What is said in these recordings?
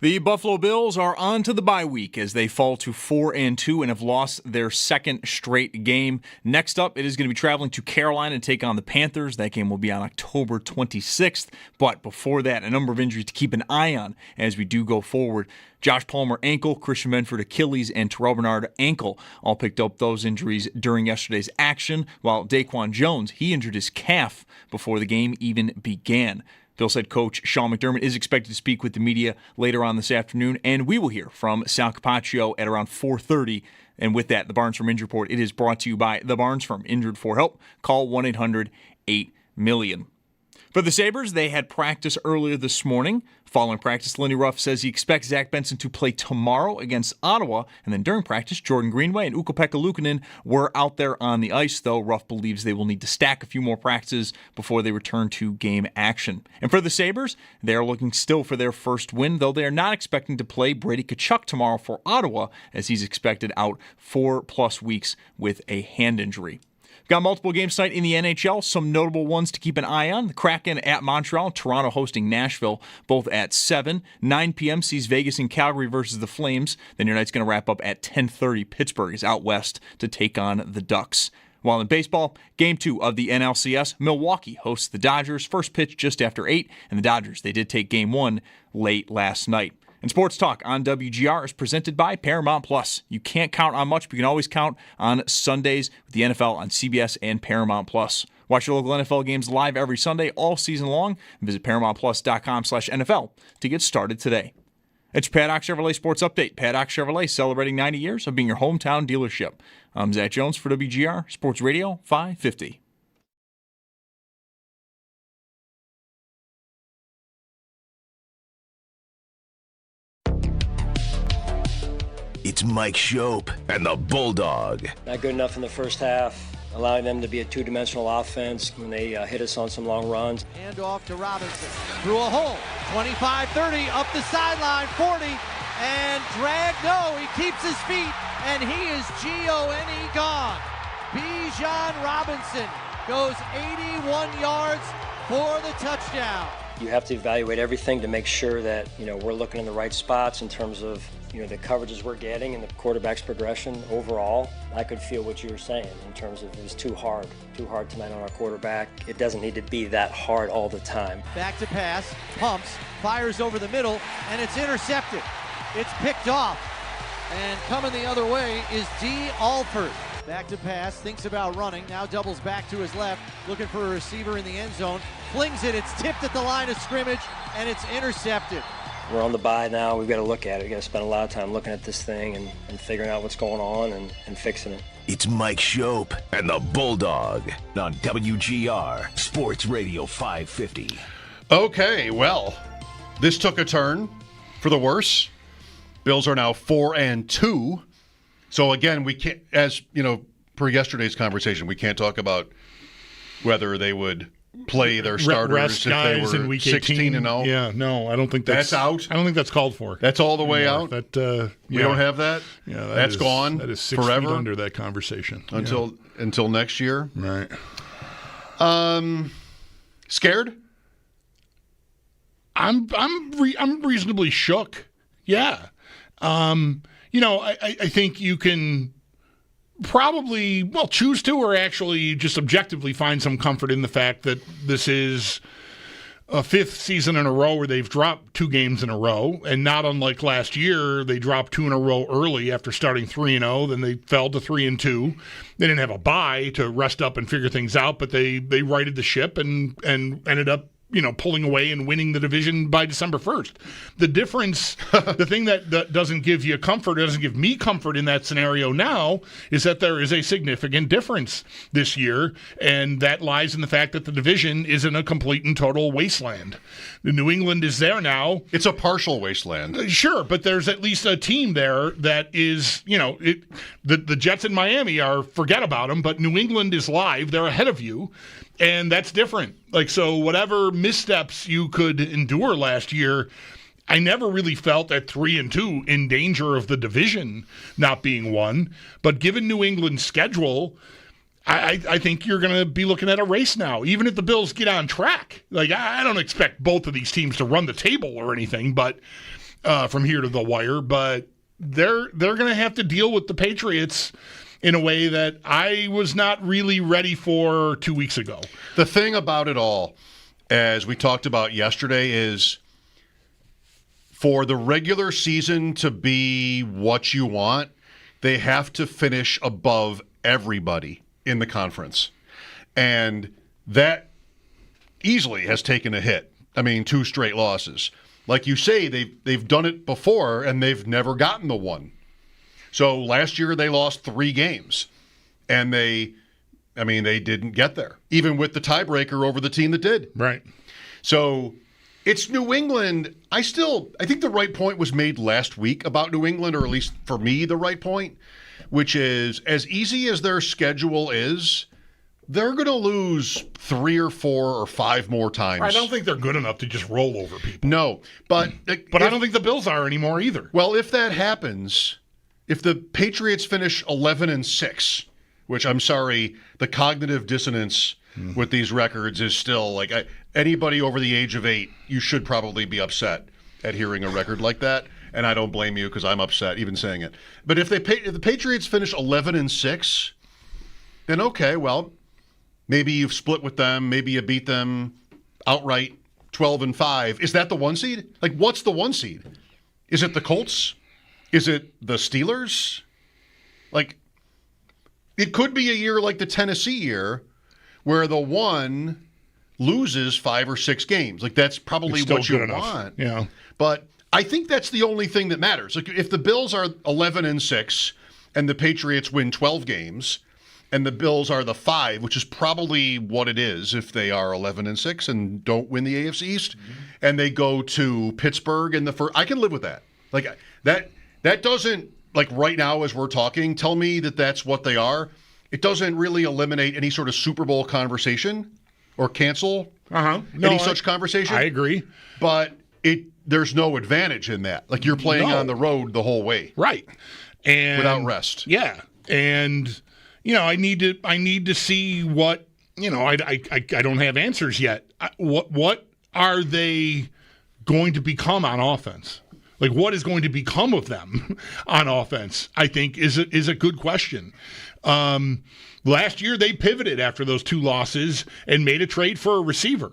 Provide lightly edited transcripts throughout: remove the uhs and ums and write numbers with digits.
The Buffalo Bills are on to the bye week as they fall to 4-2 and have lost their second straight game. Next up, it is going to be traveling to Carolina to take on the Panthers. That game will be on October 26th. But before that, a number of injuries to keep an eye on as we do go forward. Josh Palmer, ankle, Christian Benford, Achilles, and Terrell Bernard, ankle, all picked up those injuries during yesterday's action, while Daquan Jones, he injured his calf before the game even began. Bills head coach Sean McDermott is expected to speak with the media later on this afternoon, and we will hear from Sal Capaccio at around 4:30. And with that, the Barnes Firm Injury Report, it is brought to you by the Barnes Firm. Injured for help? Call 1-800-8-MILLION. For the Sabres, they had practice earlier this morning. Following practice, Lindy Ruff says he expects Zach Benson to play tomorrow against Ottawa. And then during practice, Jordan Greenway and Ukko-Pekka Luukkonen were out there on the ice, though Ruff believes they will need to stack a few more practices before they return to game action. And for the Sabres, they are looking still for their first win, though they are not expecting to play Brady Tkachuk tomorrow for Ottawa, as he's expected out 4+ weeks with a hand injury. Got multiple games tonight in the NHL, some notable ones to keep an eye on. The Kraken at Montreal, Toronto hosting Nashville, both at 7. 9 p.m. sees Vegas and Calgary versus the Flames. Then your night's going to wrap up at 10:30. Pittsburgh is out west to take on the Ducks. While in baseball, Game 2 of the NLCS, Milwaukee hosts the Dodgers. First pitch just after 8, and the Dodgers, they did take Game 1 late last night. And Sports Talk on WGR is presented by Paramount Plus. You can't count on much, but you can always count on Sundays with the NFL on CBS and Paramount Plus. Watch your local NFL games live every Sunday all season long. And visit ParamountPlus.com/NFL to get started today. It's your Paddock Chevrolet Sports Update. Paddock Chevrolet celebrating 90 years of being your hometown dealership. I'm Zach Jones for WGR Sports Radio 550. It's Mike Schopp and the Bulldog. Not good enough in the first half, allowing them to be a two-dimensional offense when they hit us on some long runs. Hand off to Robinson, through a hole, 25-30, up the sideline, 40, and drag, no, he keeps his feet, and he is G-O-N-E gone. Bijan Robinson goes 81 yards for the touchdown. You have to evaluate everything to make sure that, we're looking in the right spots in terms of, the coverages we're getting and the quarterback's progression overall. I could feel what you were saying in terms of it was too hard tonight on our quarterback. It doesn't need to be that hard all the time. Back to pass, pumps, fires over the middle, and it's intercepted. It's picked off, and coming the other way is D. Alford. Back to pass, thinks about running, now doubles back to his left, looking for a receiver in the end zone, flings it, it's tipped at the line of scrimmage, and it's intercepted. We're on the bye now. We've got to look at it. We've got to spend a lot of time looking at this thing and figuring out what's going on and fixing it. It's Mike Schopp and the Bulldog on WGR Sports Radio 550. Okay, well, this took a turn for the worse. Bills are now 4-2. So again, we can't, as per yesterday's conversation, we can't talk about whether they would play their starters rest if they guys were in week 16-0. Yeah, no, I don't think that's out. I don't think that's called for. That's all the way out. That we don't have that. Yeah, that's gone. That is 6 forever feet under that conversation until next year. Right. Scared? I'm reasonably shook. Yeah. I think you can probably, choose to, or actually just objectively find some comfort in the fact that this is a 5th season in a row where they've dropped 2 games in a row, and not unlike last year, they dropped 2 in a row early after starting 3-0, then they fell to 3-2. They didn't have a bye to rest up and figure things out, but they righted the ship and ended up pulling away and winning the division by December 1st. The difference, the thing that doesn't give you comfort, doesn't give me comfort in that scenario now, is that there is a significant difference this year, and that lies in the fact that the division isn't a complete and total wasteland. The New England is there now. It's a partial wasteland. Sure, but there's at least a team there that is, the Jets in Miami are, forget about them, but New England is live. They're ahead of you. And that's different. So whatever missteps you could endure last year, I never really felt at 3-2 in danger of the division not being won. But given New England's schedule, I think you're going to be looking at a race now, even if the Bills get on track. I don't expect both of these teams to run the table or anything, but from here to the wire, but they're going to have to deal with the Patriots in a way that I was not really ready for 2 weeks ago. The thing about it all, as we talked about yesterday, is for the regular season to be what you want, they have to finish above everybody in the conference. And that easily has taken a hit. I mean, 2 straight losses. Like you say, they've done it before, and they've never gotten the one. So last year they lost 3 games, and they didn't get there, even with the tiebreaker over the team that did. Right. So it's New England. I think the right point was made last week about New England, or at least for me, the right point, which is as easy as their schedule is, they're going to lose 3 or 4 or 5 more times. I don't think they're good enough to just roll over people. No, but I don't think the Bills are anymore either. Well, if that happens, if the Patriots finish 11-6, which I'm sorry, the cognitive dissonance with these records is still like anybody over the age of 8, you should probably be upset at hearing a record like that. And I don't blame you because I'm upset even saying it. But if the Patriots finish 11-6, then okay, well, maybe you've split with them. Maybe you beat them outright 12-5. Is that the 1 seed? Like, what's the 1 seed? Is it the Colts? Is it the Steelers? Like, it could be a year like the Tennessee year where the 1 loses 5 or 6 games. Like, that's probably what you want. Yeah. But I think that's the only thing that matters. Like, if the Bills are 11-6 and the Patriots win 12 games, and the Bills are the 5, which is probably what it is if they are 11-6 and don't win the AFC East, and they go to Pittsburgh in the first, I can live with that. Like that doesn't, like right now as we're talking, tell me that that's what they are. It doesn't really eliminate any sort of Super Bowl conversation or cancel any such conversation. I agree, but there's no advantage in that. Like you're playing on the road the whole way, right? And without rest. Yeah, and. I need to see what, I don't have answers yet. What are they going to become on offense? Like, what is going to become of them on offense, I think, is a good question. Last year, they pivoted after those 2 losses and made a trade for a receiver.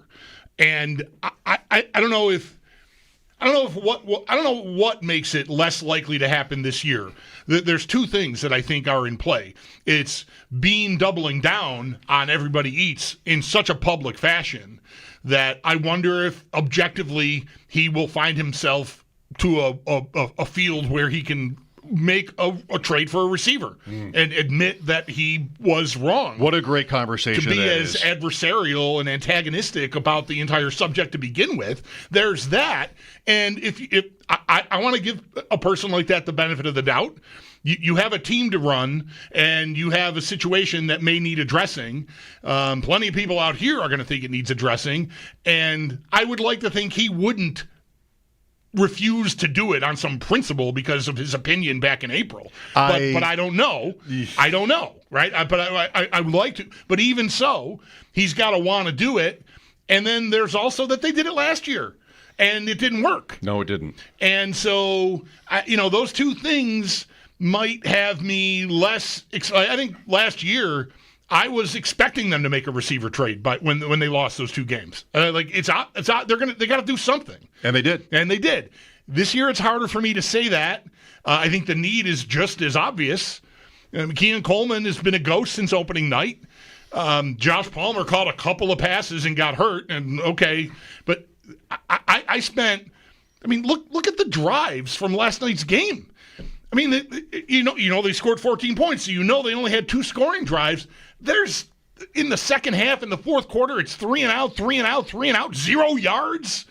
And I don't know what makes it less likely to happen this year. There's 2 things that I think are in play. It's Bean doubling down on everybody eats in such a public fashion that I wonder if objectively he will find himself to a field where he can make a trade for a receiver and admit that he was wrong. What a great conversation to be as adversarial and antagonistic about the entire subject to begin with. There's that. And if I want to give a person like that the benefit of the doubt, you have a team to run and you have a situation that may need addressing. Plenty of people out here are going to think it needs addressing. And I would like to think he wouldn't refuse to do it on some principle because of his opinion back in April. But I don't know. I don't know, right? But I would like to. But even so, he's got to want to do it. And then there's also that they did it last year, and it didn't work. No, it didn't. And so, those 2 things might have me less. I think last year I was expecting them to make a receiver trade, but when they lost those 2 games, it's out. They got to do something, and they did. And they did. This year, it's harder for me to say that. I think the need is just as obvious. Keon Coleman has been a ghost since opening night. Josh Palmer caught a couple of passes and got hurt, and okay, but I spent. Look at the drives from last night's game. They scored 14 points, so they only had 2 scoring drives. There's in the second half, in the fourth quarter, it's 3 and out, 3 and out, 3 and out, 0 yards.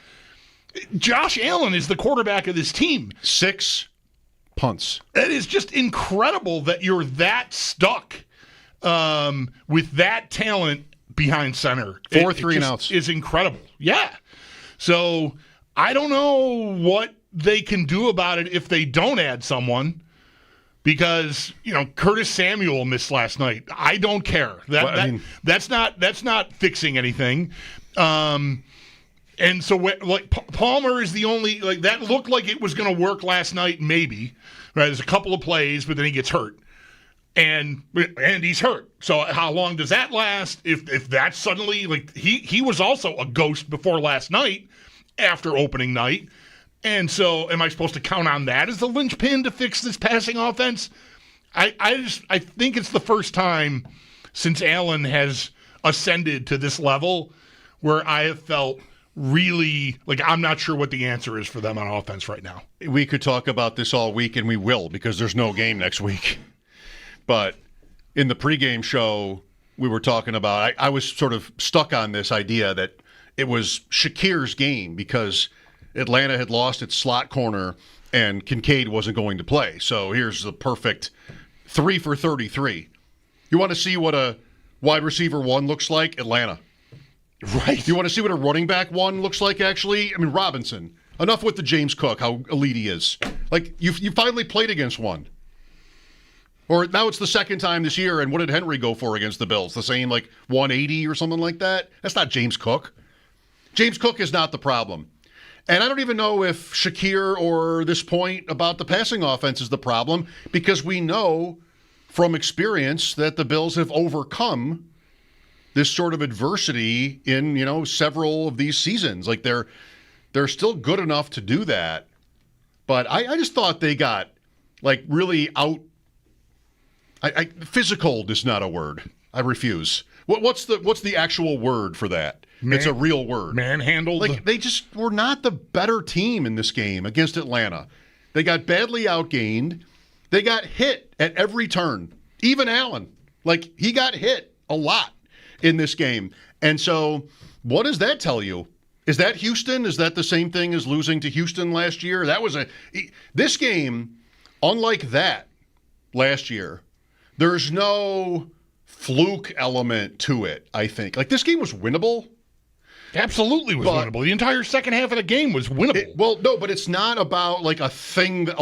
Josh Allen is the quarterback of this team. 6 punts. It is just incredible that you're that stuck with that talent behind center. 4 3-and-outs is incredible. Yeah. So I don't know what they can do about it if they don't add someone. Because Curtis Samuel missed last night. I don't care. That's not fixing anything. And so, like, Palmer is the only, like, that looked like it was going to work last night, maybe. Right? There's a couple of plays, but then he gets hurt. And he's hurt. So how long does that last? If that's suddenly, like, he was also a ghost before last night, after opening night. And so am I supposed to count on that as the linchpin to fix this passing offense? I think it's the first time since Allen has ascended to this level where I have felt really like I'm not sure what the answer is for them on offense right now. We could talk about this all week, and we will, because there's no game next week. But in the pregame show, we were talking about, I was sort of stuck on this idea that it was Shakir's game because Atlanta had lost its slot corner and Kincaid wasn't going to play. So here's the perfect 3 for 33. You want to see what a wide receiver one looks like? Atlanta. Right. You want to see what a running back one looks like, actually? I mean, Robinson. Enough with the James Cook, how elite he is. Like, you finally played against one. Or now it's the second time this year, and what did Henry go for against the Bills? The same, like, 180 or something like that? That's not James Cook. James Cook is not the problem. And I don't even know if Shakir or this point about the passing offense is the problem, because we know from experience that the Bills have overcome this sort of adversity in, several of these seasons. Like, they're still good enough to do that. But I just thought they got, like, really out. Physical is not a word. I refuse. What's the actual word for that? It's a real word. Manhandled. Like, they just were not the better team in this game against Atlanta. They got badly outgained. They got hit at every turn. Even Allen. Like, he got hit a lot in this game. And so what does that tell you? Is that Houston? Is that the same thing as losing to Houston last year? This game, unlike that last year, there's no fluke element to it, I think. Like, this game was winnable. Absolutely was winnable. The entire second half of the game was winnable. No, but it's not about like a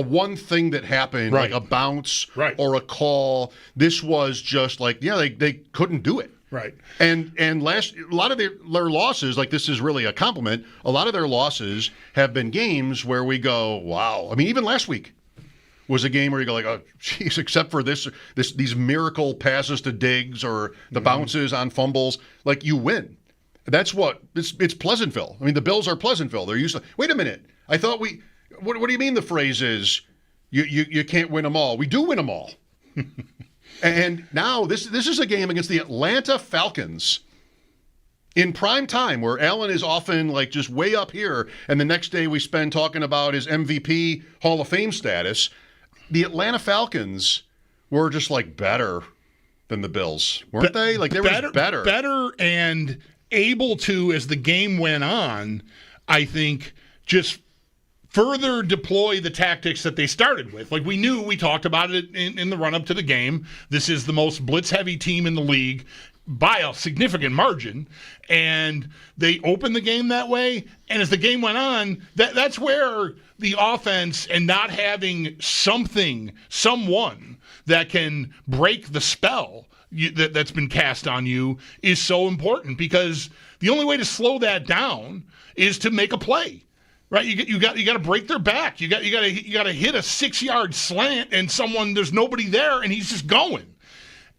one thing that happened, right. Like a bounce right. or a call. This was just like, they couldn't do it. Right. And a lot of their losses, like, this is really a compliment, a lot of their losses have been games where we go, wow. I mean, even last week was a game where you go like, oh, geez, except for these miracle passes to Diggs or the bounces on fumbles, like, you win. That's what it's Pleasantville. I mean, the Bills are Pleasantville. They're used to. Wait a minute. I thought What do you mean the phrase is you can't win them all? We do win them all. And now this is a game against the Atlanta Falcons in prime time, where Allen is often like just way up here, and the next day we spend talking about his MVP Hall of Fame status. The Atlanta Falcons were just like better than the Bills, weren't they? Like, they were better. Better and able to, as the game went on, I think, just further deploy the tactics that they started with. Like, we talked about it in the run-up to the game. This is the most blitz-heavy team in the league by a significant margin, and they opened the game that way. And as the game went on, that's where the offense and not having someone that can break the spell that's been cast on you is so important, because the only way to slow that down is to make a play, right? You got to break their back. You got to hit a 6-yard slant and there's nobody there and he's just going,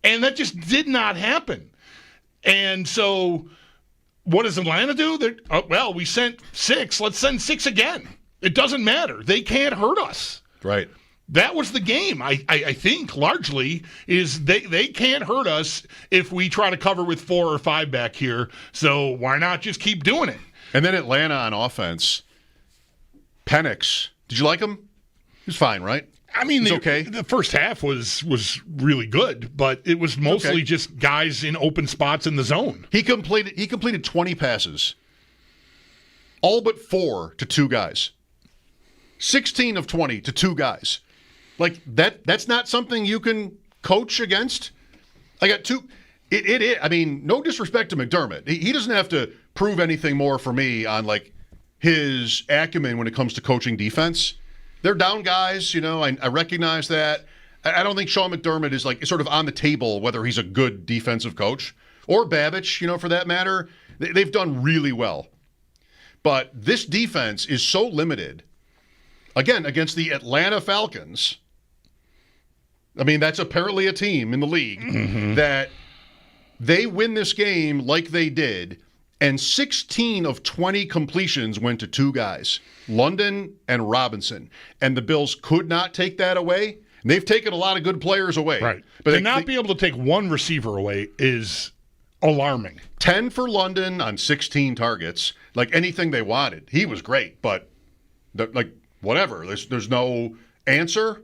and that just did not happen. And so, what does Atlanta do? We sent 6. Let's send 6 again. It doesn't matter. They can't hurt us. Right. That was the game, I think, largely, is they can't hurt us if we try to cover with 4 or 5 back here, so why not just keep doing it? And then Atlanta on offense, Penix, did you like him? He's fine, right? I mean, okay. The first half was really good, but it was mostly just guys in open spots in the zone. He completed 20 passes, all but 4 to 2 guys. 16 of 20 to 2 guys. Like, that's not something you can coach against. I got 2. I mean, no disrespect to McDermott. He doesn't have to prove anything more for me on, like, his acumen when it comes to coaching defense. They're down guys, I recognize that. I don't think Sean McDermott is, like, sort of on the table whether he's a good defensive coach, or Babich, for that matter. They've done really well. But this defense is so limited. Again, against the Atlanta Falcons, I mean, that's apparently a team in the league that they win this game like they did, and 16 of 20 completions went to two guys, London and Robinson. And the Bills could not take that away. And they've taken a lot of good players away. Right. But to not be able to take one receiver away is alarming. 10 for London on 16 targets, like anything they wanted. He was great, but like whatever. There's no answer.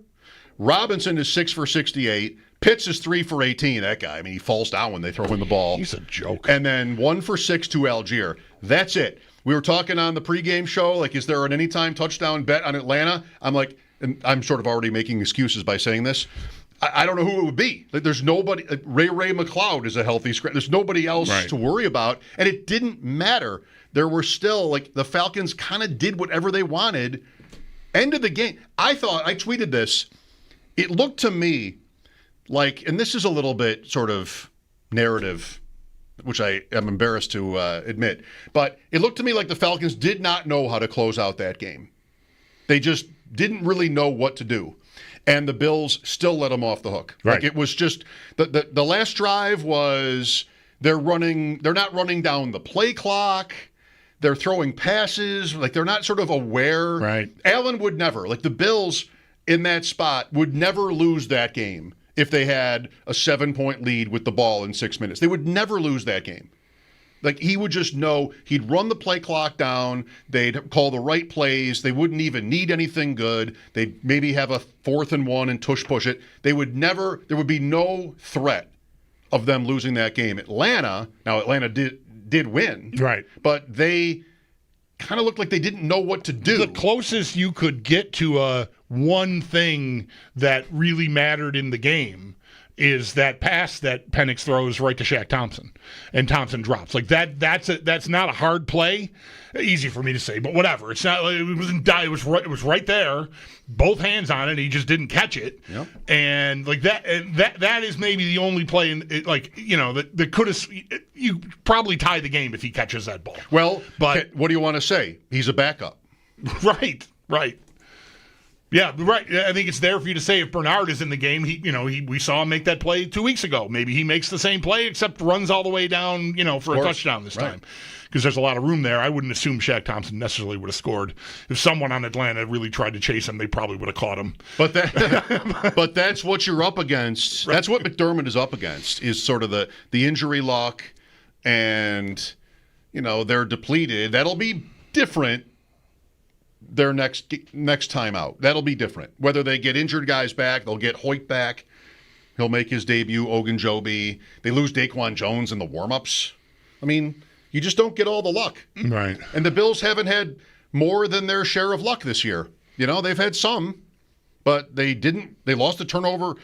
Robinson is 6 for 68. Pitts is 3 for 18. That guy, I mean, he falls down when they throw in the ball. He's a joke. And then 1 for 6 to Algier. That's it. We were talking on the pregame show, like, is there an anytime touchdown bet on Atlanta? I'm like, and I'm sort of already making excuses by saying this. I don't know who it would be. Like, there's nobody. Ray McLeod is a healthy scratch. There's nobody else to worry about. And it didn't matter. There were still, like, the Falcons kind of did whatever they wanted. End of the game. I tweeted this. It looked to me like, and this is a little bit sort of narrative, which I am embarrassed to admit, but it looked to me like the Falcons did not know how to close out that game. They just didn't really know what to do. And the Bills still let them off the hook. Right. Like, it was just the last drive was they're not running down the play clock. They're throwing passes. Like, they're not sort of aware. Right. Allen would never. Like, the Bills in that spot would never lose that game if they had a 7-point lead with the ball in 6 minutes. They would never lose that game. Like, he would just know he'd run the play clock down. They'd call the right plays. They wouldn't even need anything good. They'd maybe have a 4th and 1 and push it. There would be no threat of them losing that game. Atlanta did win. Right. But they kind of looked like they didn't know what to do. The closest you could get to one thing that really mattered in the game is that pass that Penix throws right to Shaq Thompson, and Thompson drops. Like, that's not a hard play. Easy for me to say, but whatever. It's not. It was right there, both hands on it. He just didn't catch it. Yep. And like that is maybe the only play that could have. You probably tie the game if he catches that ball. Well, but what do you want to say? He's a backup. Right. Yeah, right. I think it's there for you to say if Bernard is in the game. We saw him make that play 2 weeks ago. Maybe he makes the same play except runs all the way down, for a touchdown this time. Because there's a lot of room there. I wouldn't assume Shaq Thompson necessarily would have scored. If someone on Atlanta really tried to chase him, they probably would have caught him. But but that's what you're up against. Right. That's what McDermott is up against, is sort of the injury luck, and they're depleted. That'll be different their next time out. That'll be different. Whether they get injured guys back, they'll get Hoyt back. He'll make his debut, Ogunjobi. They lose Daquan Jones in the warm-ups. I mean, you just don't get all the luck. Right. And the Bills haven't had more than their share of luck this year. They've had some, but they didn't. They lost the turnover.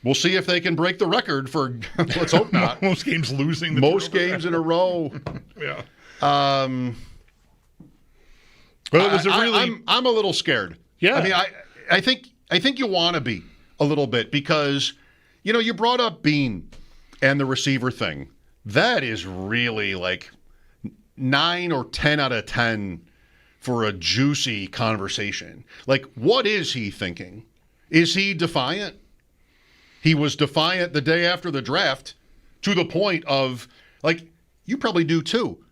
We'll see if they can break the record for, let's hope not. Most games losing. Most games in a row. Yeah. But it was I'm a little scared. Yeah. I mean, I think you want to be a little bit because, you brought up Bean and the receiver thing. That is really like 9 or 10 out of 10 for a juicy conversation. Like, what is he thinking? Is he defiant? He was defiant the day after the draft to the point of, like, you probably do too.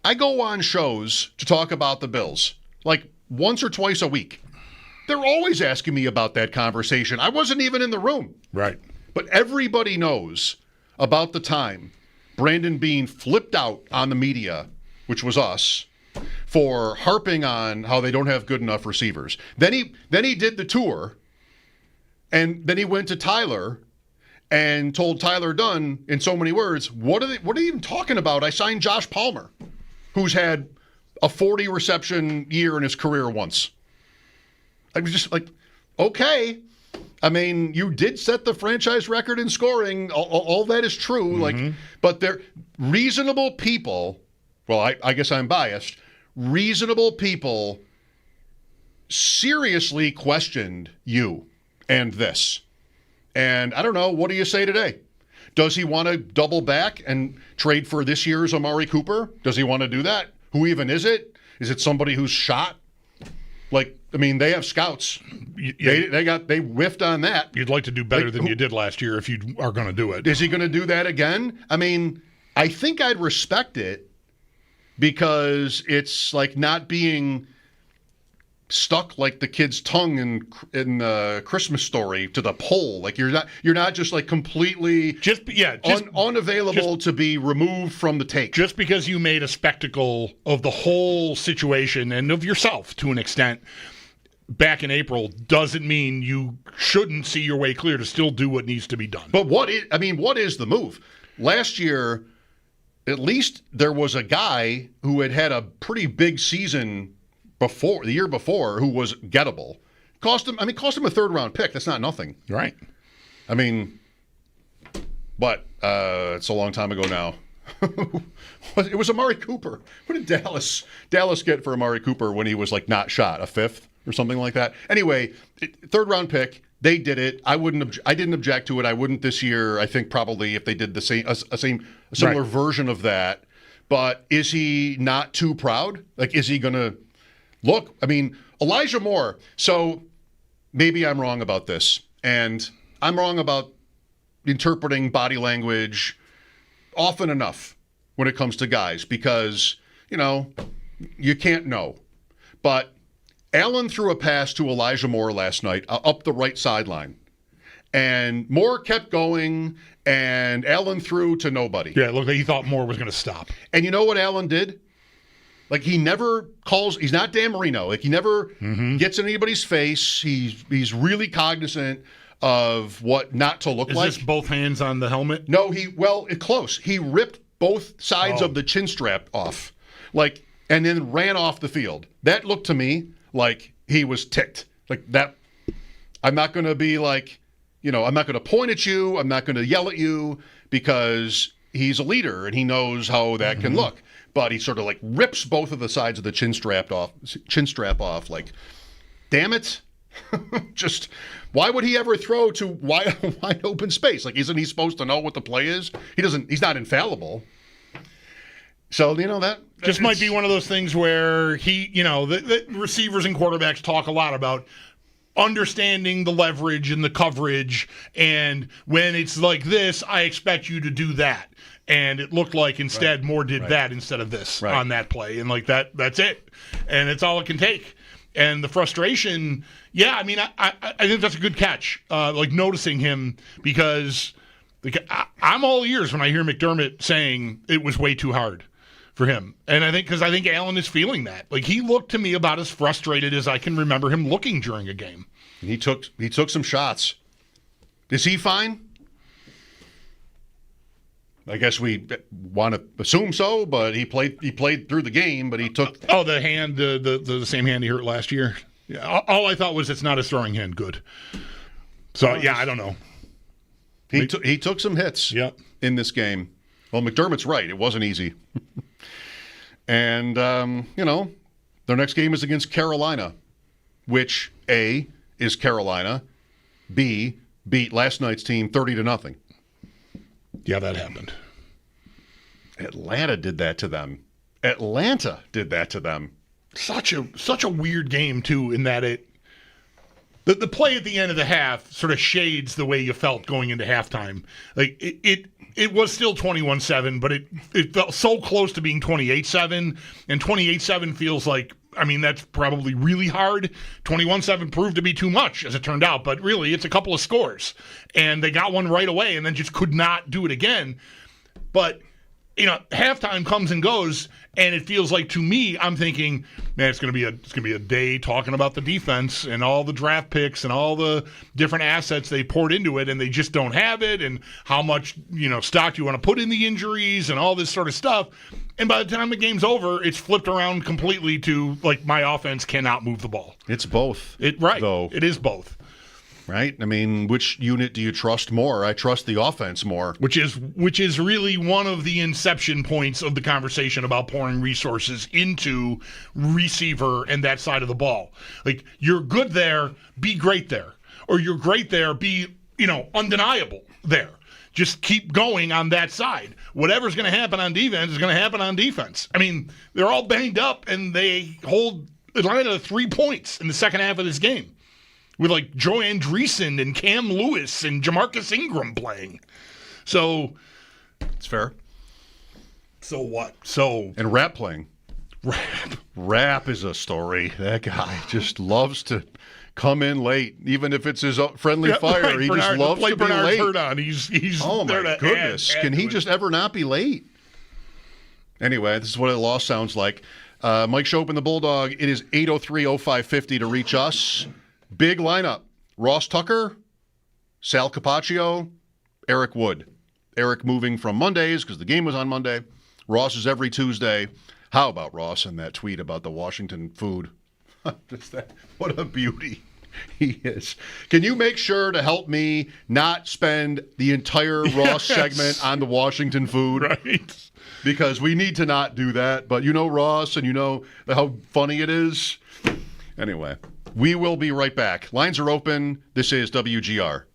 I go on shows to talk about the Bills, like once or twice a week. They're always asking me about that conversation. I wasn't even in the room. Right. But everybody knows about the time Brandon Beane flipped out on the media, which was us, for harping on how they don't have good enough receivers. Then he did the tour, and then he went to Tyler and told Tyler Dunn in so many words, what are they even talking about? I signed Josh Palmer, who's had a 40 reception year in his career once. I was just like, okay. I mean, you did set the franchise record in scoring. All that is true. Mm-hmm. But they're reasonable people. Well, I guess I'm biased. Reasonable people seriously questioned you and this. And I don't know. What do you say today? Does he want to double back and trade for this year's Amari Cooper? Does he want to do that? Who even is it? Is it somebody who's shot? Like, I mean, they have scouts. They whiffed on that. You'd like to do better than you did last year if you are going to do it. Is he going to do that again? I mean, I think I'd respect it because it's like not being stuck like the kid's tongue in the Christmas Story to the pole. Like you're not just like completely unavailable to be removed from the take. Just because you made a spectacle of the whole situation and of yourself to an extent back in April doesn't mean you shouldn't see your way clear to still do what needs to be done. But what is the move? Last year, at least there was a guy who had a pretty big season the year before, who was gettable. Cost him a third-round pick. That's not nothing. Right. I mean, but it's a long time ago now. It was Amari Cooper. What did Dallas get for Amari Cooper when he was like not shot? A fifth or something like that? Anyway, third-round pick. They did it. I didn't object to it. I wouldn't this year. I think probably if they did the same, a similar version of that. But is he not too proud? Like, is he going to look? I mean, Elijah Moore. So maybe I'm wrong about this, and I'm wrong about interpreting body language often enough when it comes to guys because you can't know. But Allen threw a pass to Elijah Moore last night up the right sideline. And Moore kept going, and Allen threw to nobody. Yeah, it looked like he thought Moore was going to stop. And you know what Allen did? Like, he never calls – he's not Dan Marino. Like, he never gets in anybody's face. He's really cognizant of what not to look like. Is this both hands on the helmet? No, close. He ripped both sides of the chin strap off, like, and then ran off the field. That looked to me like he was ticked. Like that, I'm not going to be like, I'm not going to point at you. I'm not going to yell at you because he's a leader and he knows how that can look. But he sort of like rips both of the sides of the chin strap off. Like, damn it. Just why would he ever throw to wide open space? Like, isn't he supposed to know what the play is? He's not infallible. So, that just might be one of those things where the receivers and quarterbacks talk a lot about understanding the leverage and the coverage. And when it's like this, I expect you to do that. And it looked like instead Moore did that instead of this on that play. And like that's it. And it's all it can take. And the frustration, I mean, I think that's a good catch, like noticing him because I'm all ears when I hear McDermott saying it was way too hard for him. And I think Allen is feeling that. Like, he looked to me about as frustrated as I can remember him looking during a game. He took some shots. Is he fine? I guess we want to assume so, but he played through the game, but he took the hand, the same hand he hurt last year. Yeah, all I thought was it's not his throwing hand good. So I don't know. He took some hits in this game. Well, McDermott's right. It wasn't easy. And, their next game is against Carolina, which, A, is Carolina, B, beat last night's team 30-0. Yeah, that happened. Atlanta did that to them. Such a weird game, too, in that the play at the end of the half sort of shades the way you felt going into halftime. Like, it was still 21-7, but it felt so close to being 28-7, and 28-7 feels like, I mean, that's probably really hard. 21-7 proved to be too much, as it turned out, but really, it's a couple of scores. And they got one right away and then just could not do it again. But, halftime comes and goes, and it feels like, to me, I'm thinking, man, it's gonna be a day talking about the defense and all the draft picks and all the different assets they poured into it, and they just don't have it, and how much stock you want to put in the injuries and all this sort of stuff. And by the time the game's over, it's flipped around completely to like my offense cannot move the ball. It's both. Though. It is both. Right? I mean, which unit do you trust more? I trust the offense more. Which is really one of the inception points of the conversation about pouring resources into receiver and that side of the ball. Like, you're good there, be great there. Or you're great there, be, undeniable there. just keep going on that side. Whatever's going to happen on defense is going to happen on defense. I mean, they're all banged up, and they hold Atlanta to 3 points in the second half of this game with like Joe Andreessen and Cam Lewis and Jamarcus Ingram playing. So It's fair. So what? So And Rap playing. Rap is a story. That guy just loves to come in late, even if it's his friendly fire. Right, he Bernard, just loves to be Bernard's late. hurt on. He's Oh there my to goodness! add Can he to just it. ever not be late? Anyway, this is what a loss sounds like. Mike Schopp and the Bulldog. It is 803-0550 to reach us. Big lineup: Ross Tucker, Sal Capaccio, Eric Wood. Eric moving from Mondays because the game was on Monday. Ross is every Tuesday. How about Ross and that tweet about the Washington food? What a beauty he is. Can you make sure to help me not spend the entire Ross segment on the Washington food? Right. Because we need to not do that. But you know Ross, and you know how funny it is. Anyway, we will be right back. Lines are open. This is WGR.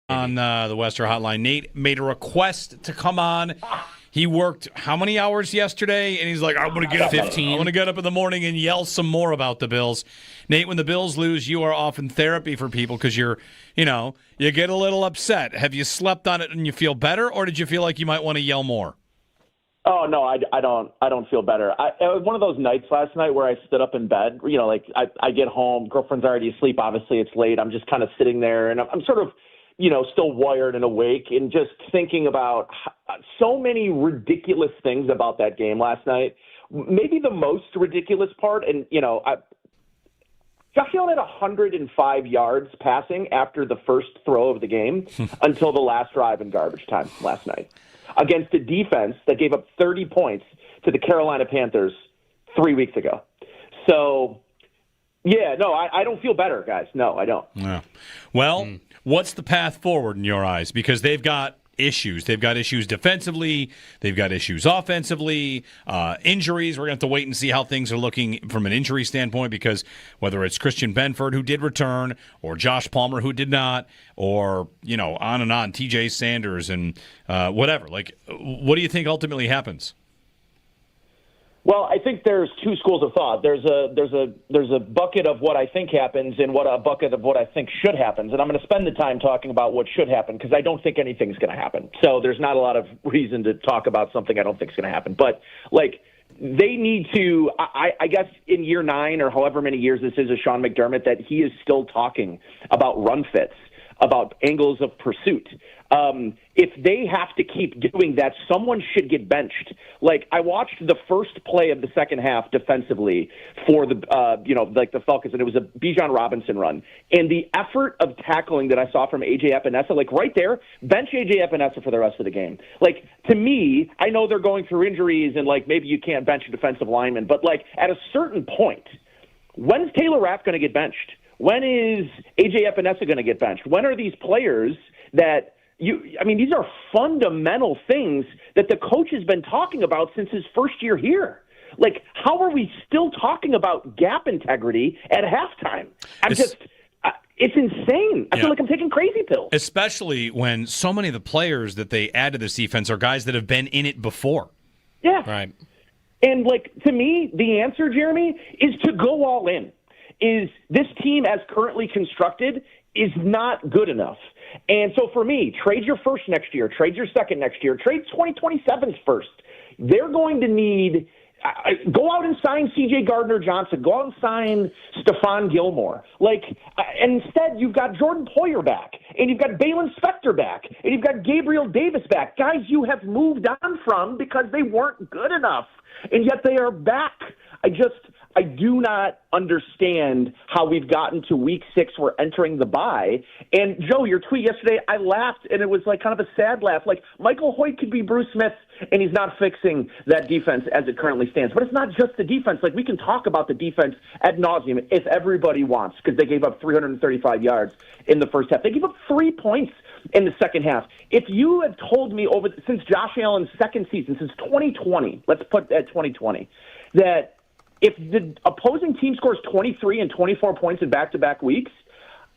On the Western Hotline, Nate made a request to come on. He worked how many hours yesterday? And he's like, I'm going to get up 15. I'm going to get up in the morning and yell some more about the Bills. Nate, when the Bills lose, you are often therapy for people because you get a little upset. Have you slept on it and you feel better, or did you feel like you might want to yell more? Oh no, I don't feel better. It was one of those nights last night where I stood up in bed. I get home, girlfriend's already asleep. Obviously, it's late. I'm just kind of sitting there, and I'm sort of, still wired and awake, and just thinking about so many ridiculous things about that game last night. Maybe the most ridiculous part, and Josh Allen had 105 yards passing after the first throw of the game until the last drive in garbage time last night against a defense that gave up 30 points to the Carolina Panthers 3 weeks ago. So, yeah, no, I don't feel better, guys. No, I don't. Yeah. Well, what's the path forward in your eyes? Because they've got issues. They've got issues defensively. They've got issues offensively. Injuries. We're going to have to wait and see how things are looking from an injury standpoint, because whether it's Christian Benford, who did return, or Josh Palmer, who did not, or, on and on, TJ Sanders and whatever. What do you think ultimately happens? Well, I think there's two schools of thought. There's a bucket of what I think happens and a bucket of what I think should happen. And I'm going to spend the time talking about what should happen because I don't think anything's going to happen. So there's not a lot of reason to talk about something I don't think is going to happen. But they need to, I guess in year 9 or however many years this is of Sean McDermott, that he is still talking about run fits, about angles of pursuit. If they have to keep doing that, someone should get benched. I watched the first play of the second half defensively for the Falcons, and it was a Bijan Robinson run. And the effort of tackling that I saw from A.J. Epinesa, right there, bench A.J. Epinesa for the rest of the game. To me, I know they're going through injuries and, maybe you can't bench a defensive lineman, but, at a certain point, when's Taylor Rapp going to get benched? When is A.J. Epinesa going to get benched? When are these players that these are fundamental things that the coach has been talking about since his first year here. How are we still talking about gap integrity at halftime? It's insane. I feel like I'm taking crazy pills. Especially when so many of the players that they add to this defense are guys that have been in it before. Yeah. Right. And, to me, the answer, Jeremy, is to go all in. Is this team, as currently constructed, is not good enough. And so for me, trade your first next year, trade your second next year, trade 2027's first. They're going to need go out and sign C.J. Gardner-Johnson, go out and sign Stephon Gilmore. Instead, you've got Jordan Poyer back, and you've got Balin Spector back, and you've got Gabriel Davis back. Guys you have moved on from because they weren't good enough. and yet they are back. I do not understand how we've gotten to week 6. We're entering the bye. And, Joe, your tweet yesterday, I laughed, and it was like kind of a sad laugh. Like, Michael Hoyt could be Bruce Smith, and he's not fixing that defense as it currently stands. But it's not just the defense. Like, we can talk about the defense ad nauseum if everybody wants, because they gave up 335 yards in the first half. They gave up 3 points in the second half. If you had told me since Josh Allen's second season, since 2020, let's put that 2020, that if the opposing team scores 23 and 24 points in back-to-back weeks,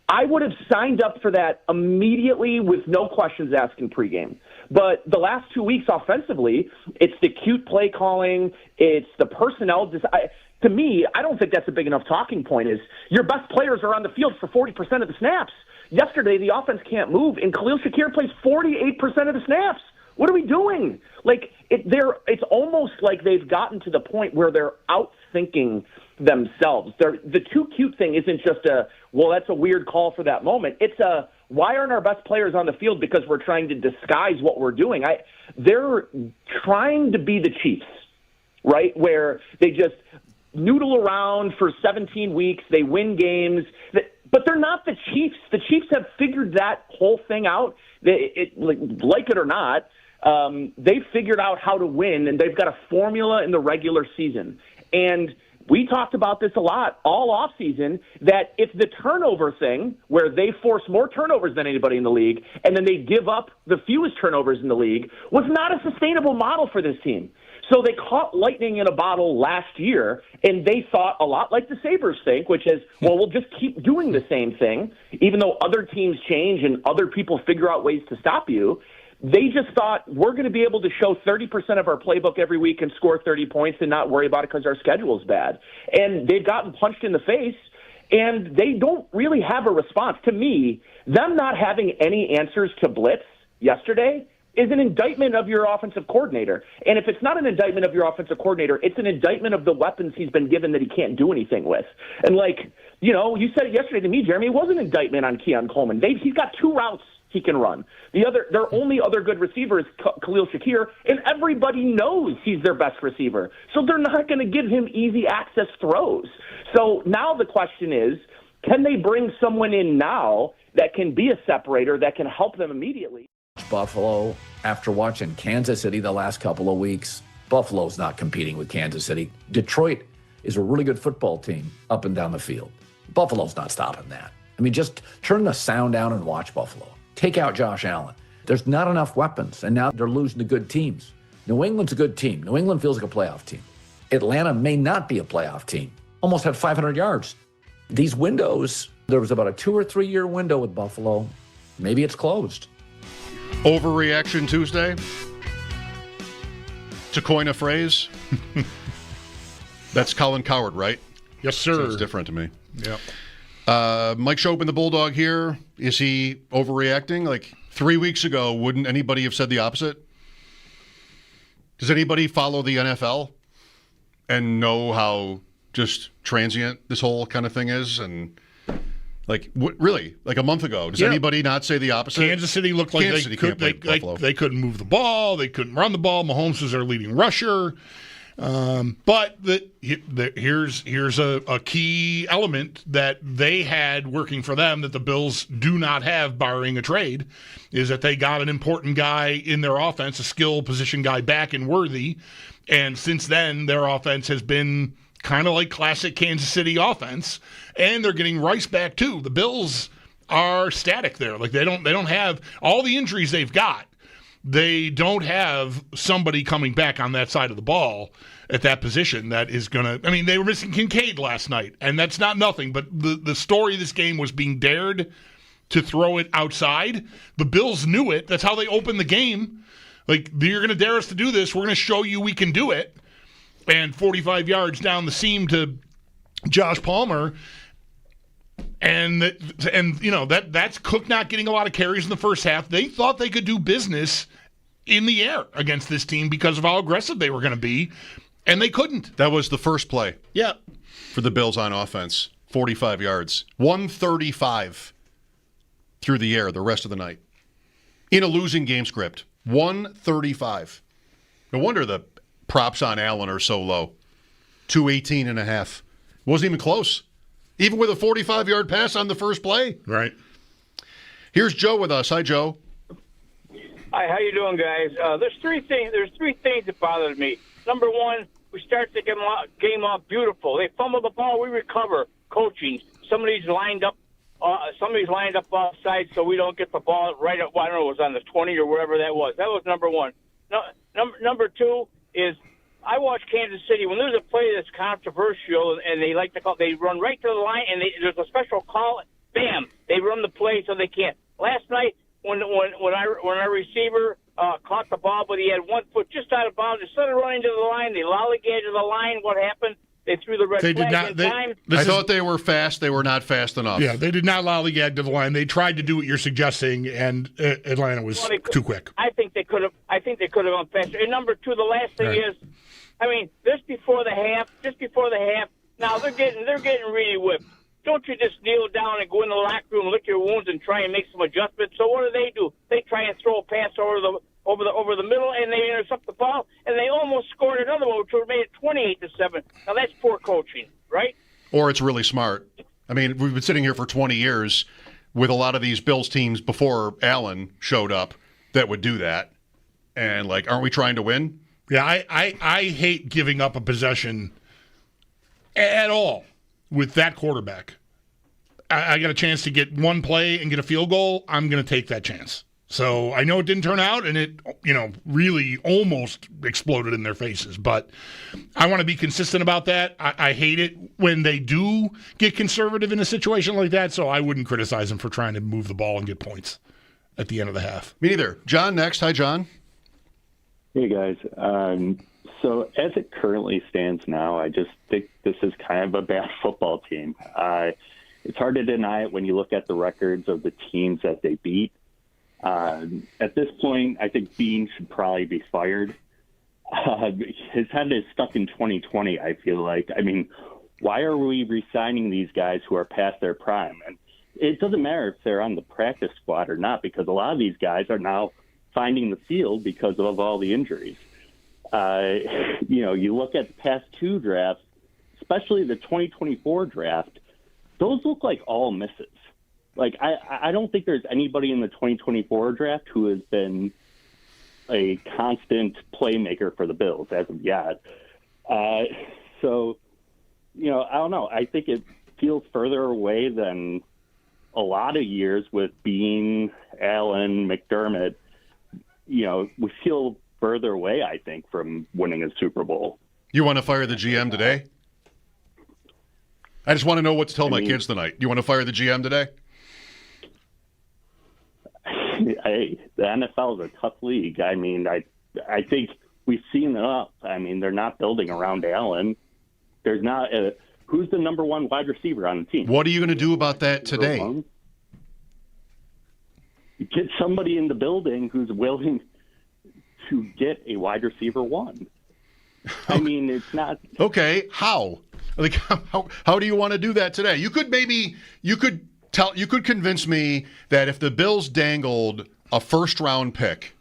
I would have signed up for that immediately with no questions asked in pregame. But the last 2 weeks offensively, it's the cute play calling, it's the personnel. To me, I don't think that's a big enough talking point, is your best players are on the field for 40% of the snaps. Yesterday, the offense can't move, and Khalil Shakir plays 48% of the snaps. What are we doing? Like, it's almost like they've gotten to the point where they're outthinking themselves. The too cute thing isn't just that's a weird call for that moment. It's why aren't our best players on the field? Because we're trying to disguise what we're doing. They're trying to be the Chiefs, right? Where they just noodle around for 17 weeks, they win games, but they're not the Chiefs. The Chiefs have figured that whole thing out. Like it or not, they've figured out how to win, and they've got a formula in the regular season. And we talked about this a lot all offseason, that if the turnover thing, where they force more turnovers than anybody in the league, and then they give up the fewest turnovers in the league, was not a sustainable model for this team. So they caught lightning in a bottle last year, and they thought a lot like the Sabres think, which is, well, we'll just keep doing the same thing, even though other teams change and other people figure out ways to stop you. They just thought, we're going to be able to show 30% of our playbook every week and score 30 points and not worry about it because our schedule is bad. And they've gotten punched in the face, and they don't really have a response. To me, them not having any answers to blitz yesterday is an indictment of your offensive coordinator. And if it's not an indictment of your offensive coordinator, it's an indictment of the weapons he's been given that he can't do anything with. And you said it yesterday to me, Jeremy, it was an indictment on Keon Coleman. He's got 2 routes he can run. Their only other good receiver is Khalil Shakir, and everybody knows he's their best receiver. So they're not going to give him easy access throws. So now the question is, can they bring someone in now that can be a separator, that can help them immediately? Buffalo, after watching Kansas City the last couple of weeks, Buffalo's not competing with Kansas City. Detroit is a really good football team up and down the field. Buffalo's not stopping that. I mean, just turn the sound down and watch Buffalo. Take out Josh Allen. There's not enough weapons, and now they're losing to good teams. New England's a good team. New England feels like a playoff team. Atlanta may not be a playoff team. Almost had 500 yards. These windows, there was about a 2 or 3 year window with Buffalo. Maybe it's closed. Overreaction Tuesday? To coin a phrase? That's Colin Cowherd, right? Yes, sir. Sounds different to me. Yep. Mike Schopp and the Bulldog here. Is he overreacting? Like 3 weeks ago, wouldn't anybody have said the opposite? Does anybody follow the NFL and know how just transient this whole kind of thing is? And really, like a month ago, does anybody not say the opposite? Kansas City looked like they couldn't move the ball. They couldn't run the ball. Mahomes was their leading rusher. But here's a key element that they had working for them that the Bills do not have, barring a trade, is that they got an important guy in their offense, a skill position guy back in Worthy. And since then, their offense has been kind of like classic Kansas City offense, and they're getting Rice back too. The Bills are static there. Like they don't have all the injuries they've got. They don't have somebody coming back on that side of the ball at that position that is going to – I mean, they were missing Kincaid last night, and that's not nothing. But the story of this game was being dared to throw it outside. The Bills knew it. That's how they opened the game. Like, you're going to dare us to do this. We're going to show you we can do it. And 45 yards down the seam to Josh Palmer. And that's Cook not getting a lot of carries in the first half. They thought they could do business in the air against this team because of how aggressive they were going to be, and they couldn't. That was the first play. Yeah. For the Bills on offense, 45 yards. 135 through the air the rest of the night. In a losing game script, 135. No wonder the props on Allen are so low. 218.5. Wasn't even close. Even with a 45-yard pass on the first play. Right. Here's Joe with us. Hi, Joe. Hi, how you doing, guys? There's three things that bothered me. Number one, we start the game off beautiful. They fumble the ball, we recover. Coaching. Somebody's lined up offside, so we don't get the ball right up. I don't know, it was on the 20 or wherever that was. That was number one. No, number two is I watch Kansas City when there's a play that's controversial and they like to call. They run right to the line and there's a special call. Bam! They run the play so they can't. Last night when our receiver caught the ball, but he had 1 foot just out of bounds. Instead of running to the line, they lollygagged to the line. What happened? They threw the red flag in time. I thought they were fast. They were not fast enough. Yeah, they did not lollygag to the line. They tried to do what you're suggesting, and Atlanta was too quick. I think they could have gone faster. And number two, the last thing is, I mean, just before the half. Now they're getting really whipped. Don't you just kneel down and go in the locker room, lick your wounds, and try and make some adjustments? So what do? They try and throw a pass over the middle, and they intercept the ball, and they almost scored another one, which would have made it 28-7. Now that's poor coaching, right? Or it's really smart. I mean, we've been sitting here for 20 years with a lot of these Bills teams before Allen showed up that would do that, and aren't we trying to win? Yeah, I hate giving up a possession at all with that quarterback. I got a chance to get one play and get a field goal. I'm going to take that chance. So I know it didn't turn out, and it, really almost exploded in their faces. But I want to be consistent about that. I hate it when they do get conservative in a situation like that, so I wouldn't criticize them for trying to move the ball and get points at the end of the half. Me neither. John next. Hi, John. Hey, guys. So as it currently stands now, I just think this is kind of a bad football team. It's hard to deny it when you look at the records of the teams that they beat. At this point, I think Bean should probably be fired. His head is stuck in 2020, I feel like. I mean, why are we re-signing these guys who are past their prime? And it doesn't matter if they're on the practice squad or not, because a lot of these guys are now finding the field because of all the injuries. You look at the past two drafts, especially the 2024 draft, those look like all misses. I don't think there's anybody in the 2024 draft who has been a constant playmaker for the Bills as of yet. So, I don't know. I think it feels further away than a lot of years with Bean, Allen, McDermott. We feel further away, I think, from winning a Super Bowl. You want to fire the GM today? I just want to know what to tell my kids tonight. You want to fire the GM today? The NFL is a tough league. I mean, I think we've seen it up. I mean, they're not building around Allen. There's not who's the number one wide receiver on the team? What are you going to do about that today? Get somebody in the building who's willing to get a wide receiver one. I mean, it's not okay. How? How do you want to do that today? You could convince me that if the Bills dangled a first-round pick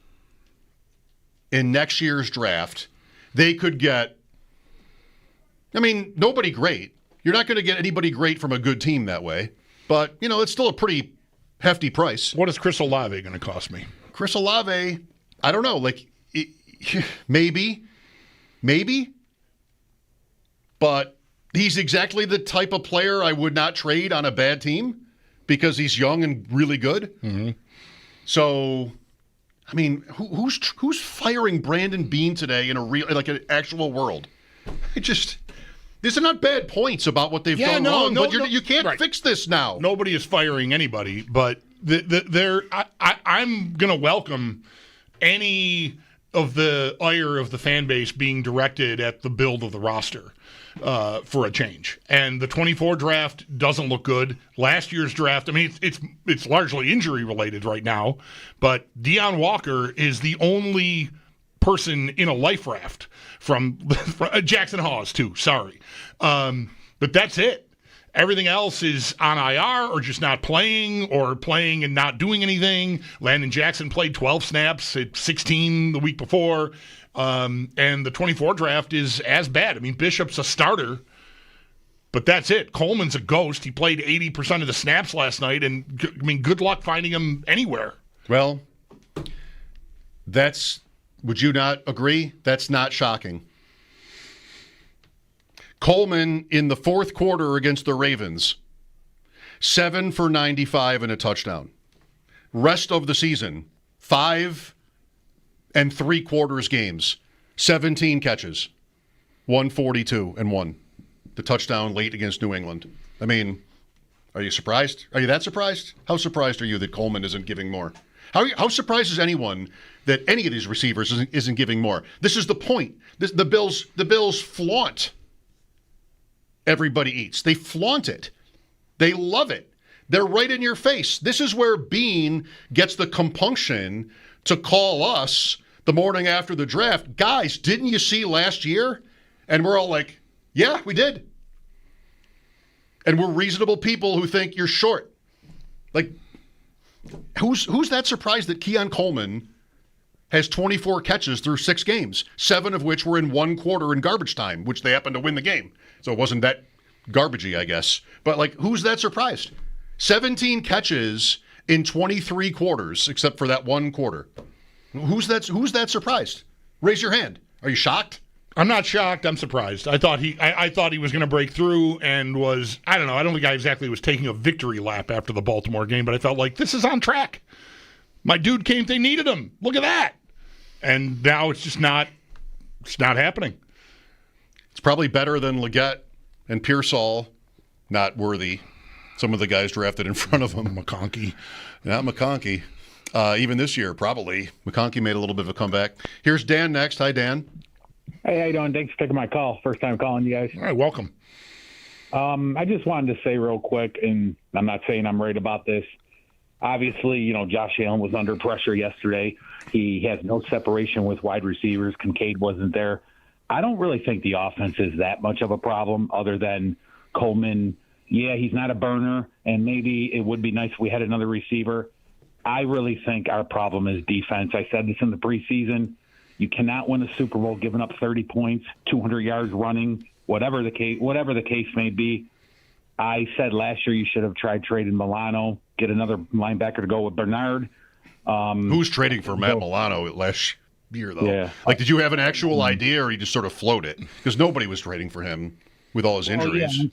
in next year's draft, they could get, nobody great. You're not going to get anybody great from a good team that way. But, it's still a pretty hefty price. What is Chris Olave going to cost me? Chris Olave, I don't know. Maybe. But he's exactly the type of player I would not trade on a bad team because he's young and really good. Mm-hmm. So, who's firing Brandon Bean today in an actual world? These are not bad points about what they've done wrong, but you can't fix this now. Nobody is firing anybody, but I'm going to welcome any of the ire of the fan base being directed at the build of the roster for a change. And the 24 draft doesn't look good. Last year's draft, it's largely injury related right now, but Deion Walker is the only person in a life raft from Jackson Hawes too. Sorry. But that's it. Everything else is on IR or just not playing or playing and not doing anything. Landon Jackson played 12 snaps at 16 the week before. And the 24 draft is as bad. I mean, Bishop's a starter, but that's it. Coleman's a ghost. He played 80% of the snaps last night, and, I mean, good luck finding him anywhere. Well, would you not agree? That's not shocking. Coleman in the fourth quarter against the Ravens, 7 for 95 and a touchdown. Rest of the season, 5 3/4 games, 17 catches, 142 and 1. The touchdown late against New England. I mean, are you surprised? Are you that surprised? How surprised are you that Coleman isn't giving more? How surprised is anyone that any of these receivers isn't giving more? This is the point. The Bills flaunt everybody eats. They flaunt it. They love it. They're right in your face. This is where Bean gets the compunction to call us the morning after the draft. Guys, didn't you see last year? And we're all like, yeah, we did. And we're reasonable people who think you're short. Like, who's that surprised that Keon Coleman has 24 catches through 6 games, 7 of which were in 1 quarter in garbage time, which they happened to win the game. So it wasn't that garbagey, I guess. But, like, who's that surprised? 17 catches in 23 quarters, except for that 1 quarter. Who's that surprised? Raise your hand. Are you shocked? I'm not shocked. I'm surprised. I thought he was going to break through and was, I don't know, I don't think I exactly was taking a victory lap after the Baltimore game, but I felt like this is on track. My dude came, they needed him. Look at that. And now it's just not happening. It's probably better than Leggett and Pearsall, not worthy. Some of the guys drafted in front of him. McConkey. Not McConkey. Even this year, probably. McConkey made a little bit of a comeback. Here's Dan next. Hi, Dan. Hey, how you doing? Thanks for taking my call. First time calling you guys. All right, welcome. I just wanted to say real quick, and I'm not saying I'm right about this. Obviously, Josh Allen was under pressure yesterday. He has no separation with wide receivers. Kincaid wasn't there. I don't really think the offense is that much of a problem other than Coleman. Yeah, he's not a burner, and maybe it would be nice if we had another receiver. I really think our problem is defense. I said this in the preseason. You cannot win a Super Bowl giving up 30 points, 200 yards running, whatever the case may be. I said last year you should have tried trading Milano, get another linebacker to go with Bernard. Who's trading for Matt Milano last year, though? Yeah. Like, did you have an actual idea, or you just sort of float it? Because nobody was trading for him with all his injuries. Yeah.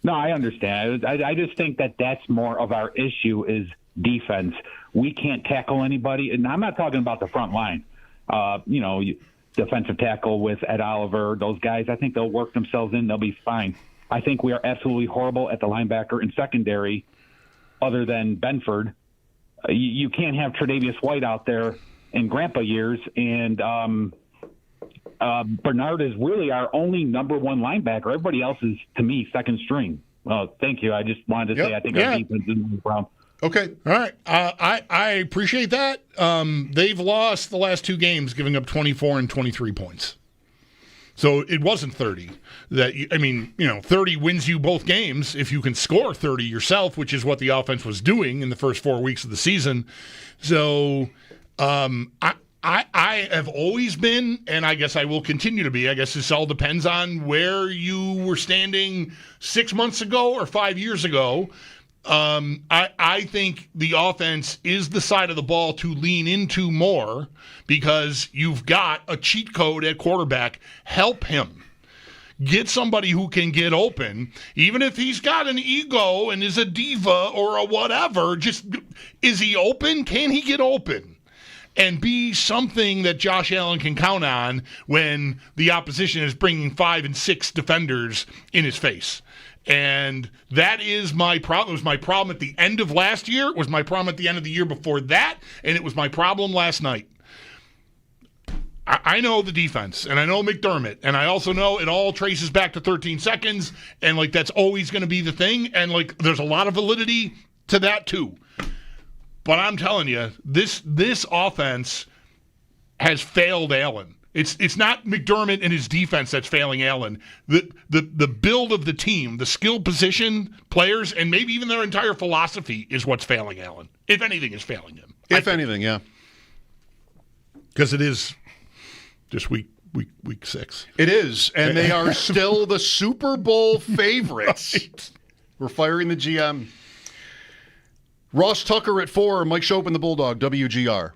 No, I understand. I just think that's more of our issue is defense. We can't tackle anybody, and I'm not talking about the front line. Defensive tackle with Ed Oliver, those guys, I think they'll work themselves in. They'll be fine. I think we are absolutely horrible at the linebacker and secondary other than Benford. You can't have Tre'Davious White out there in grandpa years, and Bernard is really our only number one linebacker. Everybody else is, to me, second string. Thank you. I just wanted to say I think our defense is the problem. Okay. All right. I appreciate that. They've lost the last 2 games, giving up 24 and 23 points. So it wasn't 30. 30 wins you both games if you can score 30 yourself, which is what the offense was doing in the first 4 weeks of the season. So I have always been, and I guess I will continue to be, I guess this all depends on where you were standing 6 months ago or 5 years ago. I think the offense is the side of the ball to lean into more because you've got a cheat code at quarterback. Help him. Get somebody who can get open, even if he's got an ego and is a diva or a whatever. Just, is he open? Can he get open? And be something that Josh Allen can count on when the opposition is bringing 5 and 6 defenders in his face. And that is my problem. It was my problem at the end of last year. It was my problem at the end of the year before that. And it was my problem last night. I know the defense, and I know McDermott, and I also know it all traces back to 13 seconds, and, that's always going to be the thing. And, there's a lot of validity to that, too. But I'm telling you, this offense has failed Allen. It's not McDermott and his defense that's failing Allen. The build of the team, the skill position, players, and maybe even their entire philosophy is what's failing Allen. If anything is failing him. If anything, yeah. Because it is just week 6. It is, and they are still the Super Bowl favorites. Right. We're firing the GM. Ross Tucker at 4, Mike Schopp and the Bulldog, WGR.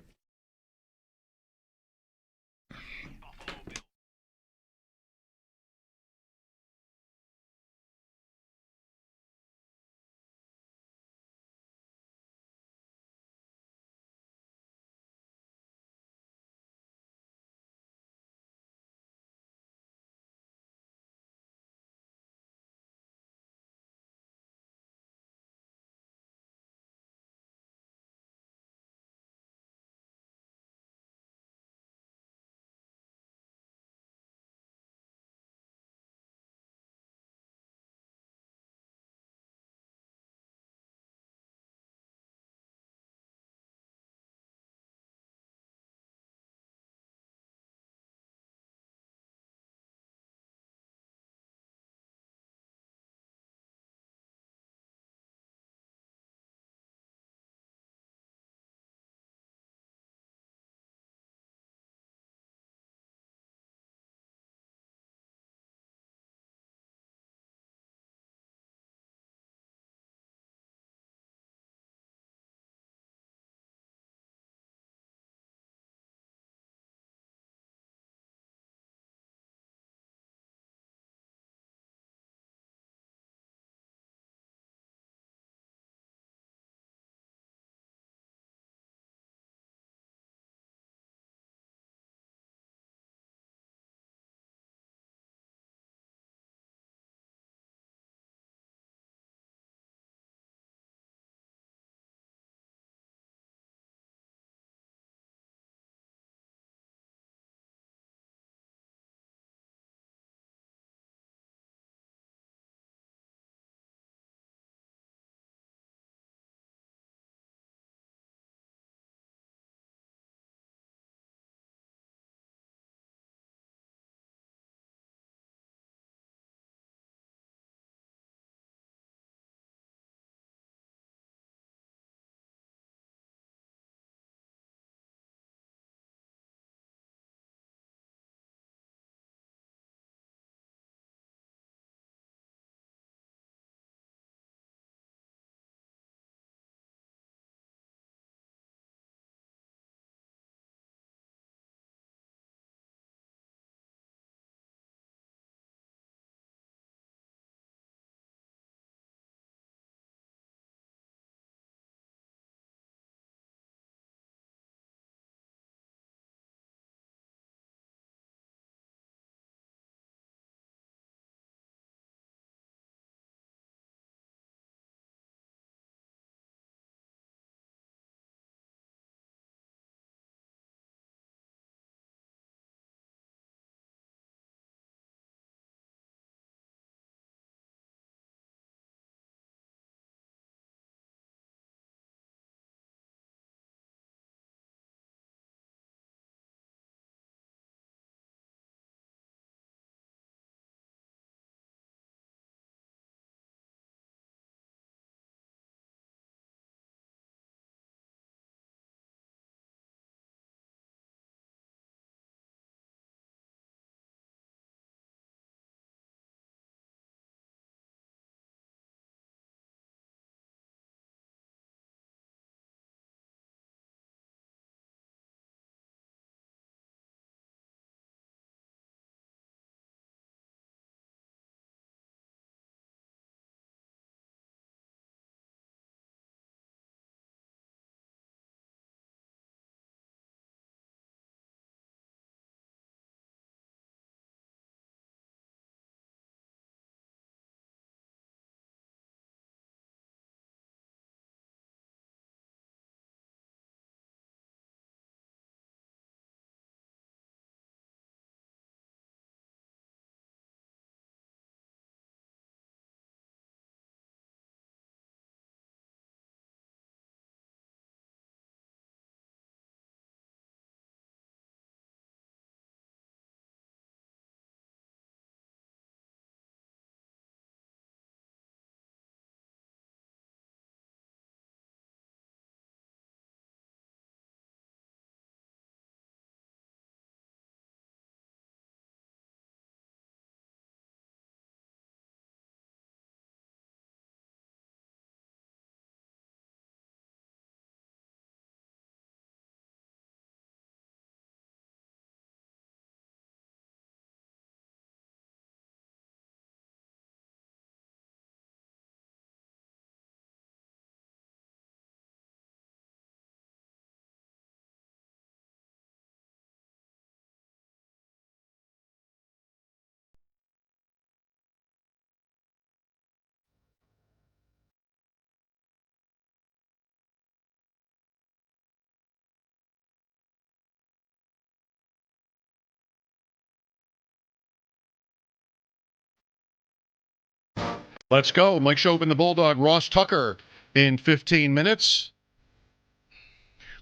Let's go. Mike Schopp and the Bulldog. Ross Tucker in 15 minutes.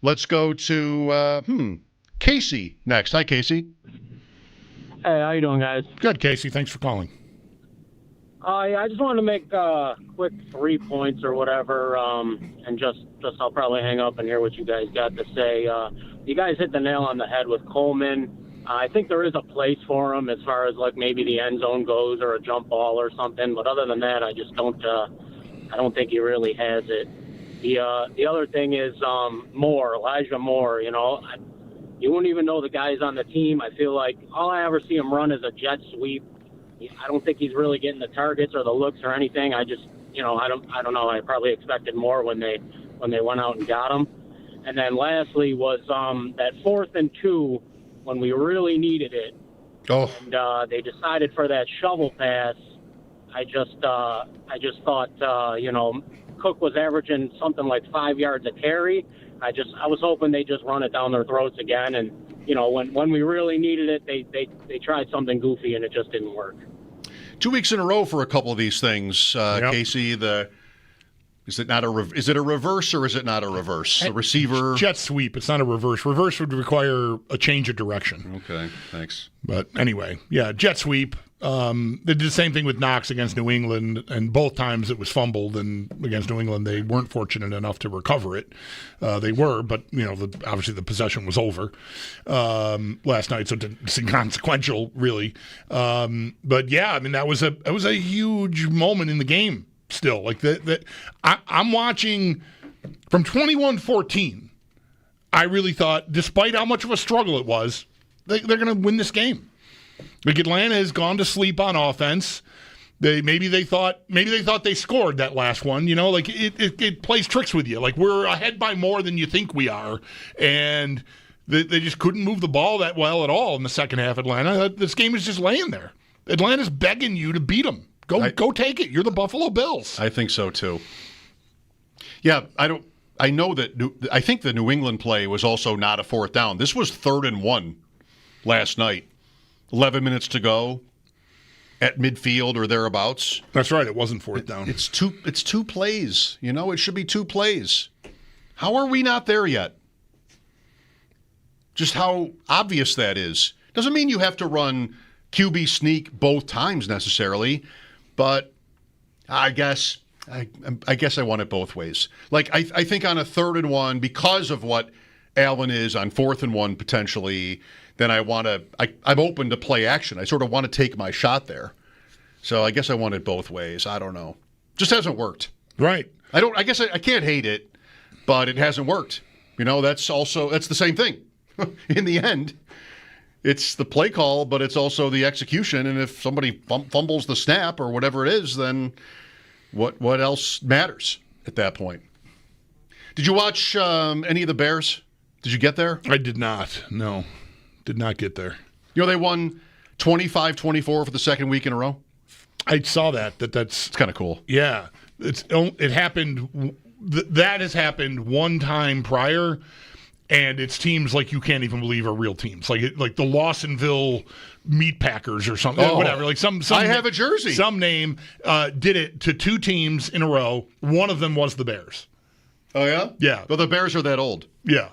Let's go to Casey next. Hi, Casey. Hey, how you doing, guys? Good, Casey. Thanks for calling. I just wanted to make quick 3 points or whatever, and just I'll probably hang up and hear what you guys got to say. You guys hit the nail on the head with Coleman. I think there is a place for him as far as like maybe the end zone goes or a jump ball or something. But other than that, I just don't. I don't think he really has it. The other thing is Elijah Moore. You wouldn't even know the guys on the team. I feel like all I ever see him run is a jet sweep. I don't think he's really getting the targets or the looks or anything. I just, I don't know. I probably expected more when they went out and got him. And then lastly was that 4th and 2 when we really needed it. Oh. And they decided for that shovel pass. I just thought, Cook was averaging something like 5 yards a carry. I was hoping they just run it down their throats again. And, when we really needed it, they tried something goofy and it just didn't work. 2 weeks in a row for a couple of these things, Yep. Casey. Is it a reverse or is it not a reverse? The receiver Jet sweep. It's not a reverse. Reverse would require a change of direction. Okay, thanks. But anyway, yeah, jet sweep. They did the same thing with Knox against New England, and both times it was fumbled. And against New England, they weren't fortunate enough to recover it. They were, but obviously the possession was over last night, so it's inconsequential, really. But yeah, I mean that was a huge moment in the game. Still, like I'm watching from 21-14. I really thought, despite how much of a struggle it was, they're going to win this game. Like Atlanta has gone to sleep on offense. Maybe they thought they scored that last one. Like it plays tricks with you. Like we're ahead by more than you think we are, and they just couldn't move the ball that well at all in the second half. Atlanta, this game is just laying there. Atlanta's begging you to beat them. Go take it. You're the Buffalo Bills. I think so too. Yeah, I think the New England play was also not a 4th down. This was 3rd and 1 last night. 11 minutes to go at midfield or thereabouts. That's right. It wasn't 4th down. It's two plays. It should be 2 plays. How are we not there yet? Just how obvious that is. Doesn't mean you have to run QB sneak both times necessarily, but I guess I want it both ways. Like I think on a 3rd and 1, because of what Allen is on 4th and 1 potentially, then I'm open to play action. I sort of want to take my shot there. So I guess I want it both ways. I don't know. Just hasn't worked. Right. I guess I can't hate it, but it hasn't worked. That's the same thing. In the end, it's the play call, but it's also the execution. And if somebody fumbles the snap or whatever it is, then what else matters at that point? Did you watch any of the Bears? Did you get there? I did not. No, did not get there. They won 25-24 for the second week in a row. I saw that. That's kind of cool. Yeah, it happened. That has happened one time prior. And it's teams like you can't even believe are real teams, like the Lawsonville Meat Packers or something, whatever. Like some I have a jersey. Some name did it to 2 teams in a row. One of them was the Bears. Oh yeah, yeah. Well, the Bears are that old. Yeah.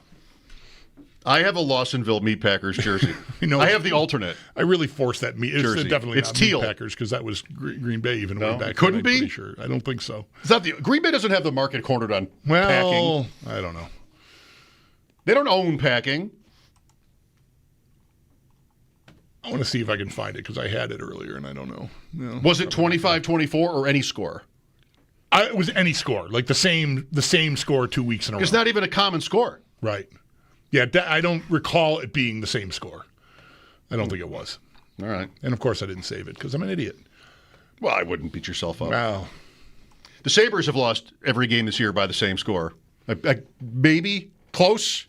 I have a Lawsonville Meat Packers jersey. I have the alternate. I really forced that jersey. It's definitely it's not teal. Meat Packers because that was Green Bay even way back. Couldn't be. Pretty sure. I don't think so. Is that Green Bay doesn't have the market cornered on packing? I don't know. They don't own packing. I want to see if I can find it because I had it earlier and I don't know. No, was it 25-24 or any score? It was any score, like the same score 2 weeks in a row. It's not even a common score. Right. Yeah, I don't recall it being the same score. I don't think it was. All right. And, of course, I didn't save it because I'm an idiot. Well, I wouldn't beat yourself up. Wow. The Sabres have lost every game this year by the same score. Maybe close.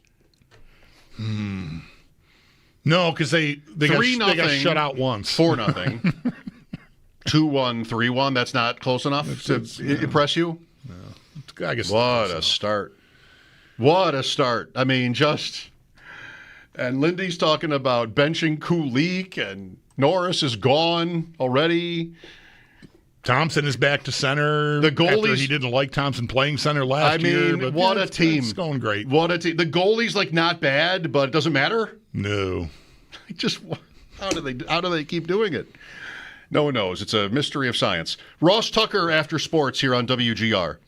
No, because they got shut out once. 4-0. 2-1, 3-1. That's not close enough to impress you? No. I guess. What a start. What a start. I mean, and Lindy's talking about benching Kulik, and Norris is gone already. Thompson is back to center. The goalies, after he didn't like Thompson playing center last year. But what a team! It's going great. What a team! The goalie's like not bad, but it doesn't matter. No, just how do they keep doing it? No one knows. It's a mystery of science. Ross Tucker after sports here on WGR.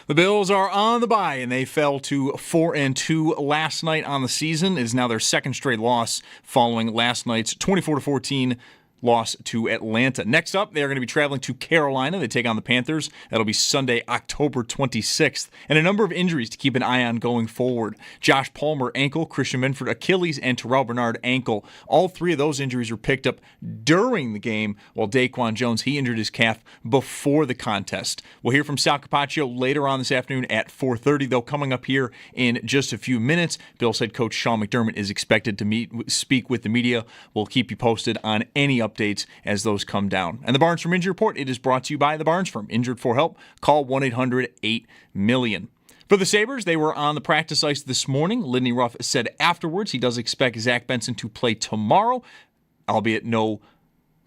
The Bills are on the bye, and they fell to 4-2 last night on the season. It is now their second straight loss following last night's 24-14 loss to Atlanta. Next up, they are going to be traveling to Carolina. They take on the Panthers. That'll be Sunday, October 26th. And a number of injuries to keep an eye on going forward. Josh Palmer, ankle. Christian Minford, Achilles. And Terrell Bernard, ankle. All three of those injuries were picked up during the game, while Daquan Jones, he injured his calf before the contest. We'll hear from Sal Capaccio later on this afternoon at 4:30, though, coming up here in just a few minutes. Bills head coach Sean McDermott is expected to speak with the media. We'll keep you posted on any updates as those come down. And the Barnes Firm Injury Report, it is brought to you by the Barnes Firm. Injured for help? Call 1-800-8-MILLION. For the Sabres, they were on the practice ice this morning. Lidney Ruff said afterwards he does expect Zach Benson to play tomorrow, albeit no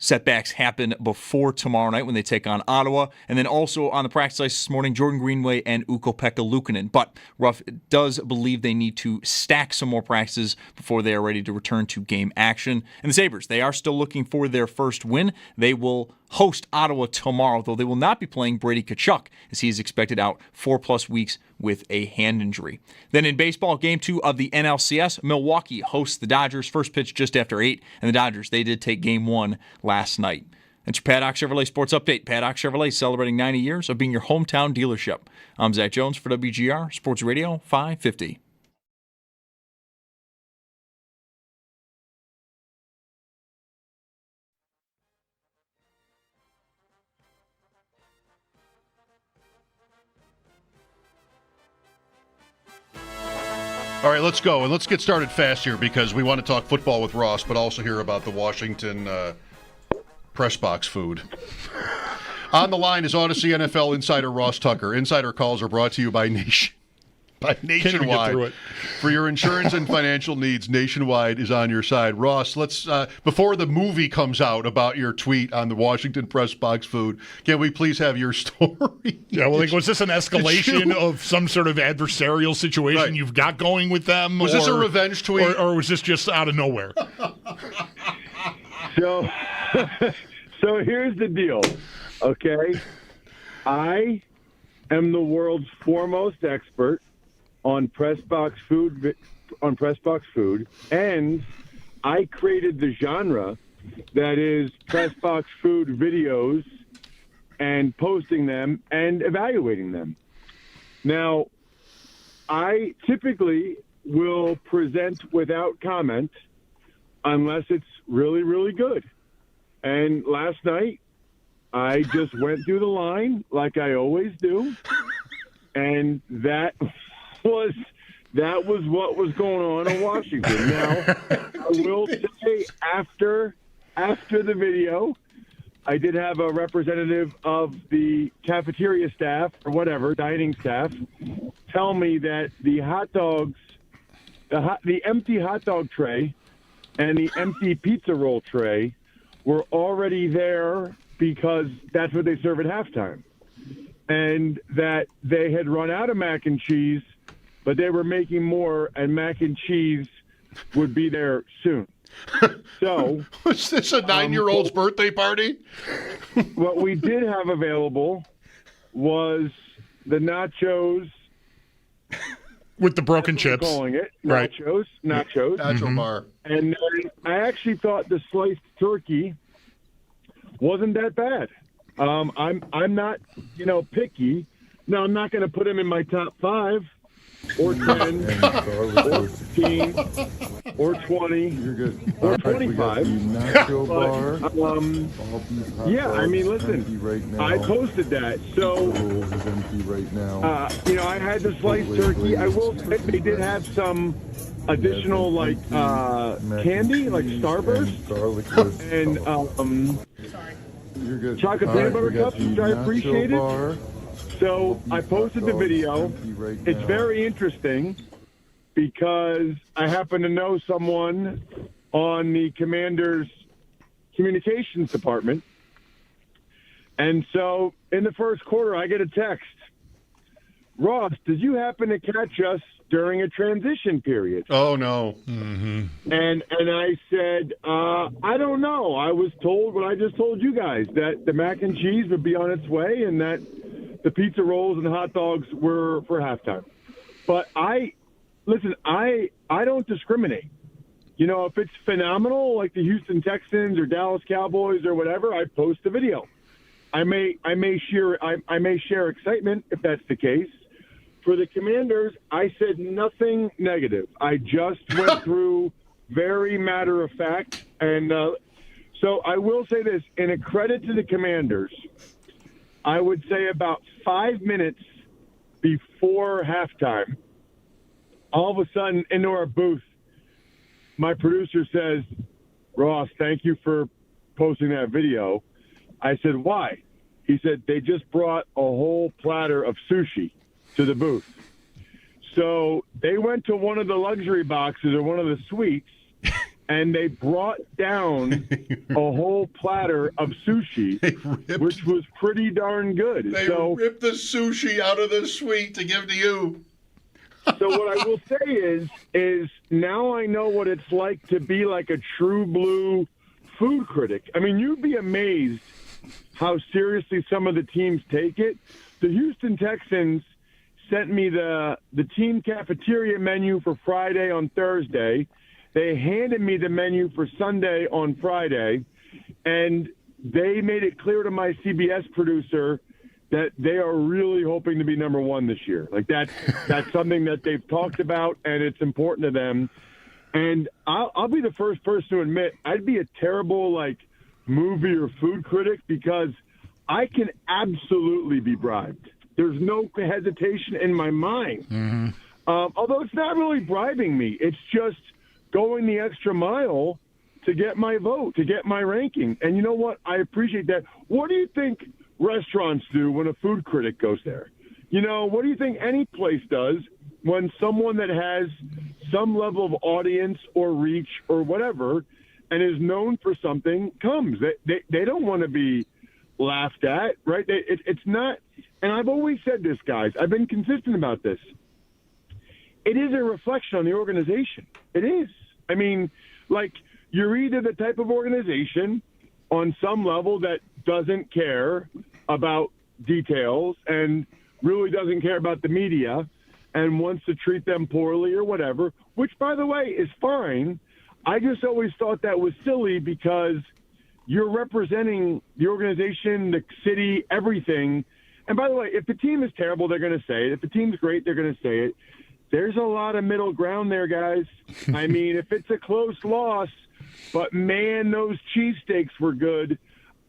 setbacks happen before tomorrow night when they take on Ottawa. And then also on the practice ice this morning, Jordan Greenway and Ukko-Pekka Luukkonen. But Ruff does believe they need to stack some more practices before they are ready to return to game action. And the Sabres, they are still looking for their first win. They will host Ottawa tomorrow, though they will not be playing Brady Tkachuk, as he is expected out 4+ weeks with a hand injury. Then in baseball, Game 2 of the NLCS, Milwaukee hosts the Dodgers. First pitch just after 8, and the Dodgers, they did take Game 1 last night. That's your Paddock Chevrolet Sports Update. Paddock Chevrolet celebrating 90 years of being your hometown dealership. I'm Zach Jones for WGR Sports Radio 550. All right, let's go. And let's get started fast here because we want to talk football with Ross, but also hear about the Washington press box food. On the line is Odyssey NFL insider Ross Tucker. Insider calls are brought to you by Nationwide. For your insurance and financial needs, Nationwide is on your side. Ross, let's before the movie comes out about your tweet on the Washington press box food, can we please have your story? Yeah, well, was this an escalation of some sort of adversarial situation you've got going with them? Was this a revenge tweet? Or was this just out of nowhere? So here's the deal, okay? I am the world's foremost expert on press box food, and I created the genre that is press box food videos and posting them and evaluating them. Now, I typically will present without comment unless it's really, really good. And last night, I just went through the line like I always do, and that was what was going on in Washington. Now, I will say after the video, I did have a representative of the cafeteria staff or whatever, dining staff, tell me that the hot dogs, the empty hot dog tray and the empty pizza roll tray were already there because that's what they serve at halftime. And that they had run out of mac and cheese, but they were making more, and mac and cheese would be there soon. So, was this a 9-year-old's birthday party? What we did have available was the nachos. With the broken chips. Calling it. Right. Nachos. Nacho bar. And I actually thought the sliced turkey wasn't that bad. I'm not, picky. Now, I'm not going to put him in my top 5 or 10 or 15 or 20 or 25. Yeah, I mean, listen, I posted that. So, I had the sliced turkey. I will say they did have some additional, candy, like Starburst, and chocolate peanut butter cups, which I appreciated. So I posted the video. It's very interesting because I happen to know someone on the Commander's communications department. And so in the first quarter, I get a text. Ross, did you happen to catch us during a transition period? Oh, no. Mm-hmm. And I said, I don't know. I was told what I just told you guys, that the mac and cheese would be on its way and that the pizza rolls and the hot dogs were for halftime. But I don't discriminate. You know, if it's phenomenal, like the Houston Texans or Dallas Cowboys or whatever, I post a video. I may share excitement if that's the case. For the Commanders, I said nothing negative. I just went through very matter of fact, and so I will say this: in a credit to the Commanders, I would say about 5 minutes before halftime, all of a sudden into our booth, my producer says, "Ross, thank you for posting that video." I said, "Why?" He said, "They just brought a whole platter of sushi to the booth." So they went to one of the luxury boxes or one of the suites, and they brought down a whole platter of sushi, which was pretty darn good. They ripped the sushi out of the suite to give to you. So what I will say is now I know what it's like to be like a true blue food critic. I mean, you'd be amazed how seriously some of the teams take it. The Houston Texans sent me the team cafeteria menu for Friday on Thursday. They handed me the menu for Sunday on Friday, and they made it clear to my CBS producer that they are really hoping to be number one this year. Like that's something that they've talked about, and it's important to them. And I'll be the first person to admit I'd be a terrible movie or food critic because I can absolutely be bribed. There's no hesitation in my mind. Mm-hmm. Although it's not really bribing me. It's just going the extra mile to get my vote, to get my ranking. And you know what? I appreciate that. What do you think restaurants do when a food critic goes there? You know, what do you think any place does when someone that has some level of audience or reach or whatever and is known for something comes? They don't want to be laughed at, right? It's not, and I've always said this, guys. I've been consistent about this. It is a reflection on the organization. It is. I mean, you're either the type of organization on some level that doesn't care about details and really doesn't care about the media and wants to treat them poorly or whatever, which, by the way, is fine. I just always thought that was silly because you're representing the organization, the city, everything. And by the way, if the team is terrible, they're going to say it. If the team's great, they're going to say it. There's a lot of middle ground there, guys. I mean, if it's a close loss, but man, those cheesesteaks were good,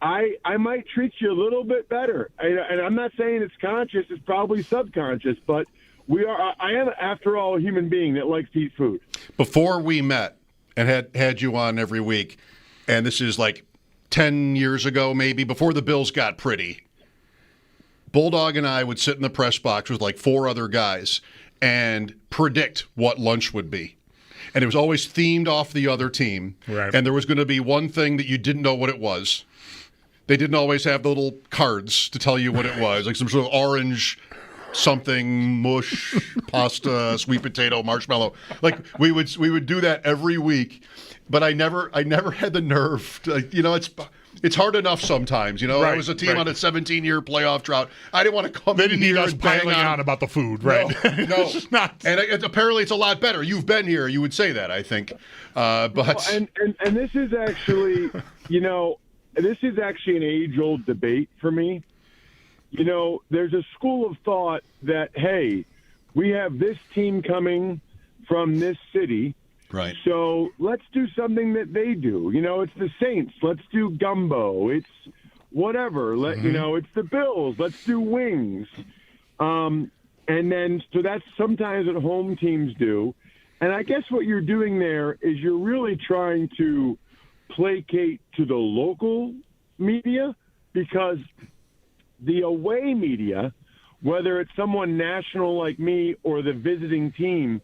I might treat you a little bit better. And I'm not saying it's conscious, it's probably subconscious, but I am, after all, a human being that likes to eat food. Before we met and had you on every week, and this is 10 years ago maybe, before the Bills got pretty, Bulldog and I would sit in the press box with 4 other guys and predict what lunch would be. And it was always themed off the other team. Right. And there was going to be one thing that you didn't know what it was. They didn't always have the little cards to tell you what it was, like some sort of orange something, mush, pasta, sweet potato, marshmallow. We would do that every week. But I never had the nerve to, it's hard enough sometimes. Right, I was a team on a 17-year playoff drought. I didn't want to come They in didn't here need us and bang bailing on about the food, right? No. And apparently it's a lot better. You've been here. You would say that, I think. But and this is actually, this is actually an age-old debate for me. There's a school of thought that, hey, we have this team coming from this city. Right. So let's do something that they do. It's the Saints. Let's do gumbo. It's whatever. It's the Bills. Let's do wings. And then, so that's sometimes what home teams do. And I guess what you're doing there is you're really trying to placate to the local media, because the away media, whether it's someone national like me or the visiting team,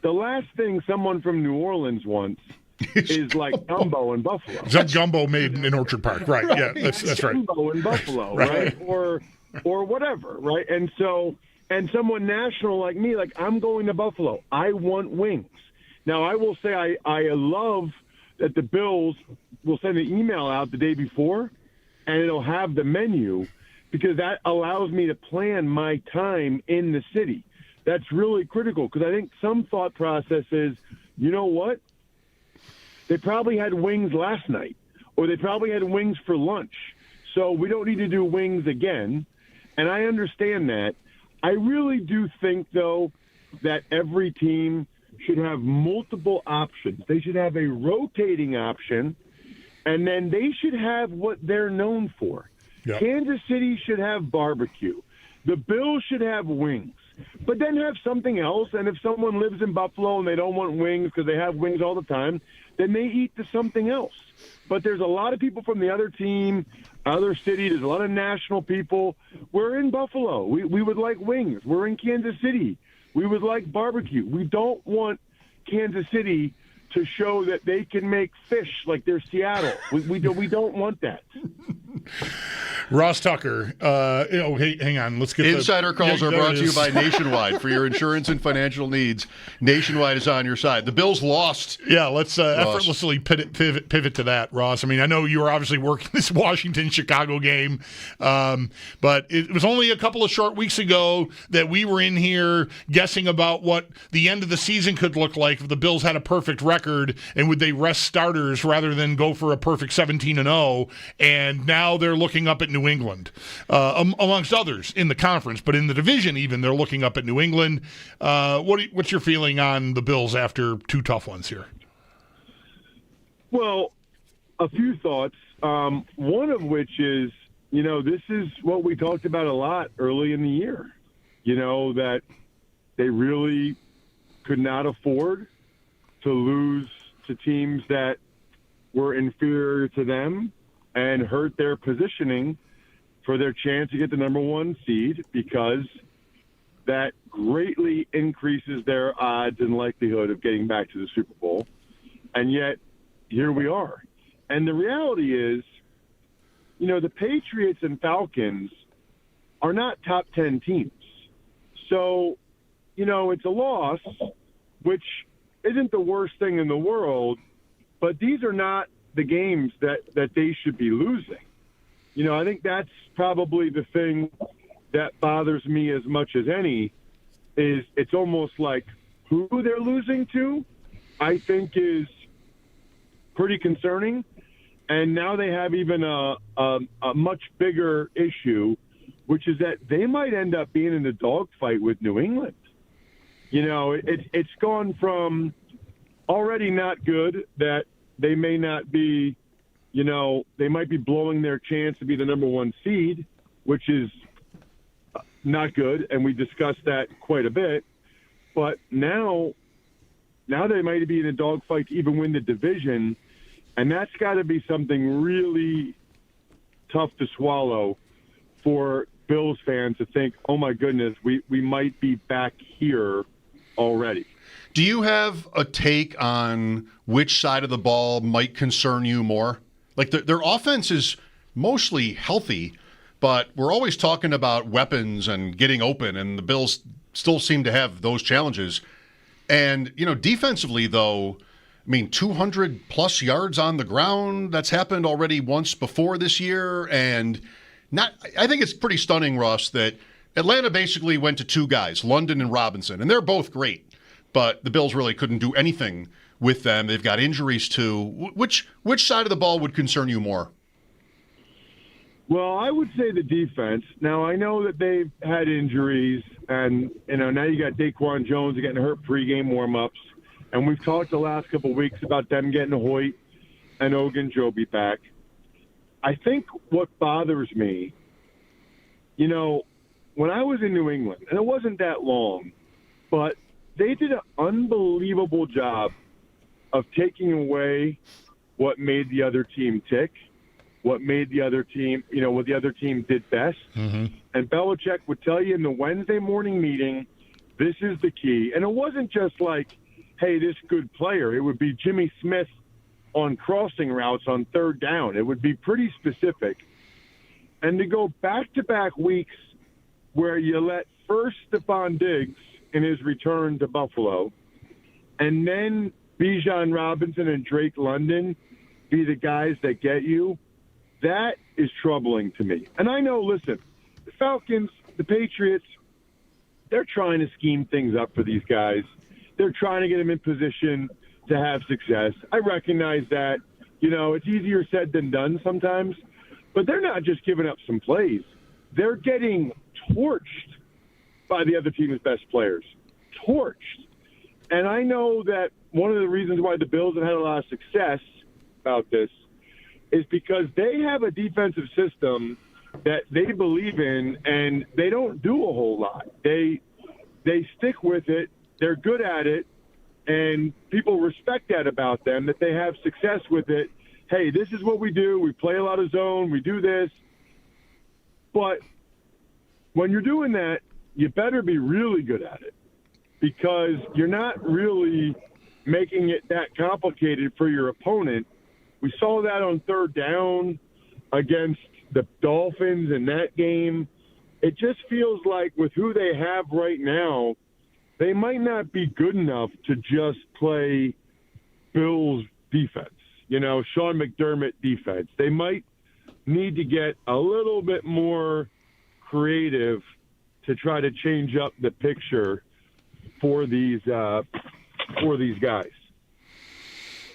the last thing someone from New Orleans wants is gumbo in Buffalo. It's gumbo made in Orchard Park, right? Yeah, that's right. Gumbo in Buffalo, right? Or whatever, right? And so, and someone national like me, I'm going to Buffalo. I want wings. Now, I will say I love that the Bills will send an email out the day before, and it'll have the menu. because that allows me to plan my time in the city. That's really critical because I think some thought process is, you know what? They probably had wings last night, or they probably had wings for lunch. So we don't need to do wings again. And I understand that. I really do think, though, that every team should have multiple options. They should have a rotating option, and then they should have what they're known for. Yep. Kansas City should have barbecue. The Bills should have wings, but then have something else. And if someone lives in Buffalo and they don't want wings because they have wings all the time, then they eat the something else. But there's a lot of people from the other team, other city. There's a lot of national people. We're in Buffalo. We would like wings. We're in Kansas City. We would like barbecue. We don't want Kansas City to show that they can make fish like they're Seattle. We don't want that. Ross Tucker, hey, hang on. Let's get Insider calls are brought to you by Nationwide. For your insurance and financial needs, Nationwide is on your side. The Bills lost. Yeah, let's effortlessly pivot to that, Ross. I mean, I know you were obviously working this Washington-Chicago game, but it was only a couple of short weeks ago that we were in here guessing about what the end of the season could look like if the Bills had a perfect record, and would they rest starters rather than go for a perfect 17-0, and now they're looking up at New England, amongst others in the conference, but in the division even, they're looking up at New England. What's your feeling on the Bills after two tough ones here? Well, a few thoughts. One of which is, this is what we talked about a lot early in the year, that they really could not afford to lose to teams that were inferior to them and hurt their positioning for their chance to get the number one seed, because that greatly increases their odds and likelihood of getting back to the Super Bowl. And yet, here we are. And the reality is, the Patriots and Falcons are not top 10 teams. So, it's a loss, which isn't the worst thing in the world, but these are not the games that they should be losing. I think that's probably the thing that bothers me as much as any, is it's almost like who they're losing to, I think, is pretty concerning. And now they have even a much bigger issue, which is that they might end up being in the dogfight with New England. It's gone from already not good that they may not be, they might be blowing their chance to be the number one seed, which is not good, and we discussed that quite a bit. But now they might be in a dogfight to even win the division, and that's got to be something really tough to swallow for Bills fans to think, oh my goodness, we might be back here already. Do you have a take on which side of the ball might concern you more? Like their offense is mostly healthy, but we're always talking about weapons and getting open, and the Bills still seem to have those challenges. And, defensively, though, 200-plus yards on the ground, that's happened already once before this year. And I think it's pretty stunning, Ross, that Atlanta basically went to two guys, London and Robinson, and they're both great. But the Bills really couldn't do anything with them. They've got injuries, too. Which side of the ball would concern you more? Well, I would say the defense. Now, I know that they've had injuries, and, now you got Daquan Jones getting hurt pregame warm-ups. And we've talked the last couple of weeks about them getting Hoyt and Ogunjobi back. I think what bothers me, when I was in New England, and it wasn't that long, but they did an unbelievable job of taking away what made the other team tick, what made the other team, what the other team did best. Mm-hmm. And Belichick would tell you in the Wednesday morning meeting, this is the key. And it wasn't just like, hey, this good player. It would be Jimmy Smith on crossing routes on third down. It would be pretty specific. And to go back-to-back weeks where you let first Stephon Diggs in his return to Buffalo, and then Bijan Robinson and Drake London be the guys that get you, that is troubling to me. And I know, listen, the Falcons, the Patriots, they're trying to scheme things up for these guys. They're trying to get them in position to have success. I recognize that. It's easier said than done sometimes, but they're not just giving up some plays. They're getting torched by the other team's best players. Torched. And I know that one of the reasons why the Bills have had a lot of success about this is because they have a defensive system that they believe in, and they don't do a whole lot. They stick with it. They're good at it, and people respect that about them, that they have success with it. Hey, this is what we do. We play a lot of zone. We do this. But when you're doing that, you better be really good at it, because you're not really making it that complicated for your opponent. We saw that on third down against the Dolphins in that game. It just feels like with who they have right now, they might not be good enough to just play Bills defense, Sean McDermott defense. They might need to get a little bit more creative to try to change up the picture for these guys.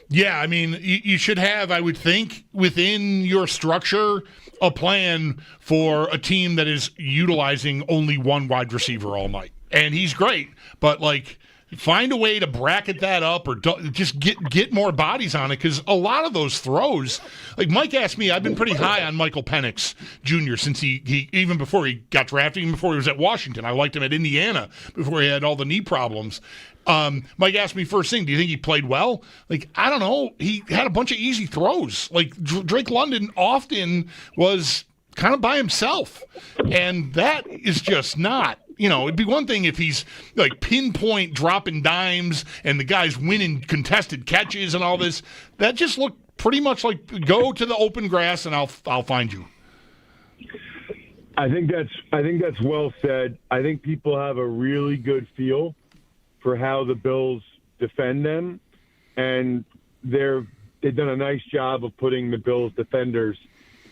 Yeah, I mean, you should have, I would think, within your structure, a plan for a team that is utilizing only one wide receiver all night. And he's great, but, find a way to bracket that up or just get more bodies on it, because a lot of those throws, Mike asked me, I've been pretty high on Michael Penix Jr. since he even before he got drafted, even before he was at Washington. I liked him at Indiana before he had all the knee problems. Mike asked me first thing, do you think he played well? I don't know. He had a bunch of easy throws. Drake London often was kind of by himself, and that is just not. It'd be one thing if he's pinpoint dropping dimes and the guy's winning contested catches and all this. That just looked pretty much like go to the open grass and I'll find you. I think that's well said. I think people have a really good feel for how the Bills defend them, and they've done a nice job of putting the Bills defenders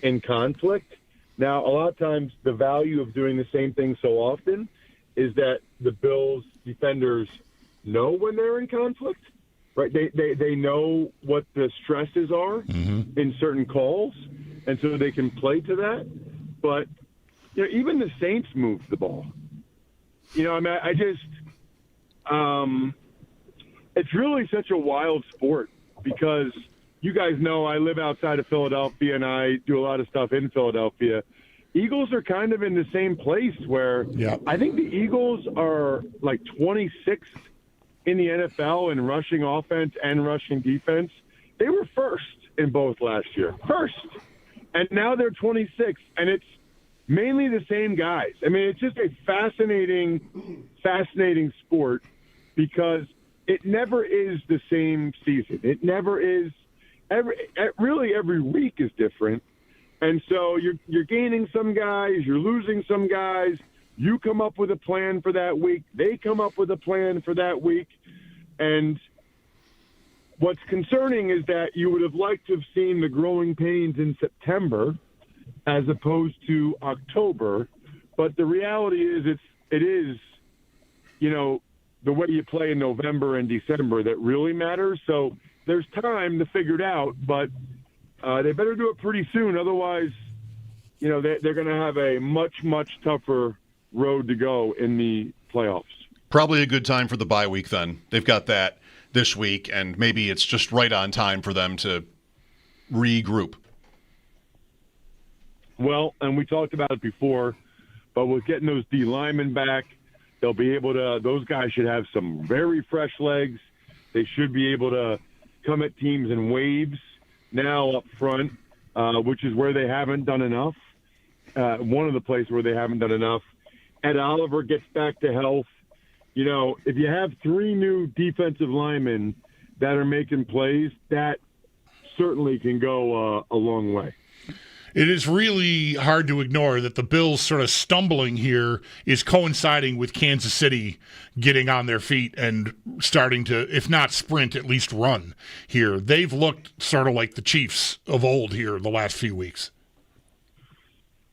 in conflict. Now, a lot of times the value of doing the same thing so often is that the Bills defenders know when they're in conflict, right? They know what the stresses are in certain calls, and so they can play to that. But, even the Saints moved the ball. It's really such a wild sport, because you guys know I live outside of Philadelphia and I do a lot of stuff in Philadelphia. Eagles are kind of in the same place where I think the Eagles are 26th in the NFL in rushing offense and rushing defense. They were first in both last year. First. And now they're 26th, and it's mainly the same guys. I mean, it's just a fascinating sport, because it never is the same season. It never is. Every week is different. And so you're gaining some guys, you're losing some guys. You come up with a plan for that week. They come up with a plan for that week. And what's concerning is that you would have liked to have seen the growing pains in September as opposed to October. But the reality is it is, the way you play in November and December that really matters. So there's time to figure it out, but they better do it pretty soon. Otherwise, they're going to have a much, much tougher road to go in the playoffs. Probably a good time for the bye week then. They've got that this week, and maybe it's just right on time for them to regroup. Well, and we talked about it before, but with getting those D linemen back, they'll be able to – those guys should have some very fresh legs. They should be able to come at teams in waves now up front, which is where they haven't done enough. One of the places where they haven't done enough. Ed Oliver gets back to health. If you have three new defensive linemen that are making plays, that certainly can go a long way. It is really hard to ignore that the Bills sort of stumbling here is coinciding with Kansas City getting on their feet and starting to, if not sprint, at least run here. They've looked sort of like the Chiefs of old here the last few weeks.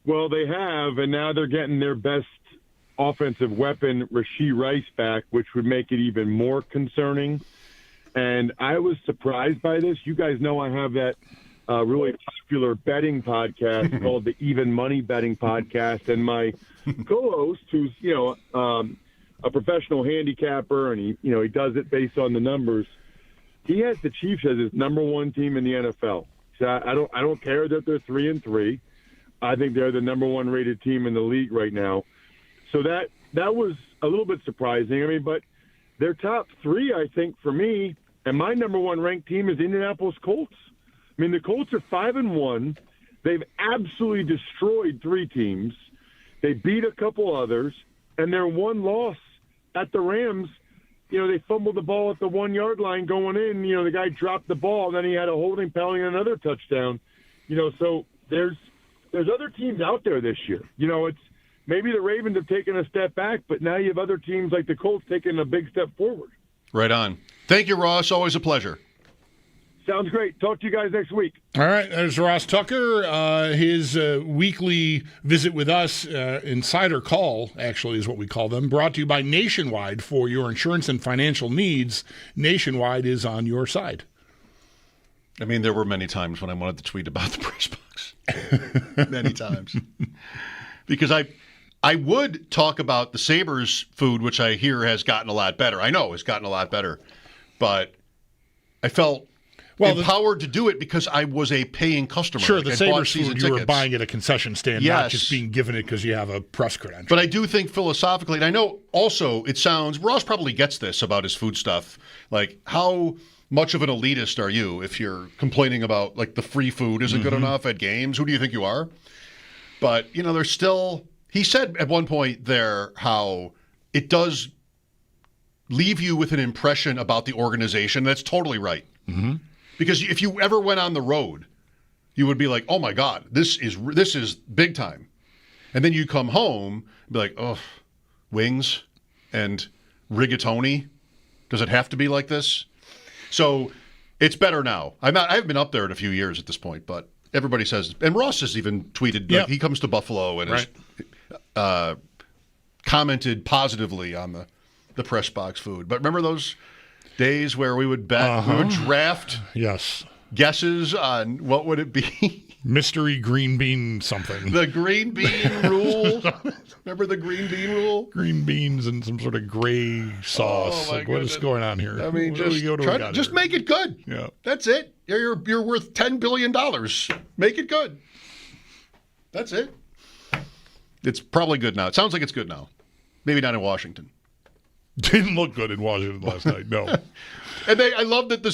Well, they have, and now they're getting their best offensive weapon, Rashee Rice, back, which would make it even more concerning. And I was surprised by this. You guys know I have that really popular betting podcast called the Even Money Betting Podcast, and my co-host, who's a professional handicapper, and he does it based on the numbers. He has the Chiefs as his number one team in the NFL. So I don't care that they're 3-3. I think they're the number one rated team in the league right now. So that was a little bit surprising. I mean, but their top three, I think, for me, and my number one ranked team is Indianapolis Colts. I mean, the Colts are 5-1. They've absolutely destroyed three teams. They beat a couple others, and their one loss at the Rams, they fumbled the ball at the 1 yard line going in. The guy dropped the ball, and then he had a holding penalty and another touchdown. So there's other teams out there this year. It's maybe the Ravens have taken a step back, but now you have other teams like the Colts taking a big step forward. Right on. Thank you, Ross. Always a pleasure. Sounds great. Talk to you guys next week. All right, there's Ross Tucker. His weekly visit with us, Insider Call, actually, is what we call them, brought to you by Nationwide for your insurance and financial needs. Nationwide is on your side. I mean, there were many times when I wanted to tweet about the press box. Many times. Because I would talk about the Sabres food, which I hear has gotten a lot better. I know it's gotten a lot better. But I felt empowered to do it because I was a paying customer. Sure, like the I Sabres bought season food you tickets. were buying at a concession stand, Yes. not just being given it because you have a press credential. But I do think philosophically, and I know also it sounds, Ross probably gets this about his food stuff, like how much of an elitist are you if you're complaining about like the free food isn't good enough at games? Who do you think you are? But, there's still, he said at one point there how it does leave you with an impression about the organization. That's totally right. Mm-hmm. Because if you ever went on the road, you would be like, oh my God, this is big time. And then you come home and be like, oh, wings and rigatoni. Does it have to be like this? So it's better now. I haven't been up there in a few years at this point, but everybody says, and Ross has even tweeted, like, he comes to Buffalo and has commented positively on the press box food. But remember those days where we would bet, we would draft guesses on what would it be? Mystery green bean something. The green bean rule. Remember the green bean rule? Green beans and some sort of gray sauce. Oh, my what is going on here? I mean, just make it good. Yeah. That's it. You're worth $10 billion. Make it good. That's it. It's probably good now. It sounds like it's good now. Maybe not in Washington. Didn't look good in Washington last night, no. And I love that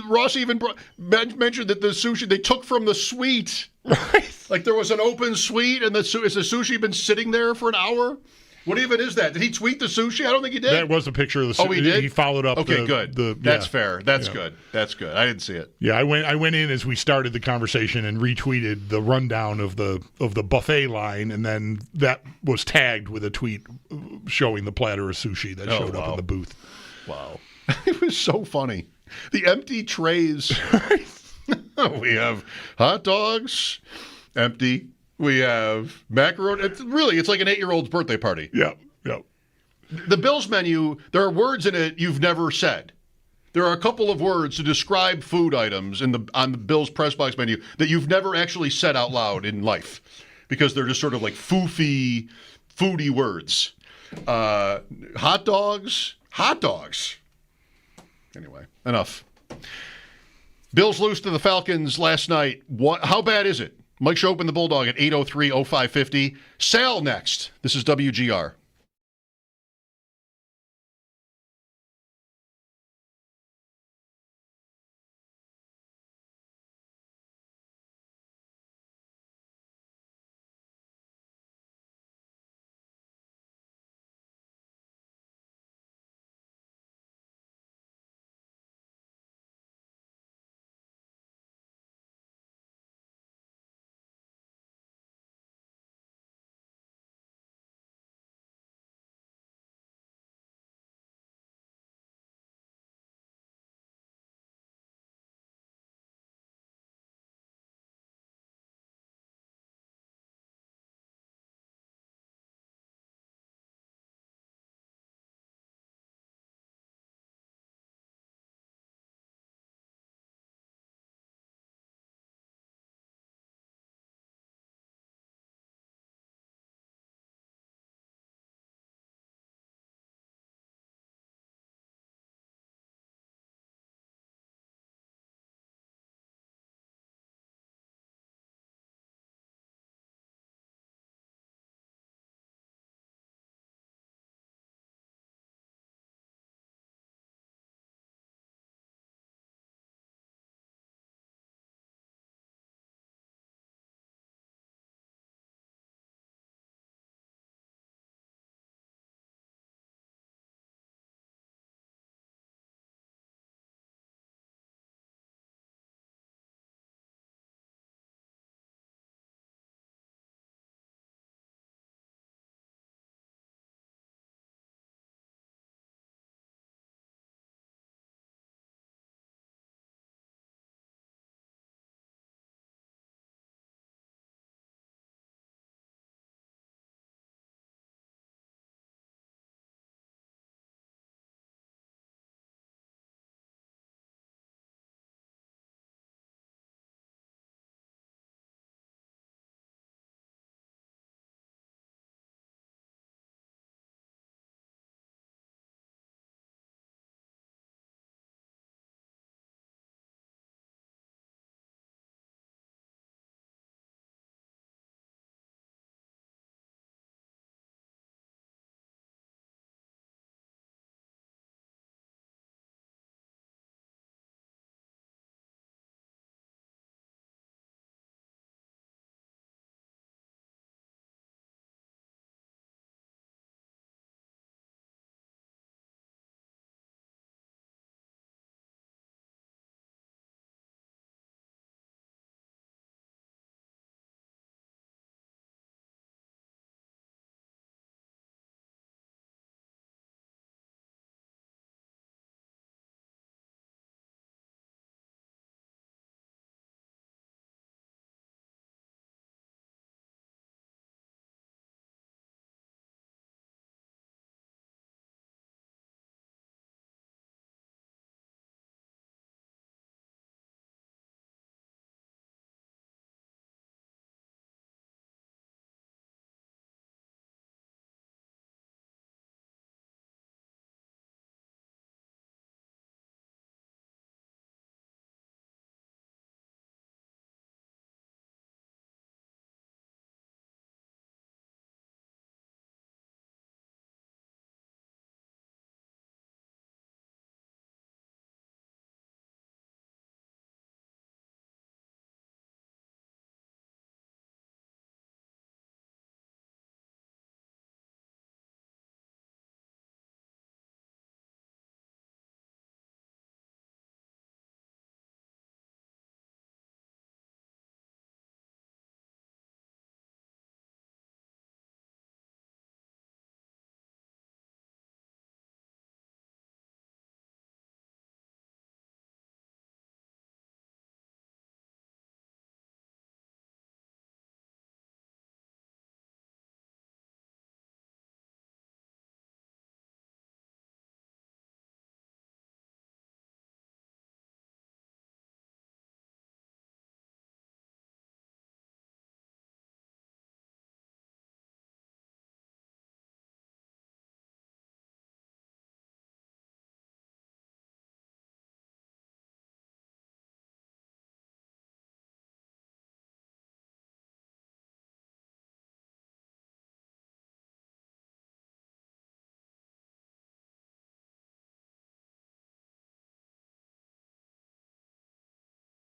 Ross even mentioned that the sushi they took from the suite. Right. Like there was an open suite, and has the sushi been sitting there for an hour? What even is that? Did he tweet the sushi? I don't think he did. That was a picture of the sushi. Oh, he did? He followed up. Okay, good. That's fair. That's good. That's good. I didn't see it. Yeah, I went in as we started the conversation and retweeted the rundown of the buffet line, and then that was tagged with a tweet showing the platter of sushi that showed up in the booth. Wow. It was so funny. The empty trays. We have hot dogs, empty. We have macaroni. It's like an 8-year-old's birthday party. Yeah. The Bills menu, there are words in it you've never said. There are a couple of words to describe food items on the Bills press box menu that you've never actually said out loud in life because they're just sort of like foodie words. Hot dogs. Anyway, enough. Bills lose to the Falcons last night. How bad is it? Mike Schopp and the Bulldog at 803-0550. Sal next. This is WGR.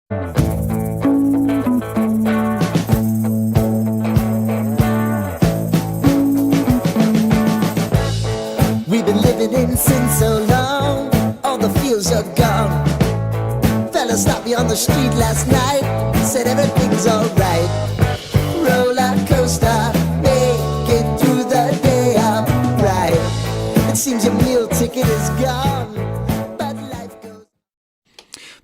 We've been living in sin so long, all the fields are gone. Fella stopped me on the street last night, said everything's alright. Roller coaster, make it through the day, I'm right. It seems your meal ticket is gone, but life goes.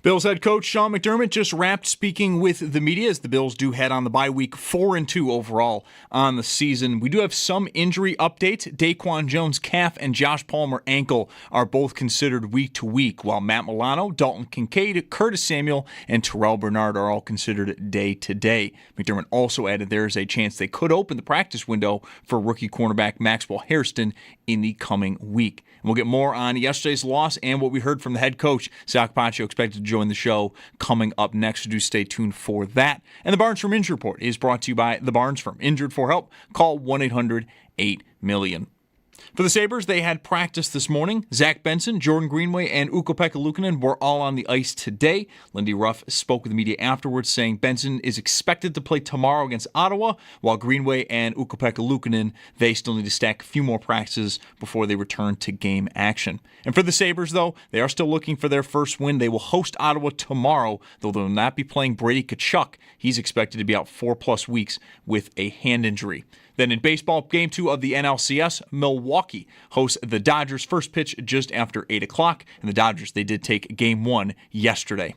Bills head coach Sean McDermott just wrapped speaking with the media as the Bills do head on the bye week 4-2 overall on the season. We do have some injury updates. Daquan Jones' calf and Josh Palmer ankle are both considered week to week, while Matt Milano, Dalton Kincaid, Curtis Samuel, and Terrell Bernard are all considered day to day. McDermott also added there is a chance they could open the practice window for rookie cornerback Maxwell Hairston in the coming week. We'll get more on yesterday's loss and what we heard from the head coach. Sal Capaccio expected to join the show coming up next, so do stay tuned for that. And the Barnes Firm Injury Report is brought to you by the Barnes Firm. Injured for help? Call 1-800-8-MILLION. For the Sabres, they had practice this morning. Zach Benson, Jordan Greenway, and Ukko-Pekka Luukkonen were all on the ice today. Lindy Ruff spoke with the media afterwards, saying Benson is expected to play tomorrow against Ottawa, while Greenway and Ukko-Pekka Luukkonen, they still need to stack a few more practices before they return to game action. And for the Sabres, though, they are still looking for their first win. They will host Ottawa tomorrow, though they will not be playing Brady Tkachuk. He's expected to be out 4+ weeks with a hand injury. Then in baseball, Game 2 of the NLCS, Milwaukee hosts the Dodgers. First pitch just after 8 o'clock, and the Dodgers, they did take Game 1 yesterday.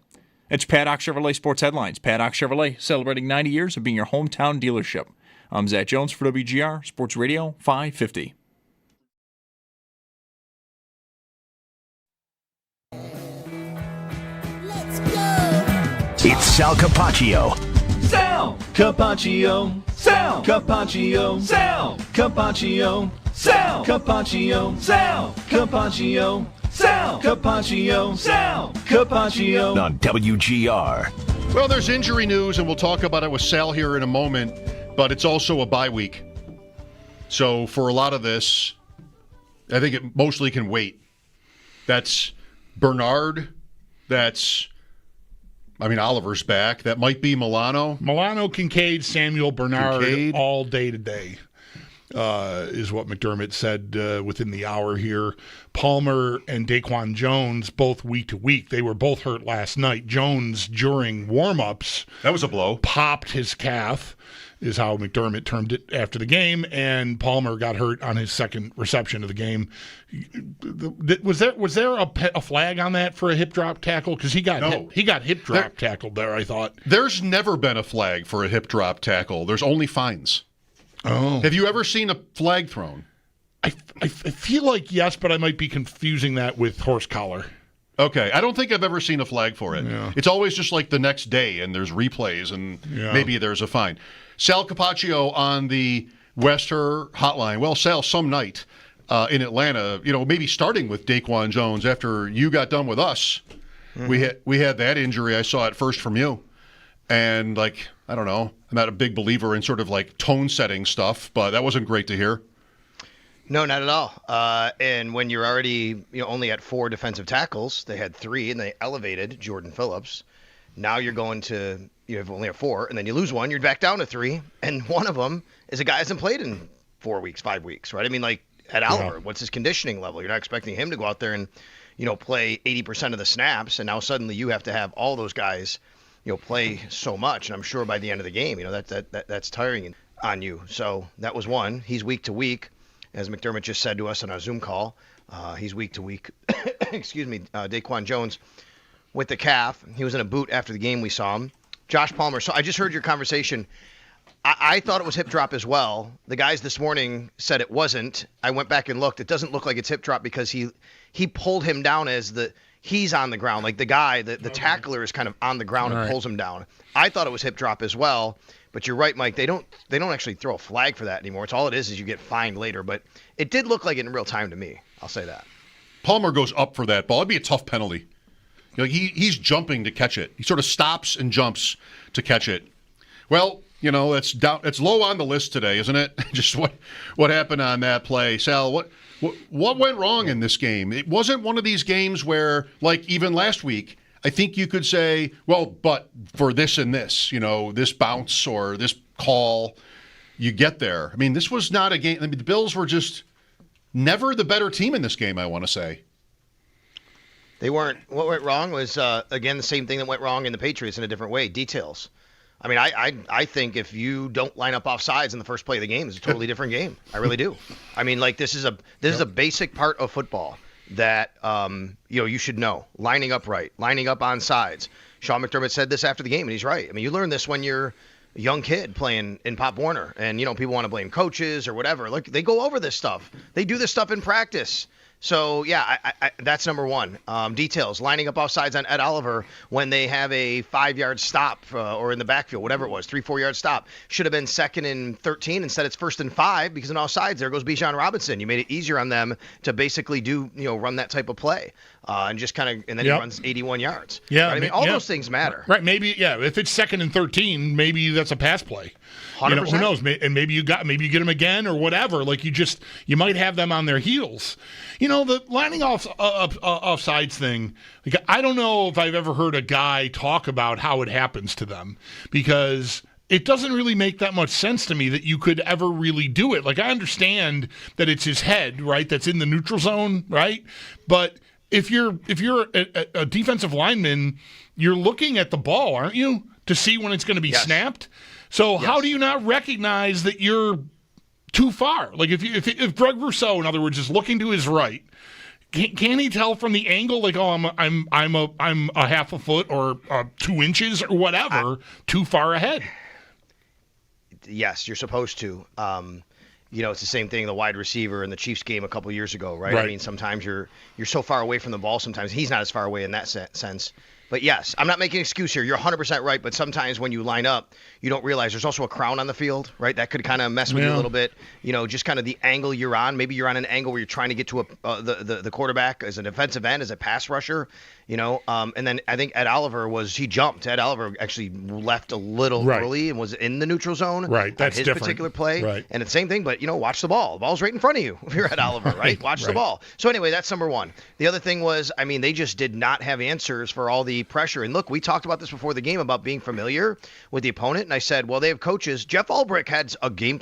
It's Paddock Chevrolet Sports Headlines. Paddock Chevrolet, celebrating 90 years of being your hometown dealership. I'm Zach Jones for WGR Sports Radio 550. It's Sal Capaccio. Sal Capaccio. Sal Capaccio. Sal Capaccio. Sal Capaccio. Sal Capaccio. Sal Capaccio. Sal Capaccio. On WGR. Well, there's injury news, and we'll talk about it with Sal here in a moment, but it's also a bye week. So for a lot of this, I think it mostly can wait. That's Bernard. Oliver's back. That might be Milano. Milano, Kincaid, Samuel, Bernard, all day today, is what McDermott said within the hour here. Palmer and Daquan Jones, both week to week. They were both hurt last night. Jones, during warm-ups, that was a blow, popped his calf, is how McDermott termed it after the game, and Palmer got hurt on his second reception of the game. Was there a flag on that for a hip drop tackle? Because he got hip drop tackled there, I thought. There's never been a flag for a hip drop tackle. There's only fines. Oh. Have you ever seen a flag thrown? I feel like yes, but I might be confusing that with horse collar. Okay, I don't think I've ever seen a flag for it. Yeah. It's always just like the next day, and there's replays, and maybe there's a fine. Sal Capaccio on the Wester hotline. Well, Sal, some night in Atlanta, maybe starting with Daquan Jones after you got done with us, we had that injury. I saw it first from you, and I don't know, I'm not a big believer in sort of like tone setting stuff, but that wasn't great to hear. No, not at all. And when you're already only at 4 defensive tackles, they had 3, and they elevated Jordan Phillips. Now you're going to you only have 4, and then you lose one, you're back down to 3, and one of them is a guy who hasn't played in 4 weeks, 5 weeks, right? I mean, at Oliver, what's his conditioning level? You're not expecting him to go out there and play 80% of the snaps, and now suddenly you have to have all those guys play so much, and I'm sure by the end of the game, that's tiring on you. So that was one. He's week to week. As McDermott just said to us on our Zoom call, he's week to week. Excuse me, Daquan Jones with the calf. He was in a boot after the game. We saw him. Josh Palmer. So I just heard your conversation. I thought it was hip drop as well. The guys this morning said it wasn't. I went back and looked. It doesn't look like it's hip drop because he pulled him down as he's on the ground. Like the guy, the tackler is kind of on the ground and pulls him down. I thought it was hip drop as well. But you're right, Mike. They don't actually throw a flag for that anymore. It's all it is you get fined later. But it did look like it in real time to me. I'll say that. Palmer goes up for that ball. It'd be a tough penalty. He's jumping to catch it. He sort of stops and jumps to catch it. Well, it's low on the list today, isn't it? Just what happened on that play, Sal? What went wrong in this game? It wasn't one of these games where, like even last week, I think you could say, well, but for this and this, this bounce or this call, you get there. I mean, this was not a game. I mean, the Bills were just never the better team in this game, I want to say. They weren't. What went wrong was, again, the same thing that went wrong in the Patriots in a different way, details. I mean, I think if you don't line up off sides in the first play of the game, it's a totally different game. I really do. I mean, like, this is a basic part of football that you should know. Lining up right, lining up on sides. Sean McDermott said this after the game, and he's right. I mean, you learn this when you're a young kid playing in Pop Warner, and people want to blame coaches or whatever. Look, they go over this stuff. They do this stuff in practice. So, yeah, I that's number one. Details, lining up offsides on Ed Oliver when they have a 5-yard stop or in the backfield, whatever it was, 3-4-yard stop. Should have been 2nd and 13. Instead, it's 1st and 5 because in offsides, there goes Bijan Robinson. You made it easier on them to basically run that type of play and just kind of – and then he runs 81 yards. Yeah. Right? I mean, all those things matter. Right. Maybe, if it's 2nd and 13, maybe that's a pass play. 100%. Who knows? And maybe you get them again or whatever. Like you might have them on their heels. The lining offsides thing. Like, I don't know if I've ever heard a guy talk about how it happens to them because it doesn't really make that much sense to me that you could ever really do it. Like, I understand that it's his head, right? That's in the neutral zone, right? But if you're a defensive lineman, you're looking at the ball, aren't you, to see when it's going to be snapped? So how do you not recognize that you're too far? Like if Greg Rousseau, in other words, is looking to his right, can he tell from the angle like, oh, I'm a half a foot or 2 inches or whatever too far ahead? Yes, you're supposed to. It's the same thing in the wide receiver in the Chiefs game a couple years ago, right? I mean, sometimes you're so far away from the ball. Sometimes he's not as far away in that sense. But yes, I'm not making an excuse here. You're 100% right. But sometimes when you line up, you don't realize there's also a crown on the field, right? That could kind of mess with you a little bit. Just kind of the angle you're on. Maybe you're on an angle where you're trying to get to the quarterback as a defensive end, as a pass rusher. And then I think Ed Oliver he jumped. Ed Oliver actually left a little early and was in the neutral zone. Right, that's his different. Particular play. Right. And it's the same thing, but watch the ball. The ball's right in front of you if you're Ed Oliver, right? Watch the ball. So anyway, that's number one. The other thing was, I mean, they just did not have answers for all the pressure. And look, we talked about this before the game about being familiar with the opponent, and I said, well, they have coaches. Jeff Ulbrich had a game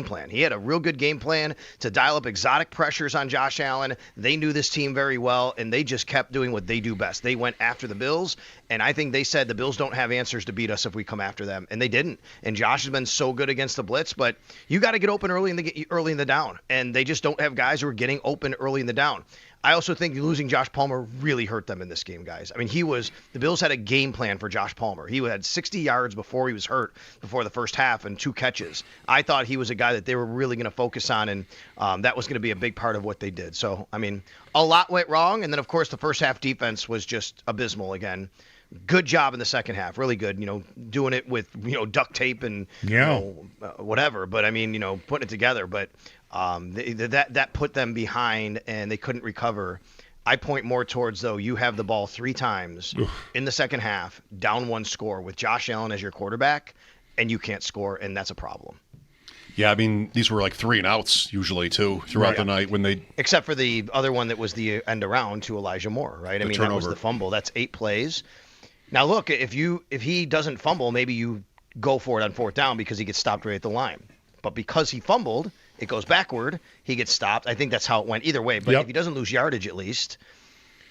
plan. He had a real good game plan to dial up exotic pressures on Josh Allen. They knew this team very well, and they just kept doing what they do best. They went after the Bills, and I think they said the Bills don't have answers to beat us if we come after them, and they didn't. And Josh has been so good against the blitz, but you got to get open early in the down, and they just don't have guys who are getting open early in the down. I also think losing Josh Palmer really hurt them in this game, guys. I mean, the Bills had a game plan for Josh Palmer. He had 60 yards before he was hurt, before the first half, and 2 catches. I thought he was a guy that they were really going to focus on, and that was going to be a big part of what they did. So, I mean, a lot went wrong, and then, of course, the first half defense was just abysmal again. Good job in the second half, really good. Doing it with duct tape and whatever. But I mean, putting it together. But that put them behind, and they couldn't recover. I point more towards, though, you have the ball 3 times in the second half, down 1 score with Josh Allen as your quarterback, and you can't score, and that's a problem. Yeah, I mean, these were like 3 and outs usually, too, throughout the night when they... Except for the other one that was the end around to Elijah Moore, right? I mean, turnover. That was the fumble. That's 8 plays. Now, look, if he doesn't fumble, maybe you go for it on 4th down because he gets stopped right at the line. But because he fumbled, it goes backward, he gets stopped. I think that's how it went either way. But if he doesn't lose yardage at least,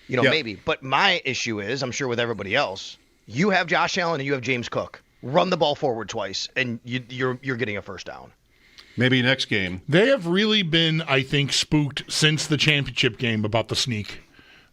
maybe. But my issue is, I'm sure with everybody else, you have Josh Allen and you have James Cook. Run the ball forward twice, and you're getting a 1st down. Maybe next game. They have really been, I think, spooked since the championship game about the sneak.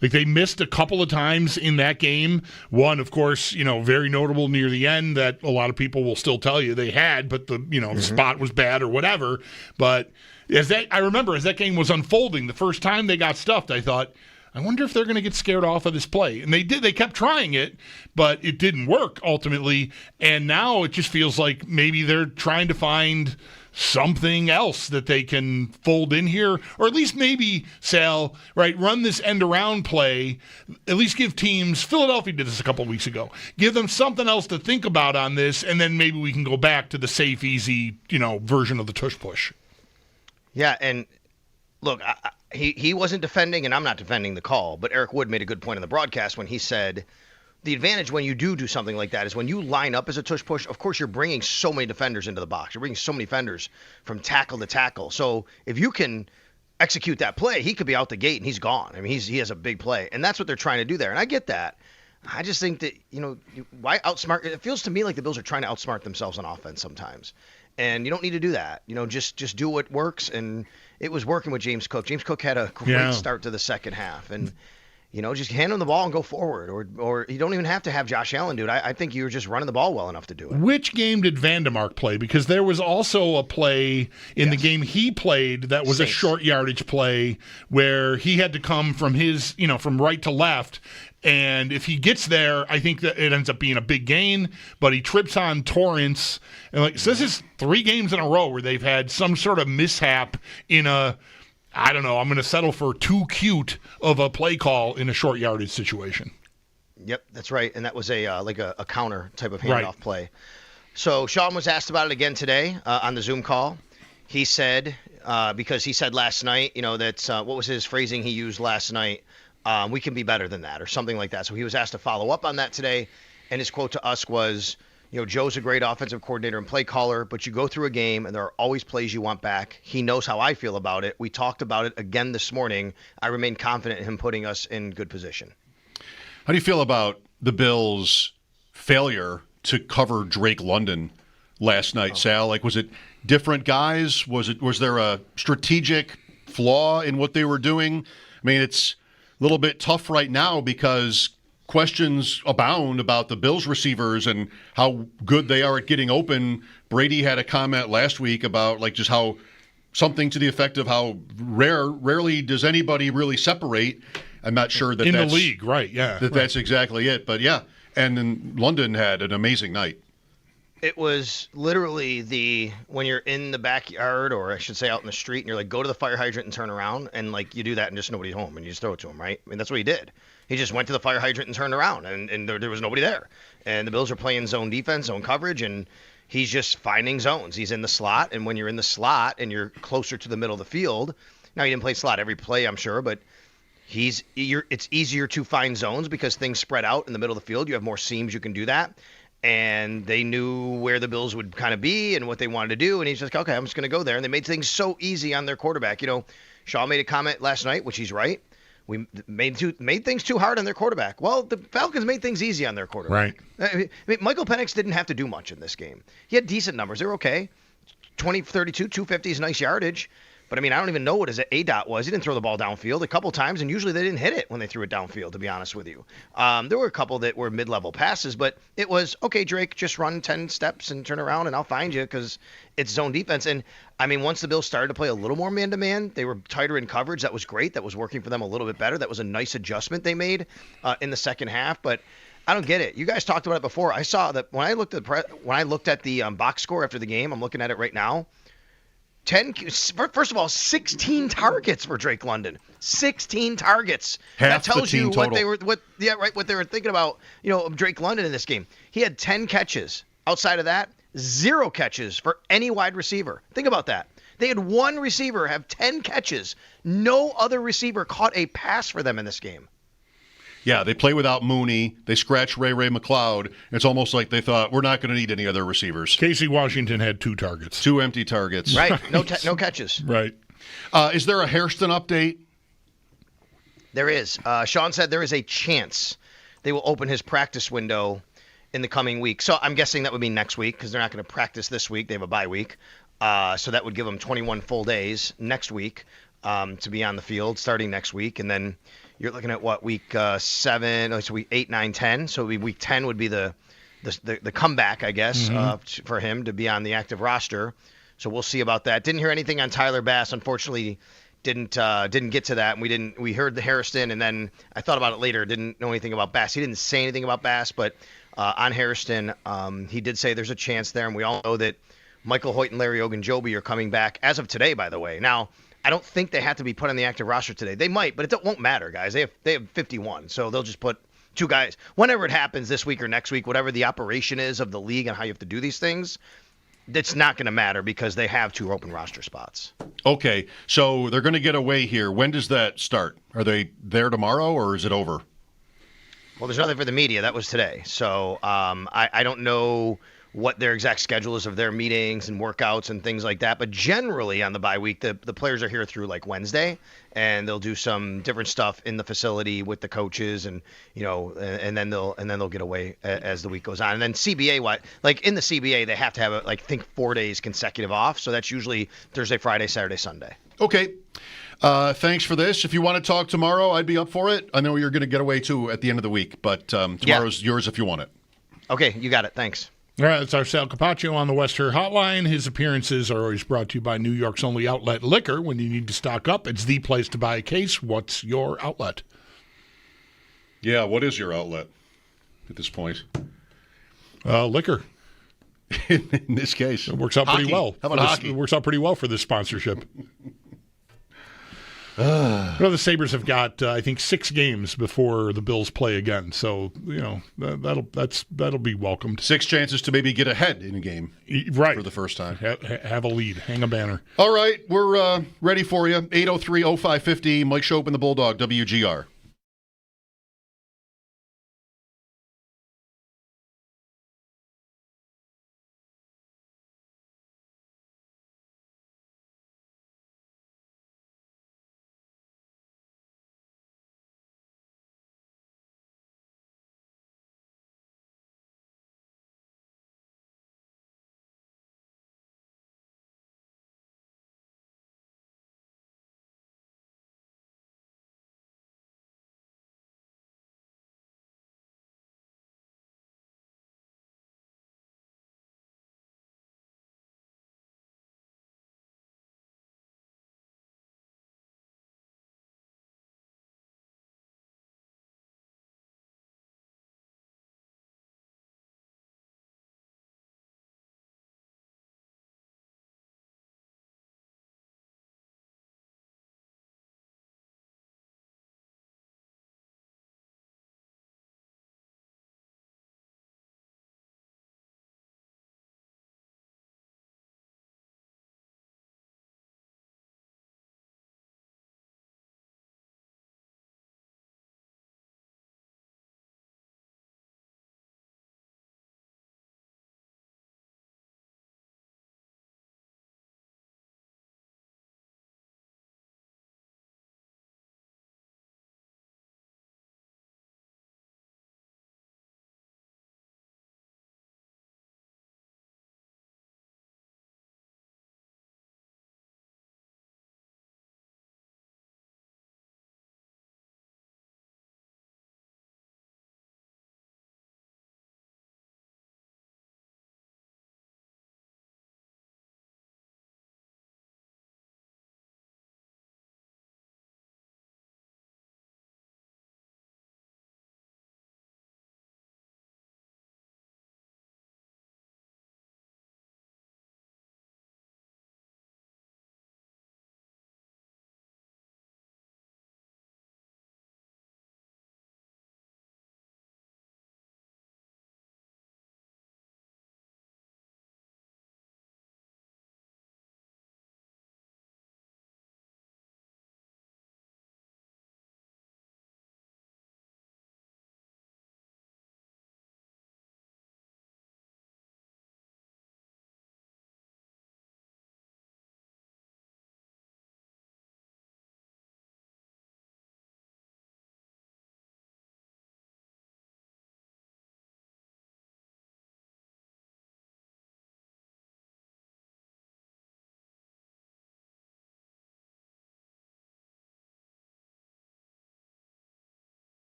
Like, they missed a couple of times in that game. One, of course, very notable near the end that a lot of people will still tell you they had, but the spot was bad or whatever. But I remember as that game was unfolding, the first time they got stuffed, I thought, I wonder if they're going to get scared off of this play. And they did. They kept trying it, but it didn't work ultimately. And now it just feels like maybe they're trying to find something else that they can fold in here, or at least maybe, Sal, right, run this end-around play, at least give teams, Philadelphia did this a couple of weeks ago, give them something else to think about on this, and then maybe we can go back to the safe, easy, version of the tush-push. Yeah, and look, he wasn't defending, and I'm not defending the call, but Eric Wood made a good point in the broadcast when he said, the advantage when you do something like that is when you line up as a tush push, of course you're bringing so many defenders into the box. You're bringing so many defenders from tackle to tackle. So if you can execute that play, he could be out the gate and he's gone. I mean, he has a big play. And that's what they're trying to do there. And I get that. I just think that, why outsmart? It feels to me like the Bills are trying to outsmart themselves on offense sometimes. And you don't need to do that. Just do what works. And it was working with James Cook. James Cook had a great start to the second half. And, just hand him the ball and go forward. Or you don't even have to have Josh Allen do it. I think you're just running the ball well enough to do it. Which game did Vandemark play? Because there was also a play in the game he played that was a short yardage play where he had to come from his, from right to left. And if he gets there, I think that it ends up being a big gain, but he trips on Torrance. And so this is 3 games in a row where they've had some sort of mishap in I don't know, I'm going to settle for too cute of a play call in a short yardage situation. Yep, that's right. And that was a counter type of handoff play. So Sean was asked about it again today on the Zoom call. He said, because he said last night, that what was his phrasing he used last night? We can be better than that or something like that. So he was asked to follow up on that today. And his quote to us was, Joe's a great offensive coordinator and play caller, but you go through a game and there are always plays you want back. He knows how I feel about it. We talked about it again this morning. I remain confident in him putting us in good position. How do you feel about the Bills' failure to cover Drake London last night, Sal? Was it different guys? Was there a strategic flaw in what they were doing? I mean, it's a little bit tough right now because questions abound about the Bills receivers and how good they are at getting open. Brady had a comment last week about just how something to the effect of how rarely does anybody really separate. I'm not sure that in that's the league, right? Yeah, that's exactly it. But yeah, and then London had an amazing night. It was literally when you're in the backyard, or I should say out in the street, and you're like, go to the fire hydrant and turn around, and you do that and just nobody's home, and you just throw it to him, right? I mean, that's what he did. He just went to the fire hydrant and turned around, and there was nobody there. And the Bills are playing zone defense, zone coverage, and he's just finding zones. He's in the slot, and when you're in the slot and you're closer to the middle of the field, now he didn't play slot every play, I'm sure, but it's easier to find zones because things spread out in the middle of the field. You have more seams, you can do that. And they knew where the Bills would kind of be and what they wanted to do. And he's just like, okay, I'm just going to go there. And they made things so easy on their quarterback. Shaw made a comment last night, which he's right. We made things too hard on their quarterback. Well, the Falcons made things easy on their quarterback. Right. I mean, Michael Penix didn't have to do much in this game. He had decent numbers. They were okay. 20-32, 250 is nice yardage. But, I don't even know what his ADOT was. He didn't throw the ball downfield a couple times, and usually they didn't hit it when they threw it downfield, to be honest with you. There were a couple that were mid-level passes, but it was, okay, Drake, just run 10 steps and turn around, and I'll find you because it's zone defense. And, once the Bills started to play a little more man-to-man, they were tighter in coverage. That was great. That was working for them a little bit better. That was a nice adjustment they made in the second half. But I don't get it. You guys talked about it before. I saw that when I looked at the box score after the game, I'm looking at it right now, first of all, 16 targets for Drake London. 16 targets. Half that tells the team you total. what they were thinking about, Drake London in this game. He had 10 catches. Outside of that, 0 catches for any wide receiver. Think about that. They had one receiver have 10 catches. No other receiver caught a pass for them in this game. Yeah, they play without Mooney. They scratch Ray McLeod. It's almost like they thought, we're not going to need any other receivers. Casey Washington had 2 targets. 2 empty targets. Right. No catches. Right. Is there a Hairston update? There is. Sean said there is a chance they will open his practice window in the coming week. So I'm guessing that would be next week because they're not going to practice this week. They have a bye week. So that would give them 21 full days next week to be on the field starting next week. And then you're looking at what, week 7, so week 8, 9, 10. So week 10 would be the comeback, I guess, for him to be on the active roster. So we'll see about that. Didn't hear anything on Tyler Bass. Unfortunately, didn't get to that. And we heard the Hairston, and then I thought about it later. Didn't know anything about Bass. He didn't say anything about Bass, but on Hairston, he did say there's a chance there. And we all know that Michael Hoyt and Larry Ogunjobi are coming back as of today, by the way. Now, I don't think they have to be put on the active roster today. They might, but it won't matter, guys. They have 51, so they'll just put 2 guys. Whenever it happens this week or next week, whatever the operation is of the league and how you have to do these things, it's not going to matter because they have 2 open roster spots. Okay, so they're going to get away here. When does that start? Are they there tomorrow, or is it over? Well, there's nothing for the media. That was today. So I don't know what their exact schedule is of their meetings and workouts and things like that. But generally on the bye week, the players are here through like Wednesday, and they'll do some different stuff in the facility with the coaches, and and then they'll get away as the week goes on. And then CBA, like in the CBA, they have to have I think 4 days consecutive off. So that's usually Thursday, Friday, Saturday, Sunday. Okay. Thanks for this. If you want to talk tomorrow, I'd be up for it. I know you're going to get away too at the end of the week, but tomorrow's yours if you want it. Okay, you got it. Thanks. All right, it's our Sal Capaccio on the WGR Hotline. His appearances are always brought to you by New York's only outlet liquor. When you need to stock up, it's the place to buy a case. What's your outlet? Yeah, what is your outlet at this point? Liquor. In this case. It works out pretty well. How about hockey? It works out pretty well for this sponsorship. The Sabres have got, I think, 6 games before the Bills play again. So, that'll be welcomed. 6 chances to maybe get ahead in a game. Right. For the first time. Have a lead. Hang a banner. All right. We're ready for you. 803-0550. Mike Schopp and the Bulldog, WGR.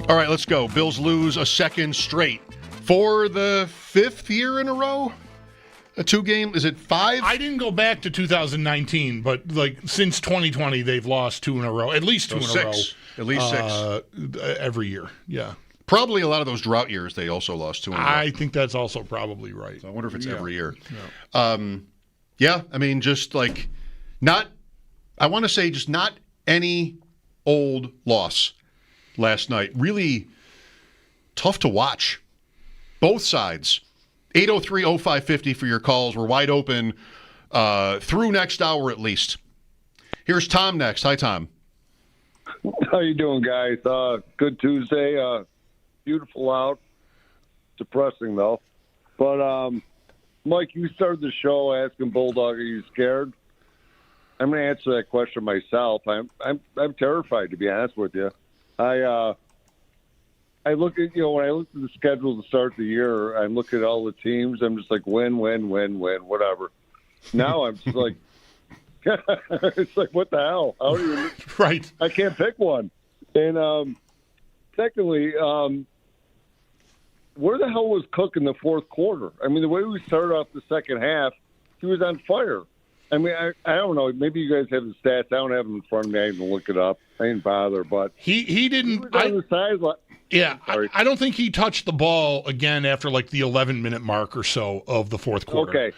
All right, let's go. Bills lose a second straight for the 5th year in a row. A 2-game, is it 5? I didn't go back to 2019, but since 2020, they've lost 2 in a row, at least 2 in a row. At least 6 every year. Yeah, probably a lot of those drought years they also lost 2 in a row. I think that's also probably right. So I wonder if it's every year. Yeah. I mean, just not. I want to say just not any old loss last night. Really tough to watch. Both sides. 803-0550 for your calls. We're wide open through next hour at least. Here's Tom next. Hi, Tom. How you doing, guys? Good Tuesday. Beautiful out. Depressing, though. But, Mike, you started the show asking Bulldog, are you scared? I'm going to answer that question myself. I'm terrified, to be honest with you. I look at, when I look at the schedule to start the year, I look at all the teams. I'm just like, win, whatever. Now I'm just like, it's like, what the hell? How do you, right. I can't pick one. And secondly, where the hell was Cook in the fourth quarter? I mean, the way we started off the second half, he was on fire. I mean, I don't know. Maybe you guys have the stats. I don't have them in front of me. I can look it up. I didn't bother, but he didn't. He was on the sideline. Yeah, I don't think he touched the ball again after the 11-minute mark or so of the fourth quarter. Okay.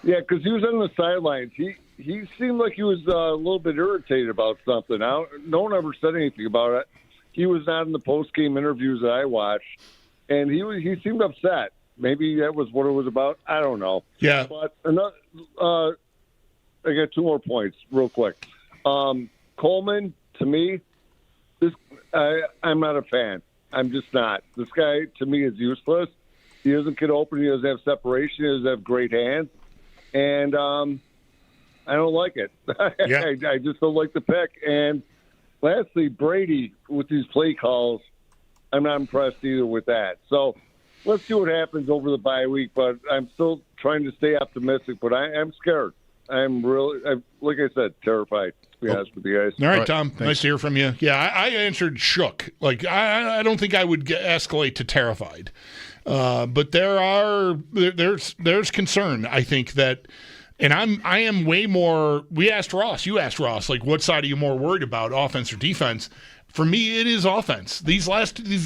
Yeah, because he was on the sidelines. He seemed like he was a little bit irritated about something. No one ever said anything about it. He was not in the post-game interviews that I watched, and he seemed upset. Maybe that was what it was about. I don't know. Yeah. But another, I got 2 more points real quick. Coleman, to me, I'm not a fan. I'm just not. This guy, to me, is useless. He doesn't get open. He doesn't have separation. He doesn't have great hands. And I don't like it. Yeah. I just don't like the pick. And lastly, Brady, with these play calls, I'm not impressed either with that. So let's see what happens over the bye week. But I'm still trying to stay optimistic. But I'm scared. I'm really, like I said, terrified. To be honest with you guys. All right, Tom. Nice to hear from you. Yeah, I answered shook. I don't think I would escalate to terrified. But there's concern. I think that, and I am way more. You asked Ross. What side are you more worried about, offense or defense? For me, it is offense. These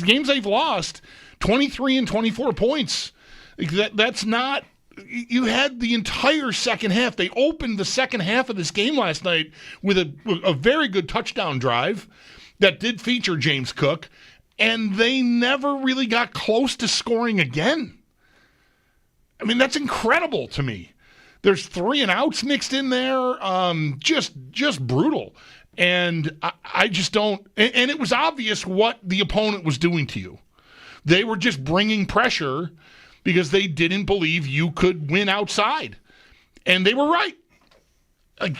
games they've lost, 23 and 24 points. That's not. You had the entire second half. They opened the second half of this game last night with a very good touchdown drive that did feature James Cook, and they never really got close to scoring again. I mean, that's incredible to me. There's 3 and outs mixed in there, just brutal. And I just don't – and it was obvious what the opponent was doing to you. They were just bringing pressure – because they didn't believe you could win outside. And they were right.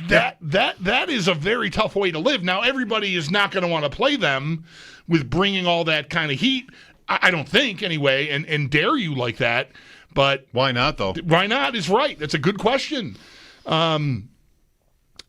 That is a very tough way to live. Now, everybody is not going to want to play them with bringing all that kind of heat, I don't think, anyway, and dare you like that. But why not, though? Why not is right. That's a good question.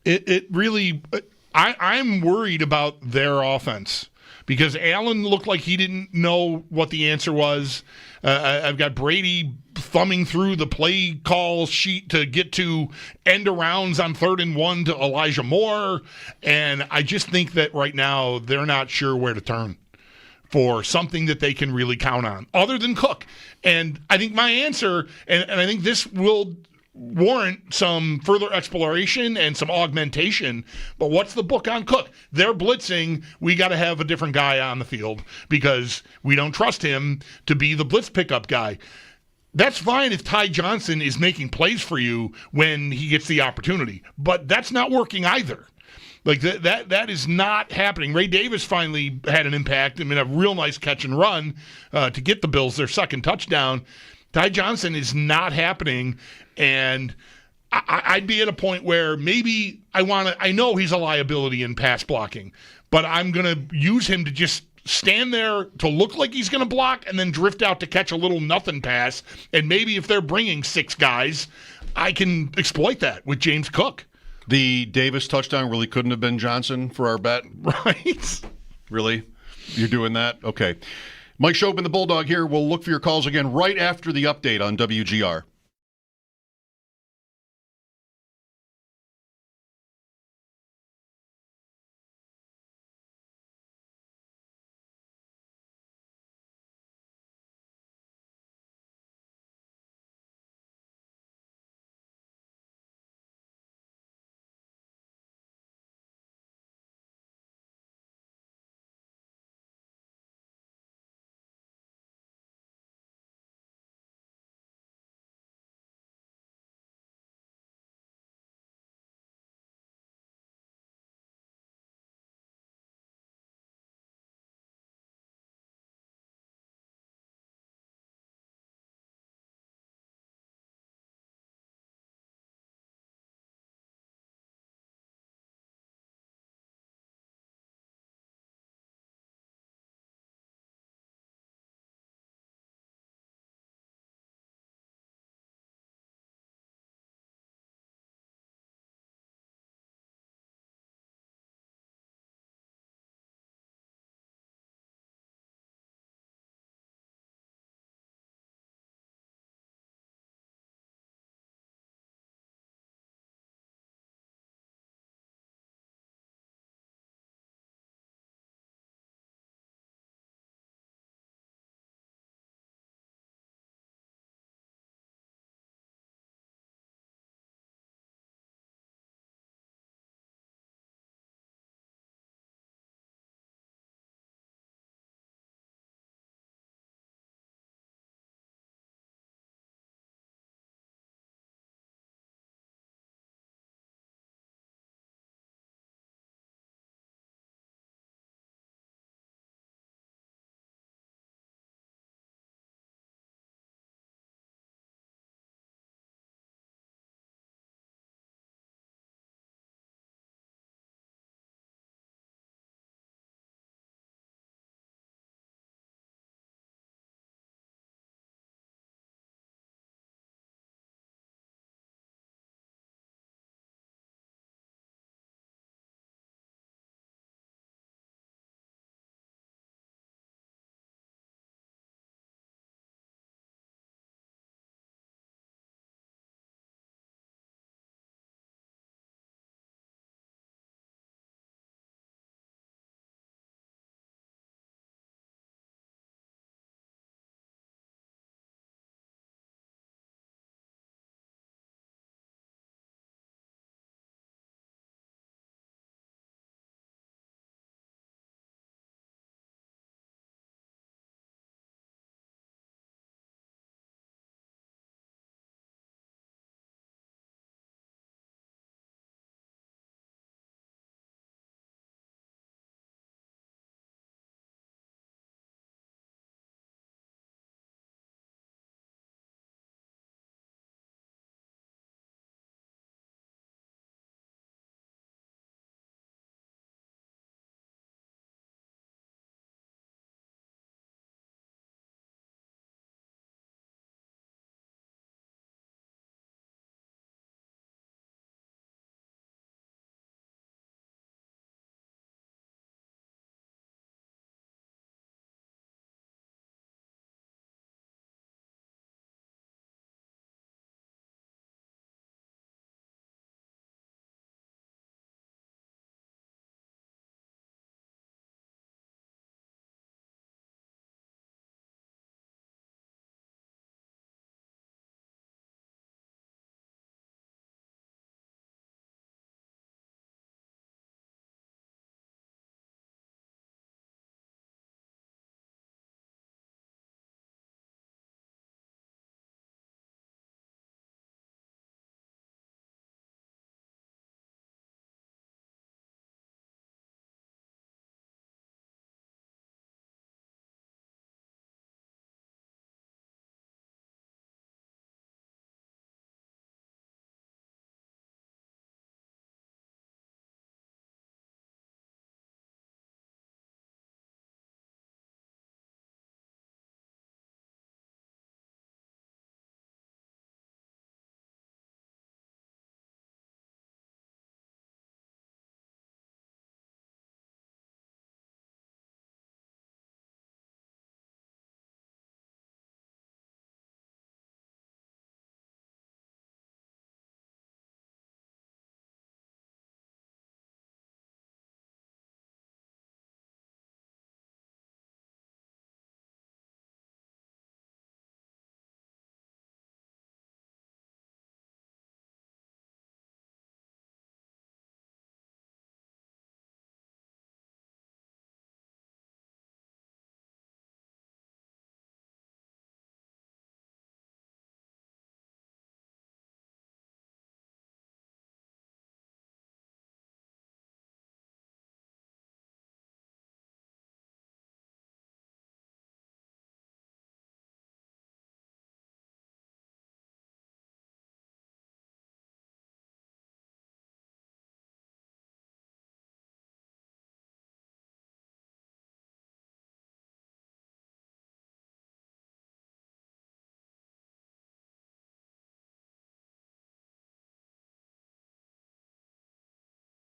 It really – I'm worried about their offense because Allen looked like he didn't know what the answer was. I've got Brady thumbing through the play call sheet to get to end arounds on 3rd and 1 to Elijah Moore. And I just think that right now they're not sure where to turn for something that they can really count on other than Cook. And I think my answer, and I think this will warrant some further exploration and some augmentation. But what's the book on Cook? They're blitzing. We got to have a different guy on the field because we don't trust him to be the blitz pickup guy. That's fine if Ty Johnson is making plays for you when he gets the opportunity, but that's not working either. That is not happening. Ray Davis finally had an impact. I mean, a real nice catch and run to get the Bills their second touchdown. Ty Johnson is not happening. And I'd be at a point where maybe I know he's a liability in pass blocking, but I'm going to use him to just stand there to look like he's going to block and then drift out to catch a little nothing pass. And maybe if they're bringing 6 guys, I can exploit that with James Cook. The Davis touchdown really couldn't have been Johnson for our bet. Right. Really? You're doing that? Okay. Mike Schopp and the Bulldog here. We'll look for your calls again right after the update on WGR.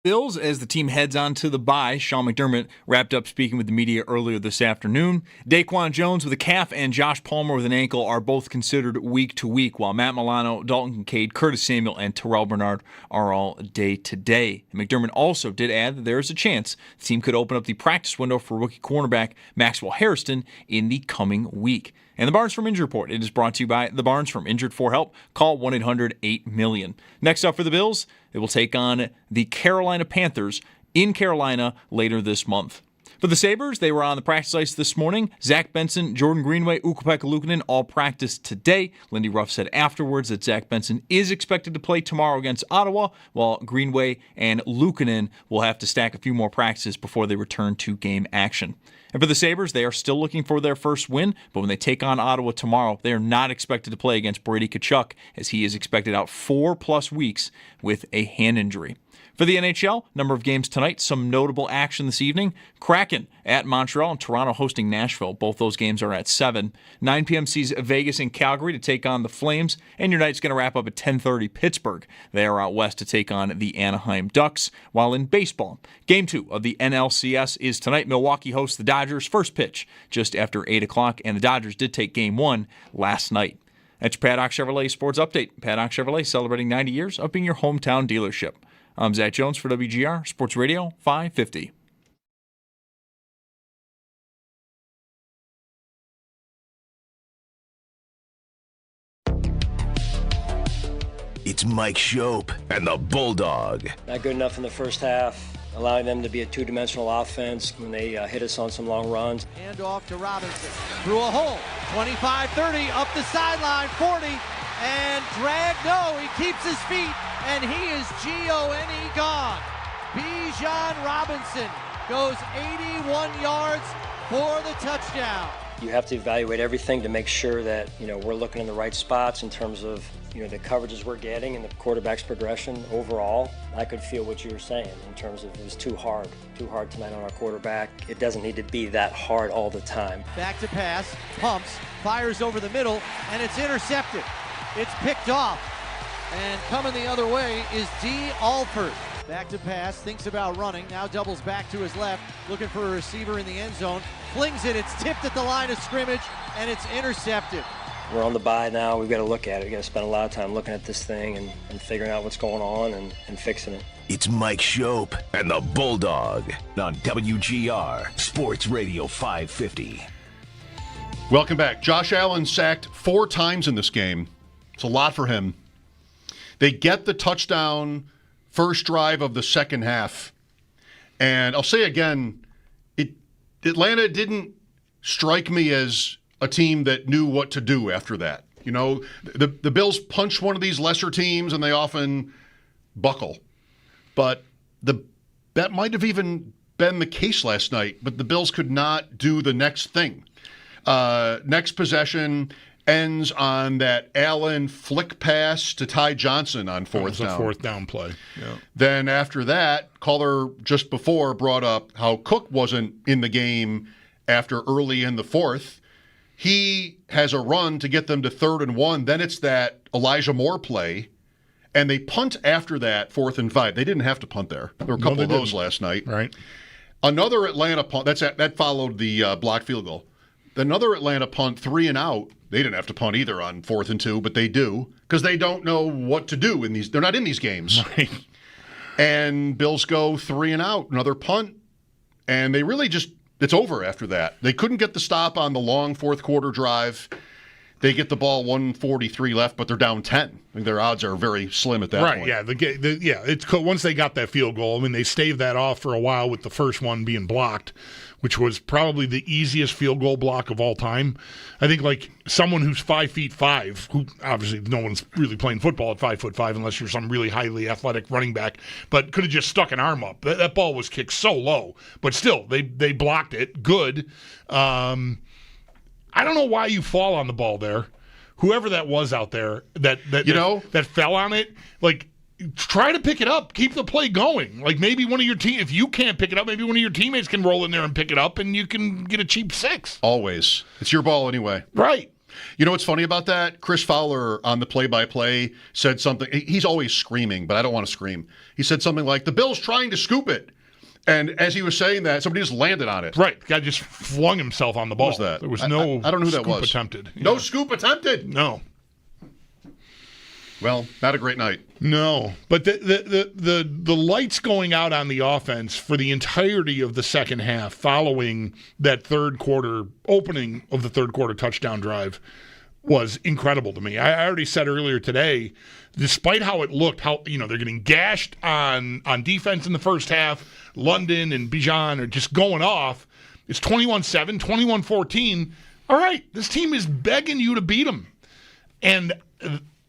Bills, as the team heads on to the bye, Sean McDermott wrapped up speaking with the media earlier this afternoon. Daquan Jones with a calf and Josh Palmer with an ankle are both considered week to week, while Matt Milano, Dalton Kincaid, Curtis Samuel, and Terrell Bernard are all day to day. McDermott also did add that there is a chance the team could open up the practice window for rookie cornerback Maxwell Hairston in the coming week. And the Barnes from Injury Report, it is brought to you by the Barnes from Injured for Help. Call 1-800-8-MILLION. Next up for the Bills, they will take on the Carolina Panthers in Carolina later this month. For the Sabres, they were on the practice ice this morning. Zach Benson, Jordan Greenway, Ukko-Pekka Luukkonen all practiced today. Lindy Ruff said afterwards that Zach Benson is expected to play tomorrow against Ottawa, while Greenway and Luukkonen will have to stack a few more practices before they return to game action. And for the Sabres, they are still looking for their first win, but when they take on Ottawa tomorrow, they are not expected to play against Brady Tkachuk, as he is expected out 4+ weeks with a hand injury. For the NHL, number of games tonight, some notable action this evening. Kraken at Montreal and Toronto hosting Nashville. Both those games are at 7. 9 p.m. sees Vegas and Calgary to take on the Flames, and your night's going to wrap up at 10:30 Pittsburgh. They are out west to take on the Anaheim Ducks. While in baseball, Game 2 of the NLCS is tonight. Milwaukee hosts the Dodgers. First pitch just after 8 o'clock, and the Dodgers did take Game 1 last night. That's your Paddock Chevrolet Sports Update. Paddock Chevrolet celebrating 90 years of being your hometown dealership. I'm Zach Jones for WGR Sports Radio 550. It's Mike Schopp and the Bulldog. Not good enough in the first half, allowing them to be a two-dimensional offense when they hit us on some long runs. Hand off to Robinson. Through a hole. 25-30, up the sideline, 40. And drag, no, he keeps his feet, and he is G-O-N-E gone. Bijan Robinson goes 81 yards for the touchdown. You have to evaluate everything to make sure that, we're looking in the right spots in terms of, the coverages we're getting and the quarterback's progression overall. I could feel what you were saying in terms of it was too hard tonight on our quarterback. It doesn't need to be that hard all the time. Back to pass, pumps, fires over the middle, and it's intercepted. It's picked off, and coming the other way is D. Alford. Back to pass, thinks about running, now doubles back to his left, looking for a receiver in the end zone, flings it, it's tipped at the line of scrimmage, and it's intercepted. We're on the bye now, we've got to look at it. We've got to spend a lot of time looking at this thing and figuring out what's going on and fixing it. It's Mike Schopp and the Bulldog on WGR Sports Radio 550. Welcome back. Josh Allen sacked 4 times in this game. It's a lot for him. They get the touchdown first drive of the second half. And I'll say again, Atlanta didn't strike me as a team that knew what to do after that. The Bills punch one of these lesser teams and they often buckle. But that might have even been the case last night, but the Bills could not do the next thing. Next possession ends on that Allen flick pass to Ty Johnson on fourth down. A fourth down play. Yeah. Then after that, caller just before brought up how Cook wasn't in the game after early in the fourth. He has a run to get them to 3rd and 1. Then it's that Elijah Moore play, and they punt after that 4th and 5. They didn't have to punt there. There were a couple of those last night. Right. Another Atlanta punt. That followed the blocked field goal. Another Atlanta punt, 3 and out. They didn't have to punt either on 4th and 2, but they do because they don't know what to do in these. They're not in these games. Right. And Bills go 3 and out, another punt, and they really it's over after that. They couldn't get the stop on the long fourth quarter drive. They get the ball 1:43 left, but they're down 10. I think their odds are very slim at that point. Right, yeah. It's once they got that field goal, they staved that off for a while with the first one being blocked, which was probably the easiest field goal block of all time. I think someone who's 5'5", who obviously no one's really playing football at 5'5" unless you're some really highly athletic running back, but could have just stuck an arm up. That ball was kicked so low, but still they blocked it good. I don't know why you fall on the ball there. Whoever that was out there that fell on it, try to pick it up. Keep the play going. Maybe one of your team, if you can't pick it up, maybe one of your teammates can roll in there and pick it up, and you can get a cheap 6. Always. It's your ball anyway. Right. You know what's funny about that? Chris Fowler on the play-by-play said something. He's always screaming, but I don't want to scream. He said something like, the Bills trying to scoop it. And as he was saying that, somebody just landed on it. Right. Guy just flung himself on the ball. What was that? There was no I don't know who that scoop was. attempted. No scoop attempted? No. Well, not a great night. No, but the lights going out on the offense for the entirety of the second half following that third quarter opening of the third quarter touchdown drive was incredible to me. I already said earlier today, despite how it looked, how they're getting gashed on defense in the first half, London and Bijan are just going off. It's 21-7, 21-14. All right, this team is begging you to beat them. And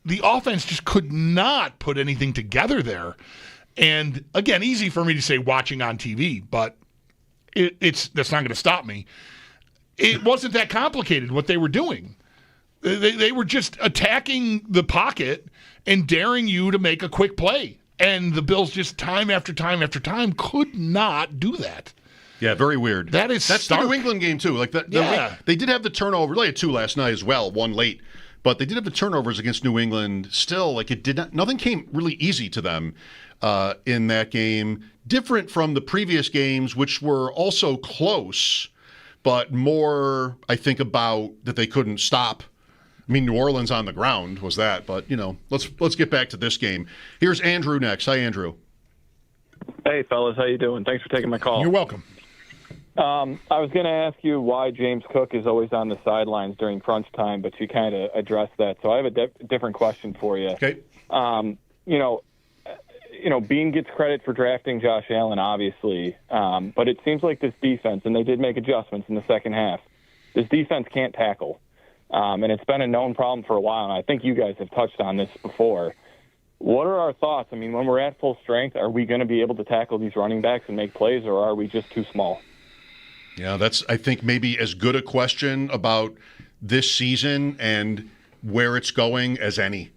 the offense just could not put anything together there. And again, easy for me to say watching on TV, but that's not going to stop me. It wasn't that complicated what they were doing. They were just attacking the pocket and daring you to make a quick play. And the Bills just time after time after time could not do that. Yeah, very weird. That's stark. The New England game too. Like they did have the turnover. They had two last night as well, one late. But they did have the turnovers against New England. Still, like nothing came really easy to them in that game. Different from the previous games, which were also close, but more, I think, about that they couldn't stop. I mean, New Orleans on the ground was that, but let's get back to this game. Here's Andrew next. Hi, Andrew. Hey, fellas, how you doing? Thanks for taking my call. You're welcome. I was going to ask you why James Cook is always on the sidelines during crunch time, but you kind of addressed that. So I have a different question for you. Okay. Bean gets credit for drafting Josh Allen, obviously, but it seems like this defense, and they did make adjustments in the second half, this defense can't tackle. And it's been a known problem for a while, and I think you guys have touched on this before. What are our thoughts? I mean, when we're at full strength, are we going to be able to tackle these running backs and make plays, or are we just too small? Yeah, that's, I think, maybe as good a question about this season and where it's going as any.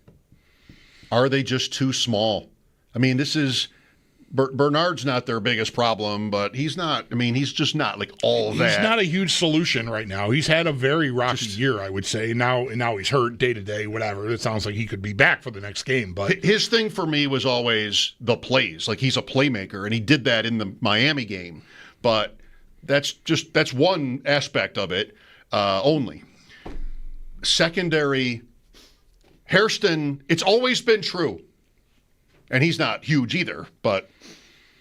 Are they just too small? I mean, this is Bernard's not their biggest problem, but he's not. I mean, he's just not like all that. He's not a huge solution right now. He's had a very rocky year, I would say. Now he's hurt day to day, whatever. It sounds like he could be back for the next game. But his thing for me was always the plays. Like, he's a playmaker, and he did that in the Miami game. But that's one aspect of it only. Secondary, Hairston, it's always been true. And he's not huge either, but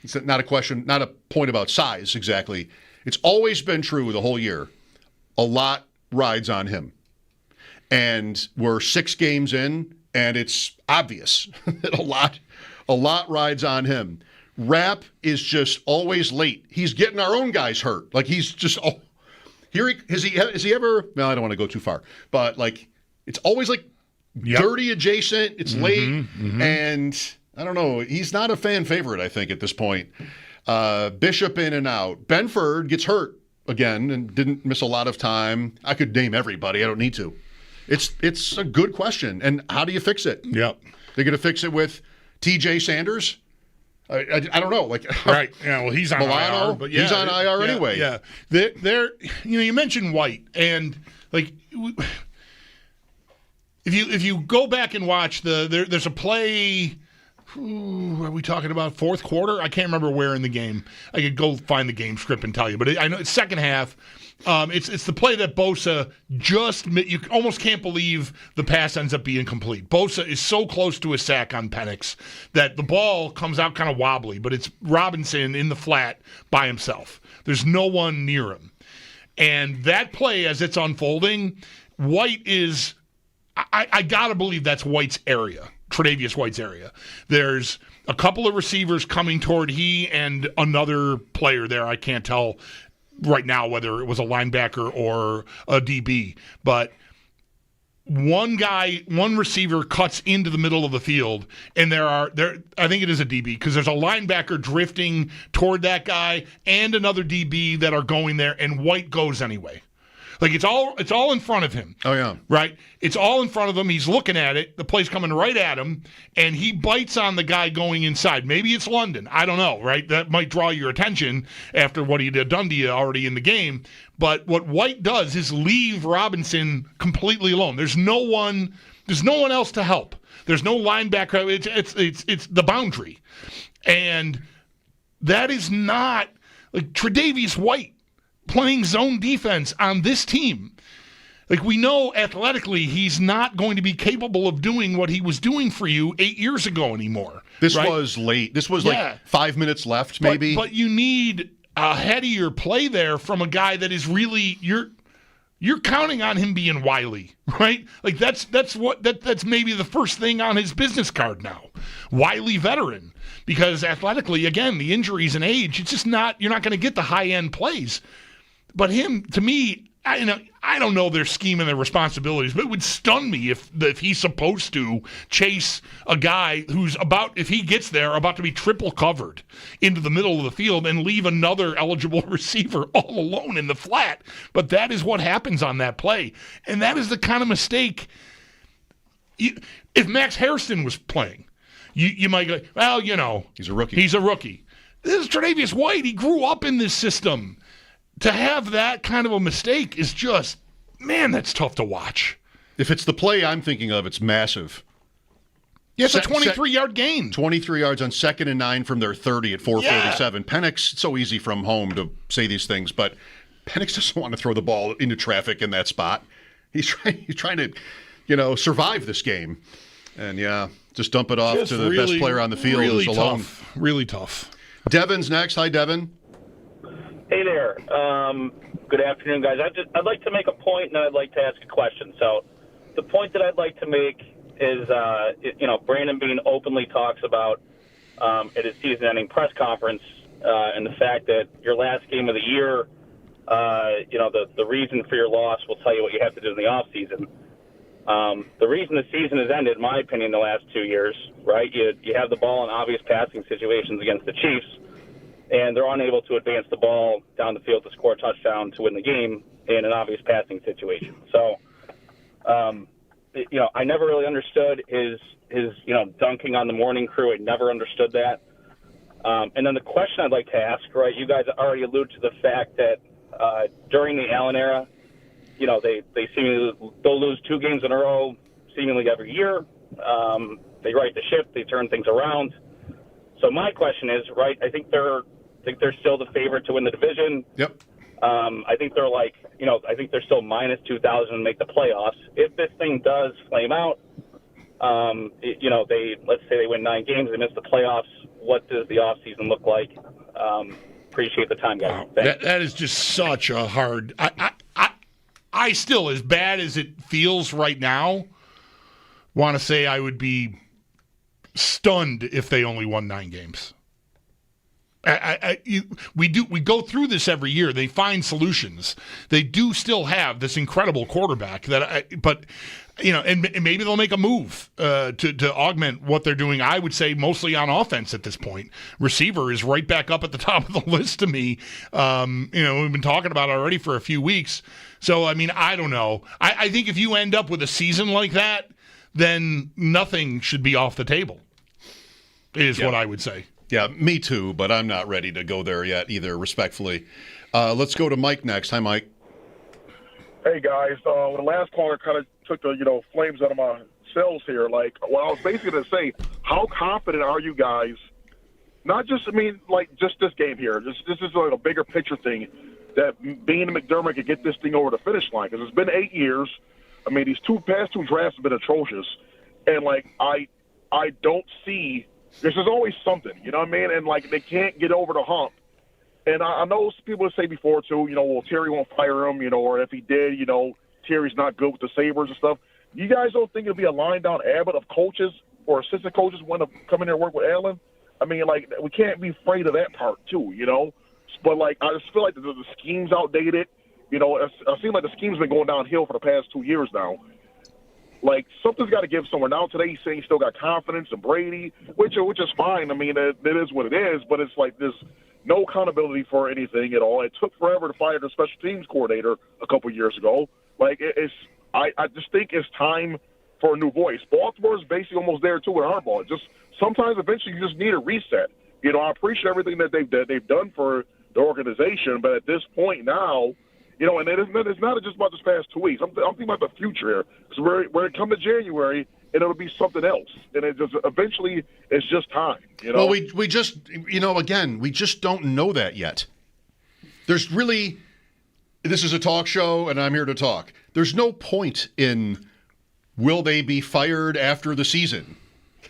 it's not a question, not a point about size exactly. It's always been true the whole year. A lot rides on him. And we're 6 games in, and it's obvious that a lot rides on him. Rapp is just always late. He's getting our own guys hurt. Like, he's just has he ever? Well, I don't want to go too far, but like, it's always like dirty adjacent. It's late, and I don't know. He's not a fan favorite, I think, at this point. Bishop in and out. Benford gets hurt again and didn't miss a lot of time. I could name everybody. I don't need to. It's a good question. And how do you fix it? Yep. They're going to fix it with T.J. Sanders? I don't know. Like, right. Yeah. Well, he's on Milano, IR, but yeah, he's on IR anyway. Yeah. They're you mentioned White, and like, if you go back and watch there's a play. Are we talking about fourth quarter? I can't remember where in the game. I could go find the game script and tell you, but I know it's second half. It's the play that Bosa you almost can't believe the pass ends up being complete. Bosa is so close to a sack on Penix that the ball comes out kind of wobbly, but it's Robinson in the flat by himself. There's no one near him. And that play, as it's unfolding, White is I got to believe that's White's area. Tre'Davious White's area. There's a couple of receivers coming toward he and another player there. I can't tell right now whether it was a linebacker or a DB, but one receiver cuts into the middle of the field, and I think it is a DB, because there's a linebacker drifting toward that guy and another DB that are going there, and White goes anyway. Like it's all in front of him. Oh yeah. Right? It's all in front of him. He's looking at it. The play's coming right at him, and he bites on the guy going inside. Maybe it's London. I don't know, right? That might draw your attention after what he did done to you already in the game. But what White does is leave Robinson completely alone. There's no one else to help. There's no linebacker. It's the boundary. And that is not like Tre'Davious White playing zone defense on this team. Like, we know athletically he's not going to be capable of doing what he was doing for you 8 years ago anymore. This right? was late. This was like 5 minutes left, maybe. But you need a headier play there from a guy that is really you're counting on him being wily, right? Like that's maybe the first thing on his business card now. Wily veteran. Because athletically, again, the injuries and age, it's just you're not going to get the high-end plays. But him, to me, I don't know their scheme and their responsibilities, but it would stun me if he's supposed to chase a guy who's if he gets there, about to be triple covered into the middle of the field and leave another eligible receiver all alone in the flat. But that is what happens on that play. And that is the kind of mistake. If Max Hairston was playing, you might go, well, he's a rookie. This is Tre'Davious White. He grew up in this system. To have that kind of a mistake is just, man, that's tough to watch. If it's the play I'm thinking of, it's massive. Yeah, it's a 23-yard gain. 23 yards on 2nd and 9 from their 30 at 4:47. Yeah. Penix, it's so easy from home to say these things, but Penix doesn't want to throw the ball into traffic in that spot. He's trying to, survive this game. And, just dump it off just to the best player on the field who's alone. Really tough. Devin's next. Hi, Devin. Hey there. Good afternoon, guys. I'd like to make a point, and then I'd like to ask a question. So the point that I'd like to make is, Brandon Beane openly talks about at his season-ending press conference and the fact that your last game of the year, the reason for your loss will tell you what you have to do in the offseason. The reason the season has ended, in my opinion, the last 2 years, right? You have the ball in obvious passing situations against the Chiefs, and they're unable to advance the ball down the field to score a touchdown to win the game in an obvious passing situation. So, I never really understood his dunking on the morning crew. I never understood that. And then the question I'd like to ask, right, you guys already allude to the fact that during the Allen era, they seemingly they'll lose 2 games in a row seemingly every year. They right the ship, they turn things around. So my question is, right, I think they're still the favorite to win the division. Yep. I think they're I think they're still minus 2,000 to make the playoffs. If this thing does flame out, let's say they win 9 games, they miss the playoffs. What does the offseason look like? Appreciate the time, guys. That is just such a hard. I still, as bad as it feels right now, want to say I would be stunned if they only won 9 games. We go through this every year. They find solutions. They do still have this incredible quarterback but maybe they'll make a move to augment what they're doing. I would say mostly on offense at this point. Receiver is right back up at the top of the list to me. We've been talking about it already for a few weeks. So I don't know. I think if you end up with a season like that, then nothing should be off the table. Is what I would say. Yeah, me too, but I'm not ready to go there yet either, respectfully. Let's go to Mike next. Hi, Mike. Hey, guys. The last caller kind of took the, flames out of my cells here. Like, what I was basically going to say, how confident are you guys? Not just, just this game here. This is like a bigger picture thing that Beane and McDermott could get this thing over the finish line. Because it's been 8 years. These past two drafts have been atrocious. And, I don't see – there's always something, you know what I mean? And, they can't get over the hump. And I know people would say before, too, well, Terry won't fire him, or if he did, Terry's not good with the Sabres and stuff. You guys don't think it'll be a line-down Abbott of coaches or assistant coaches want to come in there and work with Allen? We can't be afraid of that part, too, But, I just feel like the scheme's outdated. It seems like the scheme's been going downhill for the past 2 years now. Something's got to give somewhere. Now today he's saying he's still got confidence in Brady, which is fine. It is what it is. But it's like this no accountability for anything at all. It took forever to fire the special teams coordinator a couple years ago. Like, I just think it's time for a new voice. Baltimore's basically almost there, too, with Harbaugh. Just sometimes, eventually, you just need a reset. You know, I appreciate everything that they've done for the organization, but at this point now, you know, and it's not just about this past 2 weeks. I'm thinking about the future here. Because we're coming to January, and it'll be something else. And it just eventually, it's just time. You know? Well, we just, you know, again, we just don't know that yet. There's really, this is a talk show, and I'm here to talk. There's no point in will they be fired after the season.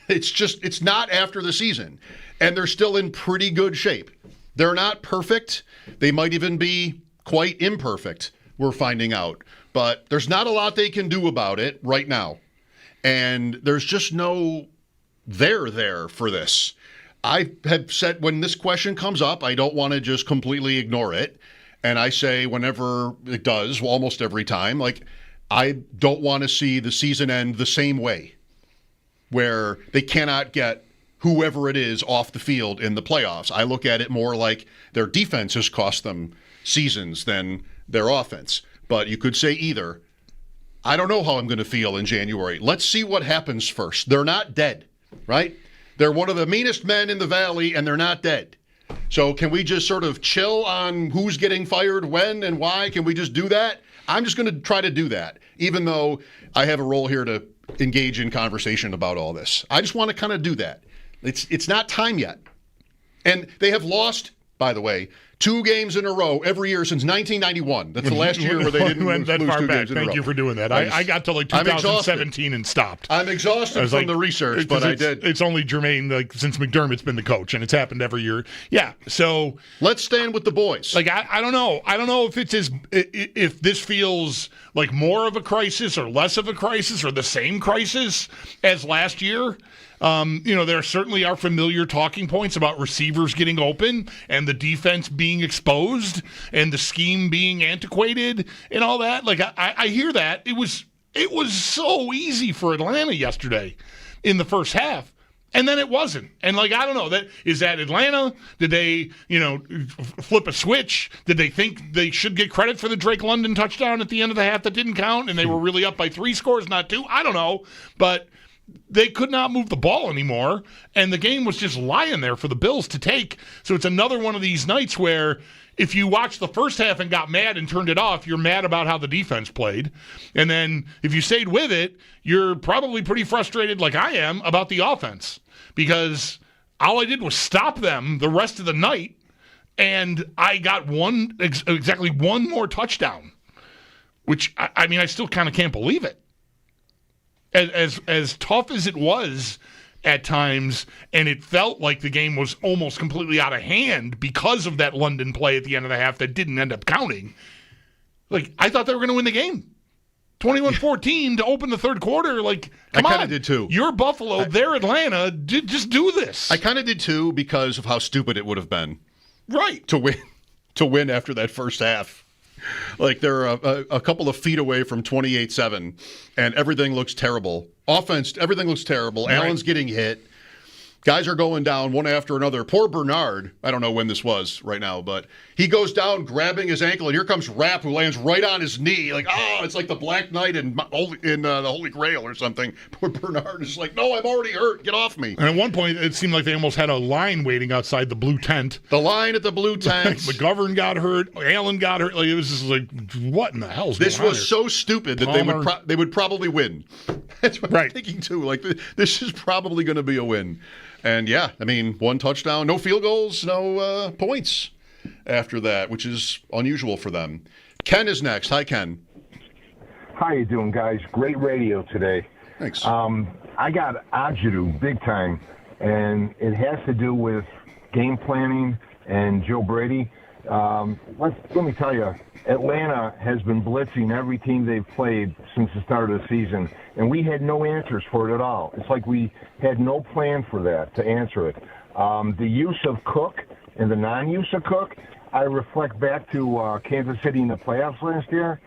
It's not after the season. And they're still in pretty good shape. They're not perfect. They might even be quite imperfect, we're finding out. But there's not a lot they can do about it right now. And there's just no there for this. I have said when this question comes up, I don't want to just completely ignore it. And I say whenever it does, almost every time, like, I don't want to see the season end the same way, where they cannot get whoever it is off the field in the playoffs. I look at it more like their defense has cost them seasons than their offense. But you could say either. I don't know how I'm going to feel in January. Let's see what happens first. They're not dead, right? They're one of the meanest men in the Valley, and they're not dead. So can we just sort of chill on who's getting fired, when, and why? Can we just do that? I'm just going to try to do that, even though I have a role here to engage in conversation about all this. I just want to kind of do that. It's not time yet. And they have lost, by the way, 2 games in a row every year since 1991. That's the last year where they didn't lose that far 2 back. games in a row. Thank you for doing that. I got to like 2017 and stopped. I'm exhausted from the research, but I did. It's only germane since McDermott's been the coach, and it's happened every year. Yeah, so let's stand with the boys. Like I don't know. I don't know if if this feels like more of a crisis or less of a crisis or the same crisis as last year. There certainly are familiar talking points about receivers getting open and the defense being exposed and the scheme being antiquated and all that. Like I hear that. It was so easy for Atlanta yesterday in the first half. And then it wasn't. And I don't know, is that Atlanta? Did they, flip a switch? Did they think they should get credit for the Drake London touchdown at the end of the half that didn't count and they were really up by 3 scores, not 2? I don't know. But they could not move the ball anymore, and the game was just lying there for the Bills to take. So it's another one of these nights where if you watched the first half and got mad and turned it off, you're mad about how the defense played. And then if you stayed with it, you're probably pretty frustrated like I am about the offense, because all I did was stop them the rest of the night, and I got exactly one more touchdown, which, I still kind of can't believe it. As tough as it was at times, and it felt like the game was almost completely out of hand because of that London play at the end of the half that didn't end up counting. I thought they were going to win the game. 21-14 to open the third quarter. Come on. I kind of did too. You're Buffalo, they're Atlanta. Just do this. I kind of did too because of how stupid it would have been. Right. To win after that first half. They're a couple of feet away from 28-7, and everything looks terrible. Offense, everything looks terrible. Right. Allen's getting hit. Guys are going down one after another. Poor Bernard, I don't know when this was right now, but he goes down grabbing his ankle, and here comes Rapp, who lands right on his knee. It's like the Black Knight in the Holy Grail or something. Poor Bernard is like, no, I'm already hurt. Get off me. And at one point, it seemed like they almost had a line waiting outside the blue tent. The line at the blue tent. McGovern got hurt. Allen got hurt. It was just like, what in the hell is this going on was so stupid that they would probably win. That's what I'm thinking, too. This is probably going to be a win. And, yeah, 1 touchdown, no field goals, no points after that, which is unusual for them. Ken is next. Hi, Ken. How you doing, guys? Great radio today. Thanks. I got agita big time, and it has to do with game planning and Joe Brady. Let me tell you, Atlanta has been blitzing every team they've played since the start of the season, and we had no answers for it at all. It's like we had no plan for that, to answer it. The use of Cook and the non-use of Cook, I reflect back to Kansas City in the playoffs last year.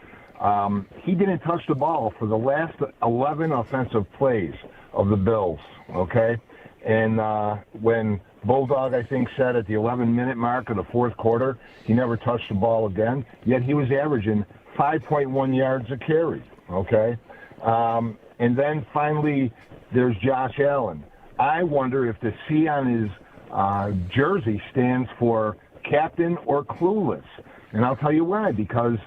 He didn't touch the ball for the last 11 offensive plays of the Bills, okay? And when Bulldog, I think, said at the 11-minute mark of the fourth quarter, he never touched the ball again, yet he was averaging 5.1 yards a carry, okay? And then finally, there's Josh Allen. I wonder if the C on his jersey stands for captain or clueless. And I'll tell you why, because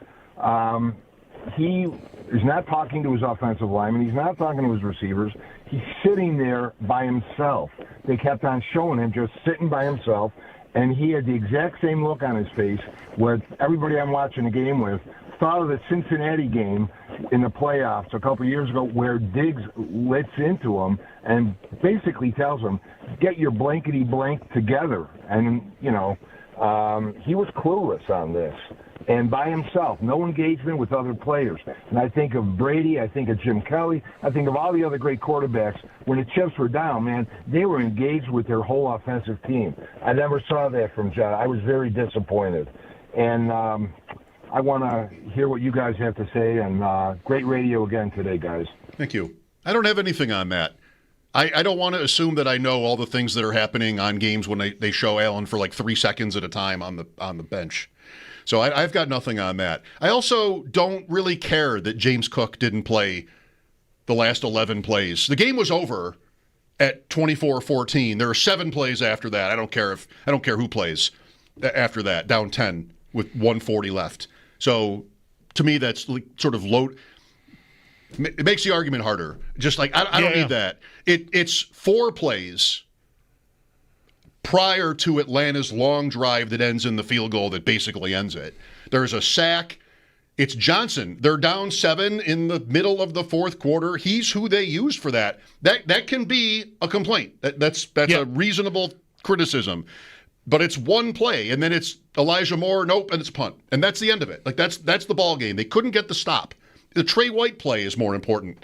he is not talking to his offensive linemen. He's not talking to his receivers. He's sitting there by himself. They kept on showing him just sitting by himself, and he had the exact same look on his face where everybody I'm watching the game with thought of the Cincinnati game in the playoffs a couple of years ago where Diggs lets into him and basically tells him, get your blankety-blank together. And, you know, he was clueless on this. And by himself, no engagement with other players. And I think of Brady, I think of Jim Kelly, I think of all the other great quarterbacks. When the chips were down, man, they were engaged with their whole offensive team. I never saw that from John. I was very disappointed. And I want to hear what you guys have to say. And great radio again today, guys. Thank you. I don't have anything on that. I don't want to assume that I know all the things that are happening on games when they show Allen for like 3 seconds at a time on the bench. So I've got nothing on that. I also don't really care that James Cook didn't play the last 11 plays. The game was over at 24-14. There are 7 plays after that. I don't care who plays after that, down 10 with 140 left. So to me, that's sort of low. It makes the argument harder. Just like I don't need that. It's 4 plays prior to Atlanta's long drive that ends in the field goal that basically ends it. There's a sack. It's Johnson. They're down 7 in the middle of the fourth quarter. He's who they used for that. That can be a complaint. That's a reasonable criticism. But it's 1 play, and then it's Elijah Moore, nope, and it's punt. And that's the end of it. Like that's the ball game. They couldn't get the stop. The Trey White play is more important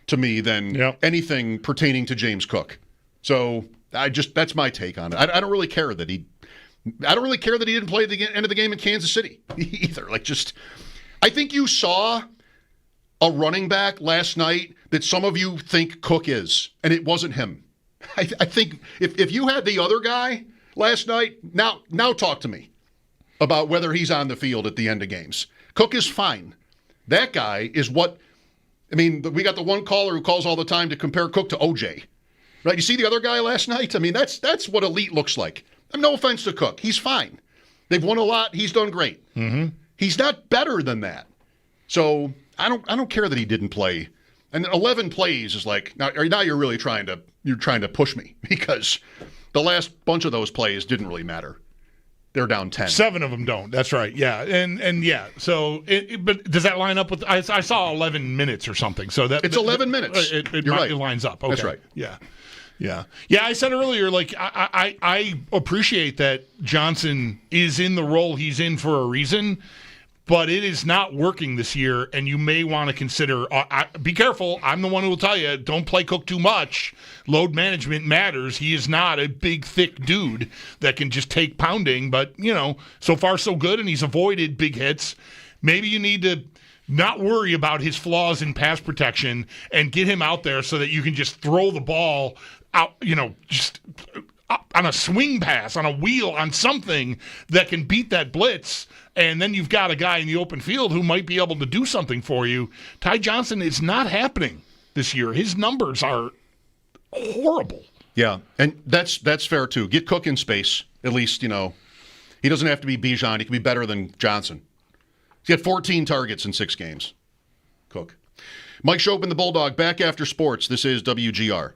to me than anything pertaining to James Cook. So that's my take on it. I don't really care that he didn't play at the end of the game in Kansas City either. I think you saw a running back last night that some of you think Cook is, and it wasn't him. I think if you had the other guy last night, now talk to me about whether he's on the field at the end of games. Cook is fine. That guy is we got the one caller who calls all the time to compare Cook to OJ. Right? You see the other guy last night? That's what elite looks like. No offense to Cook. He's fine. They've won a lot. He's done great. Mm-hmm. He's not better than that. So I don't care that he didn't play. And 11 plays is like, now you're really trying to push me because the last bunch of those plays didn't really matter. They're down 10. 7 of them don't. That's right. Yeah. And yeah. So, but does that line up with? I saw 11 minutes or something. So it's 11 minutes. It lines up. Okay. That's right. Yeah. Yeah. Yeah. I said earlier, I appreciate that Johnson is in the role he's in for a reason, but it is not working this year, and you may want to consider. Be careful. I'm the one who will tell you, don't play Cook too much. Load management matters. He is not a big, thick dude that can just take pounding, but, so far so good, and he's avoided big hits. Maybe you need to not worry about his flaws in pass protection and get him out there so that you can just throw the ball out, just on a swing pass, on a wheel, on something that can beat that blitz. And then you've got a guy in the open field who might be able to do something for you. Ty Johnson, it's not happening this year. His numbers are horrible. Yeah, and that's fair too. Get Cook in space. At least, he doesn't have to be Bijan. He can be better than Johnson. He's got 14 targets in 6 games. Cook. Mike Schopp and the Bulldog back after sports. This is WGR.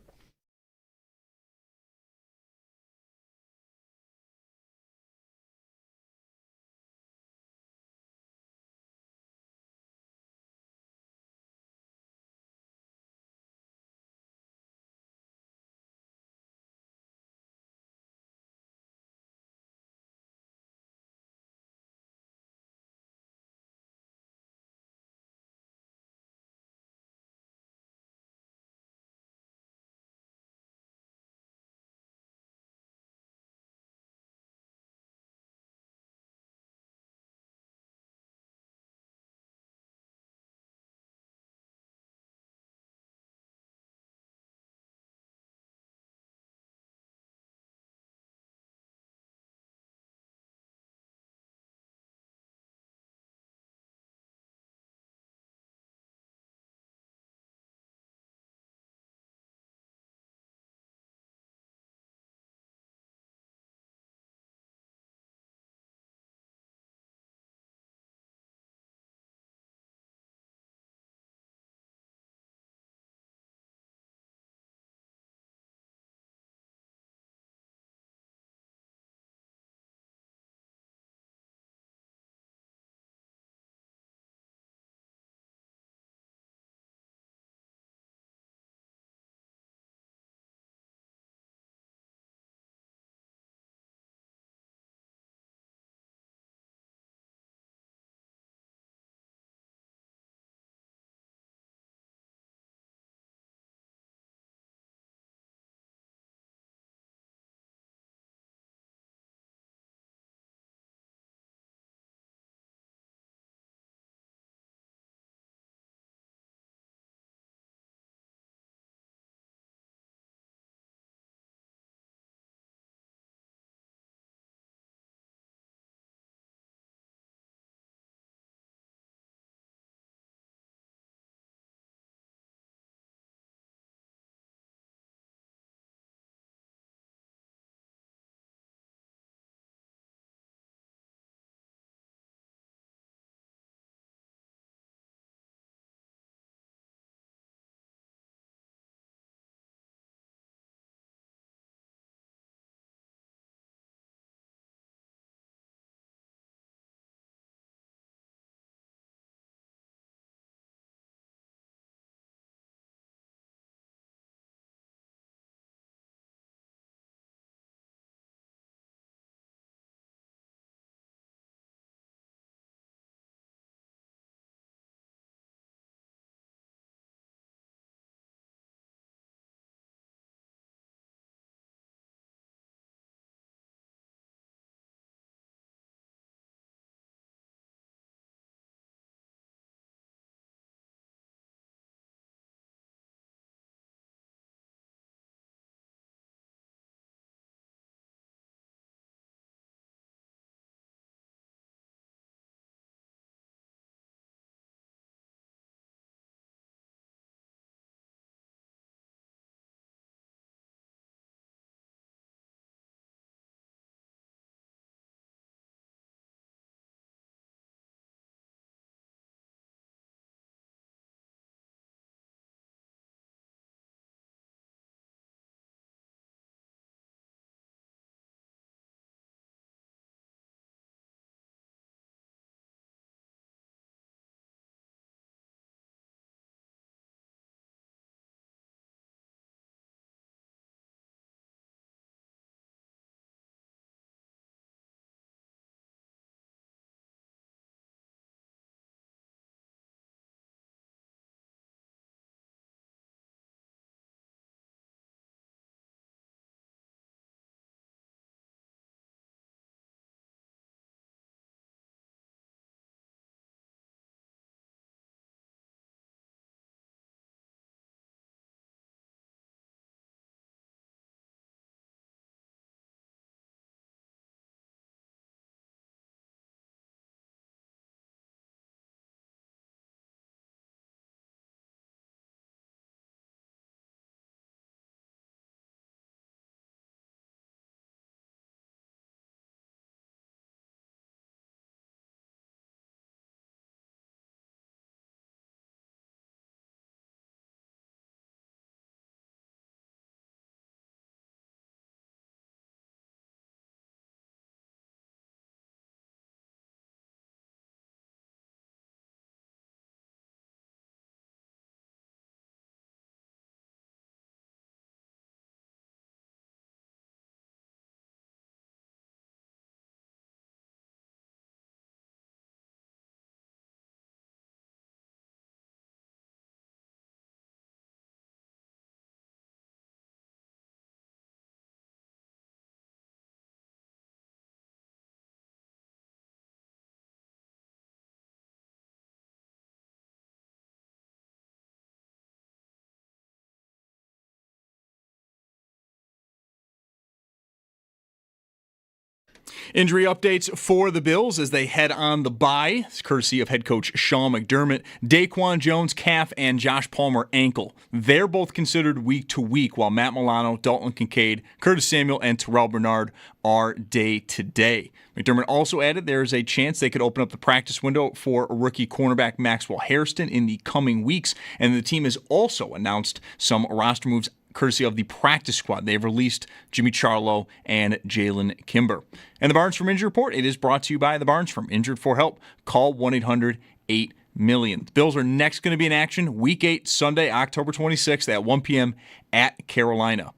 Injury updates for the Bills as they head on the bye. It's courtesy of head coach Sean McDermott. Daquan Jones, calf, and Josh Palmer, ankle. They're both considered week to week, while Matt Milano, Dalton Kincaid, Curtis Samuel, and Terrell Bernard are day to day. McDermott also added there is a chance they could open up the practice window for rookie cornerback Maxwell Hairston in the coming weeks, and the team has also announced some roster moves courtesy of the practice squad. They've released Jimmy Charlo and Jalen Kimber. And the Barnes From Injury Report, it is brought to you by the Barnes From. Injured for help, call 1-800-8-MILLION. The Bills are next going to be in action Week 8, Sunday, October 26th at 1 p.m. at Carolina.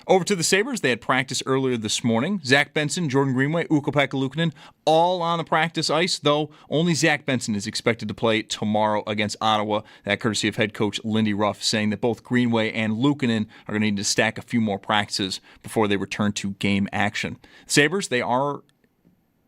Over to the Sabres, they had practice earlier this morning. Zach Benson, Jordan Greenway, Ukko-Pekka Luukkonen, all on the practice ice, though only Zach Benson is expected to play tomorrow against Ottawa. That courtesy of head coach Lindy Ruff, saying that both Greenway and Luukkonen are going to need to stack a few more practices before they return to game action. Sabres, they are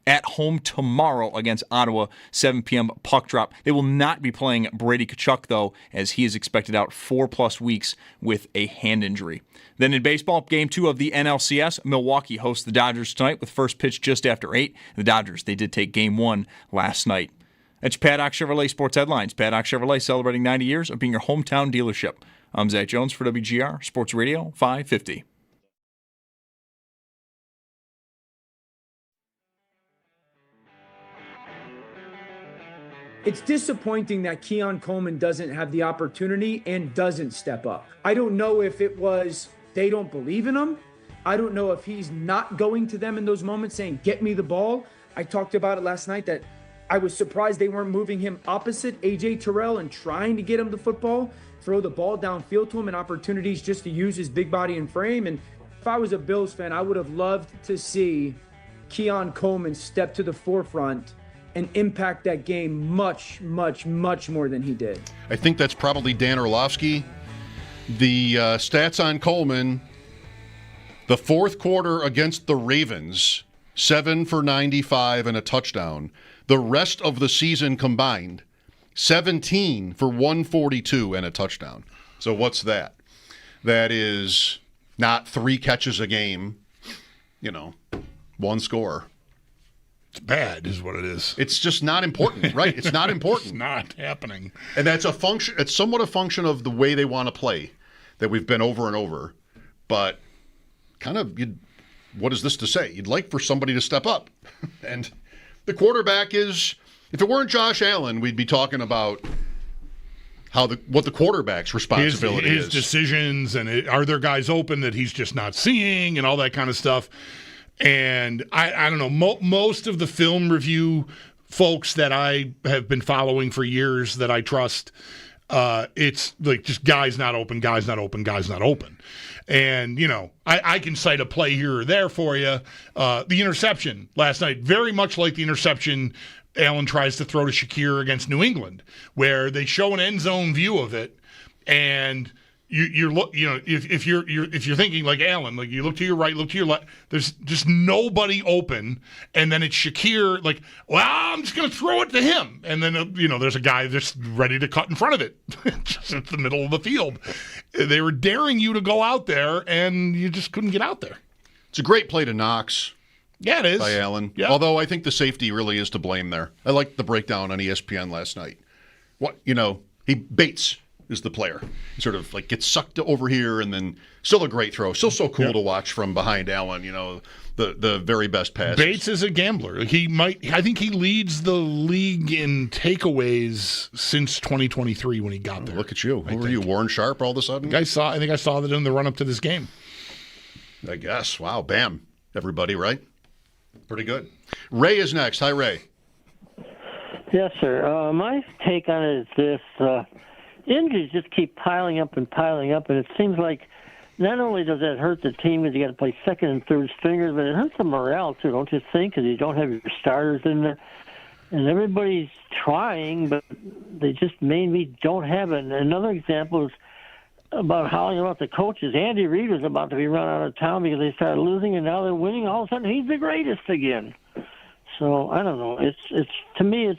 at home tomorrow against Ottawa, 7 p.m. puck drop. They will not be playing Brady Tkachuk, though, as he is expected out 4+ weeks with a hand injury. Then in baseball, Game 2 of the NLCS, Milwaukee hosts the Dodgers tonight with first pitch just after 8. The Dodgers, they did take Game 1 last night. That's Paddock Chevrolet Sports Headlines. Paddock Chevrolet celebrating 90 years of being your hometown dealership. I'm Zach Jones for WGR Sports Radio 550. It's disappointing that Keon Coleman doesn't have the opportunity and doesn't step up. I don't know if it was they don't believe in him. I don't know if he's not going to them in those moments saying, get me the ball. I talked about it last night that I was surprised they weren't moving him opposite A.J. Terrell and trying to get him the football, throw the ball downfield to him and opportunities just to use his big body and frame. And if I was a Bills fan, I would have loved to see Keon Coleman step to the forefront and impact that game much, much, much more than he did. I think that's probably Dan Orlovsky. The stats on Coleman, the fourth quarter against the Ravens, 7 for 95 and a touchdown. The rest of the season combined, 17 for 142 and a touchdown. So what's that? That is not 3 catches a game, one score. It's bad is what it is. It's just not important, right? It's not important. It's not happening. And that's a function. It's somewhat a function of the way they want to play that we've been over and over. But kind of, what is this to say? You'd like for somebody to step up. And the quarterback is, if it weren't Josh Allen, we'd be talking about what the quarterback's responsibility is. His decisions, and are there guys open that he's just not seeing and all that kind of stuff. And I don't know, most of the film review folks that I have been following for years that I trust, it's like just guys not open. And, I can cite a play here or there for you. The interception last night, very much like the interception Allen tries to throw to Shakir against New England, where they show an end zone view of it, and if you're thinking like Allen, like you look to your right, look to your left, there's just nobody open, and then it's Shakir like, well, I'm just going to throw it to him, and then there's a guy that's ready to cut in front of it, just at the middle of the field. They were daring you to go out there, and you just couldn't get out there. It's a great play to Knox. Yeah, it is. By Allen. Yeah. Although I think the safety really is to blame there. I liked the breakdown on ESPN last night. Bates is the player. He sort of like gets sucked over here, and then still a great throw. Still so cool to watch from behind Allen, the very best pass. Bates is a gambler. I think he leads the league in takeaways since 2023 when he got there. Look at you. Who are you, Warren Sharp all of a sudden? I think I saw that in the run-up to this game. I guess. Wow, bam. Everybody, right? Pretty good. Ray is next. Hi, Ray. Yes, sir. My take on it is this. Injuries just keep piling up, and it seems like not only does that hurt the team because you got to play second and third stringers, but it hurts the morale, too, don't you think? Because you don't have your starters in there. And everybody's trying, but they just maybe don't have it. And another example is about howling about the coaches. Andy Reid was about to be run out of town because they started losing, and now they're winning. All of a sudden, he's the greatest again. So I don't know. It's to me,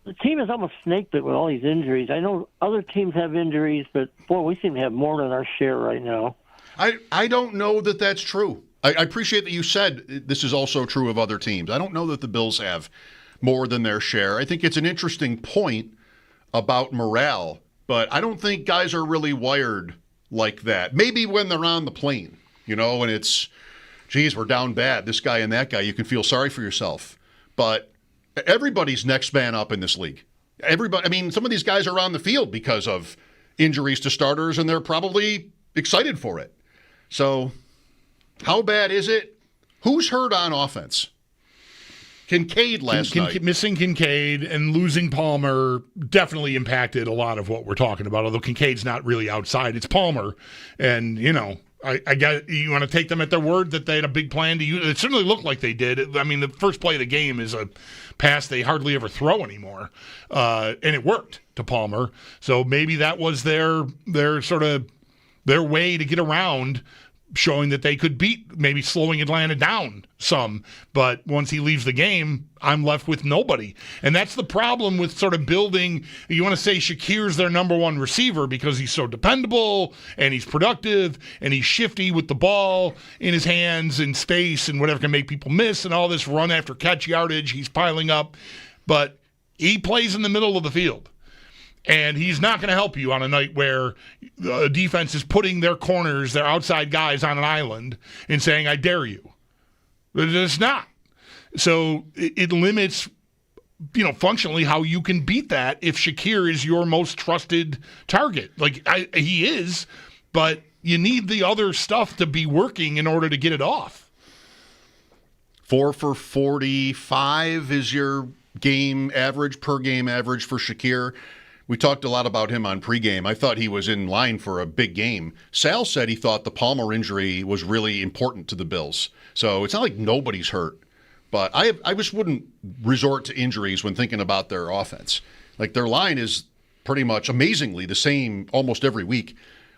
the team is almost snake bit with all these injuries. I know other teams have injuries, but boy, we seem to have more than our share right now. I don't know that that's true. I appreciate that you said this is also true of other teams. I don't know that the Bills have more than their share. I think it's an interesting point about morale, but I don't think guys are really wired like that. Maybe when they're on the plane, and it's, geez, we're down bad, this guy and that guy, you can feel sorry for yourself. But everybody's next man up in this league. Everybody. I mean, some of these guys are on the field because of injuries to starters, and they're probably excited for it. So how bad is it? Who's hurt on offense? Kincaid last night. Missing Kincaid and losing Palmer definitely impacted a lot of what we're talking about, although Kincaid's not really outside. It's Palmer. And, I got you want to take them at their word that they had a big plan to use. It certainly looked like they did. I mean, the first play of the game is a pass they hardly ever throw anymore, and it worked to Palmer. So maybe that was their sort of their way to get around showing that they could beat, maybe slowing Atlanta down some. But once he leaves the game, I'm left with nobody. And that's the problem with sort of building. You want to say Shakir's their number one receiver because he's so dependable and he's productive and he's shifty with the ball in his hands in space and whatever can make people miss and all this run after catch yardage he's piling up. But he plays in the middle of the field. And he's not going to help you on a night where the defense is putting their corners, their outside guys on an island and saying, I dare you. It's not. So it limits, functionally how you can beat that if Shakir is your most trusted target. He is, but you need the other stuff to be working in order to get it off. 4 for 45 is your game average, per game average for Shakir. We talked a lot about him on pregame. I thought he was in line for a big game. Sal said he thought the Palmer injury was really important to the Bills. So it's not like nobody's hurt. But I just wouldn't resort to injuries when thinking about their offense. Like, their line is pretty much amazingly the same almost every week.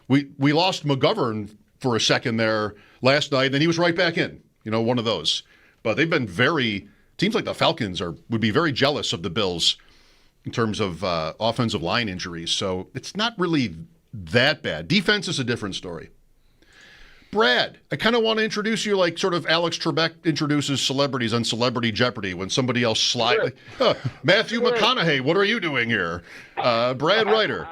We lost McGovern for a second there last night, and then he was right back in, one of those. But they've been teams like the Falcons would be very jealous of the Bills in terms of offensive line injuries. So it's not really that bad. Defense is a different story. Brad, I kind of want to introduce you like sort of Alex Trebek introduces celebrities on Celebrity Jeopardy when somebody else slides. Sure. Matthew McConaughey, what are you doing here? Brad Ryder.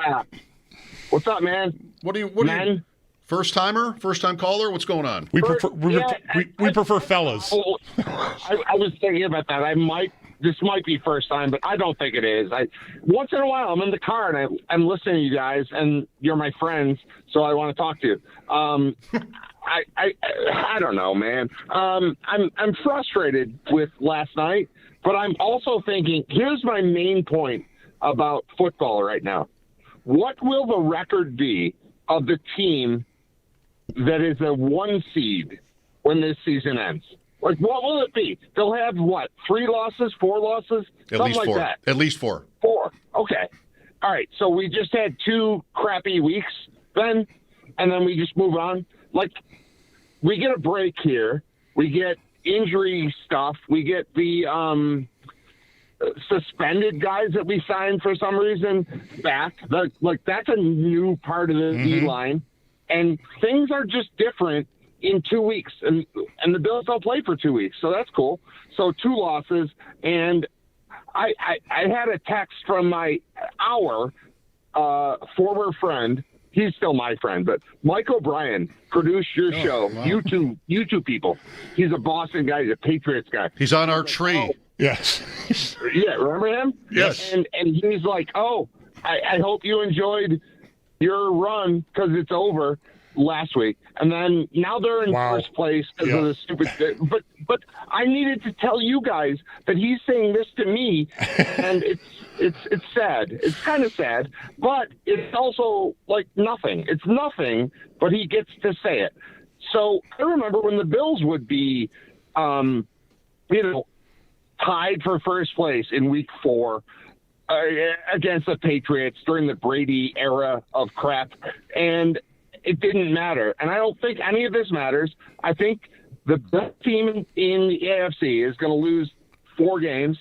What's up, man? What are you first timer? First time caller? What's going on? We prefer fellas. I was thinking about that. This might be first time, but I don't think it is. Once in a while, I'm in the car and I'm listening to you guys, and you're my friends, so I want to talk to you. I don't know, man. I'm frustrated with last night, but I'm also thinking, here's my main point about football right now. What will the record be of the team that is a 1 seed when this season ends? Like, what will it be? They'll have, 3 losses, 4 losses? Something like that. At least 4. 4. Okay. All right. So we just had 2 crappy weeks then, and then we just move on. Like, we get a break here. We get injury stuff. We get the suspended guys that we signed for some reason back. That's a new part of the D-line. And things are just different in 2 weeks, and the Bills don't play for 2 weeks, so that's cool. So 2 losses, and I had a text from our former friend. He's still my friend, but Mike O'Brien produced your show. Wow. You two people. He's a Boston guy. He's a Patriots guy. He's on our tree. Yes. Yeah, remember him? Yes. And he's like, I hope you enjoyed your run because it's over last week, and then now they're in first place because of the stupid thing. But I needed to tell you guys that he's saying this to me, and it's sad. It's kind of sad, but it's also like nothing. It's nothing, but he gets to say it. So I remember when the Bills would be, tied for first place in week 4. Against the Patriots during the Brady era of crap, and it didn't matter. And I don't think any of this matters. I think the best team in the AFC is going to lose 4 games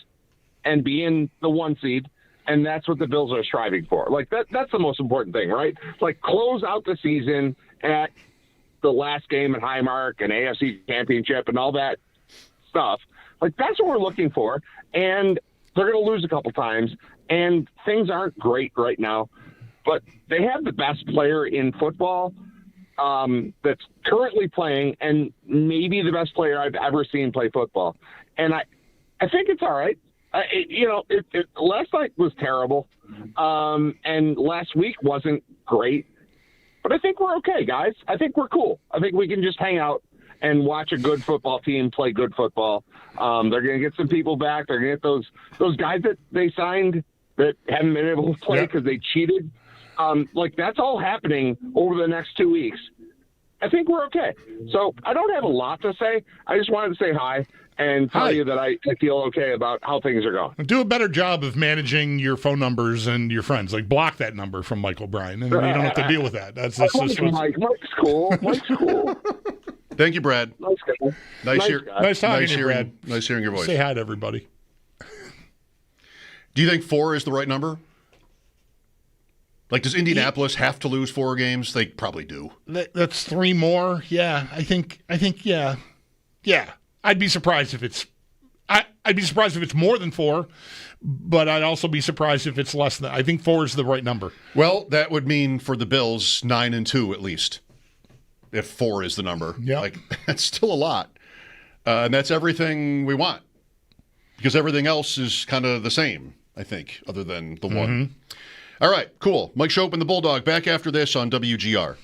and be in the 1 seed, and that's what the Bills are striving for. Like, that's the most important thing, right? Like, close out the season at the last game at Highmark and AFC Championship and all that stuff. Like, that's what we're looking for. And they're going to lose a couple times, and things aren't great right now. But they have the best player in football that's currently playing, and maybe the best player I've ever seen play football. And I think it's all right. Last night was terrible, and last week wasn't great. But I think we're okay, guys. I think we're cool. I think we can just hang out and watch a good football team play good football. They're going to get some people back. They're going to get those guys that they signed that haven't been able to play because they cheated. That's all happening over the next 2 weeks. I think we're okay. So I don't have a lot to say. I just wanted to say hi and tell you that I feel okay about how things are going. Do a better job of managing your phone numbers and your friends. Like, block that number from Mike O'Brien, and you don't have to deal with that. That's just Mike's cool. Mike's cool. Thank you, Brad. Nice guy. Nice talking to you, Brad. Nice hearing your voice. Say hi to everybody. Do you think 4 is the right number? Like, does Indianapolis have to lose 4 games? They probably do. That's 3 more. Yeah, I think. Yeah. I'd be surprised if it's. I'd be surprised if it's more than 4, but I'd also be surprised if it's less than. I think 4 is the right number. Well, that would mean for the Bills 9-2 at least. If 4 is the number, that's still a lot, and that's everything we want, because everything else is kind of the same, I think, other than the one. All right, cool. Mike Schopp and the Bulldog back after this on WGR.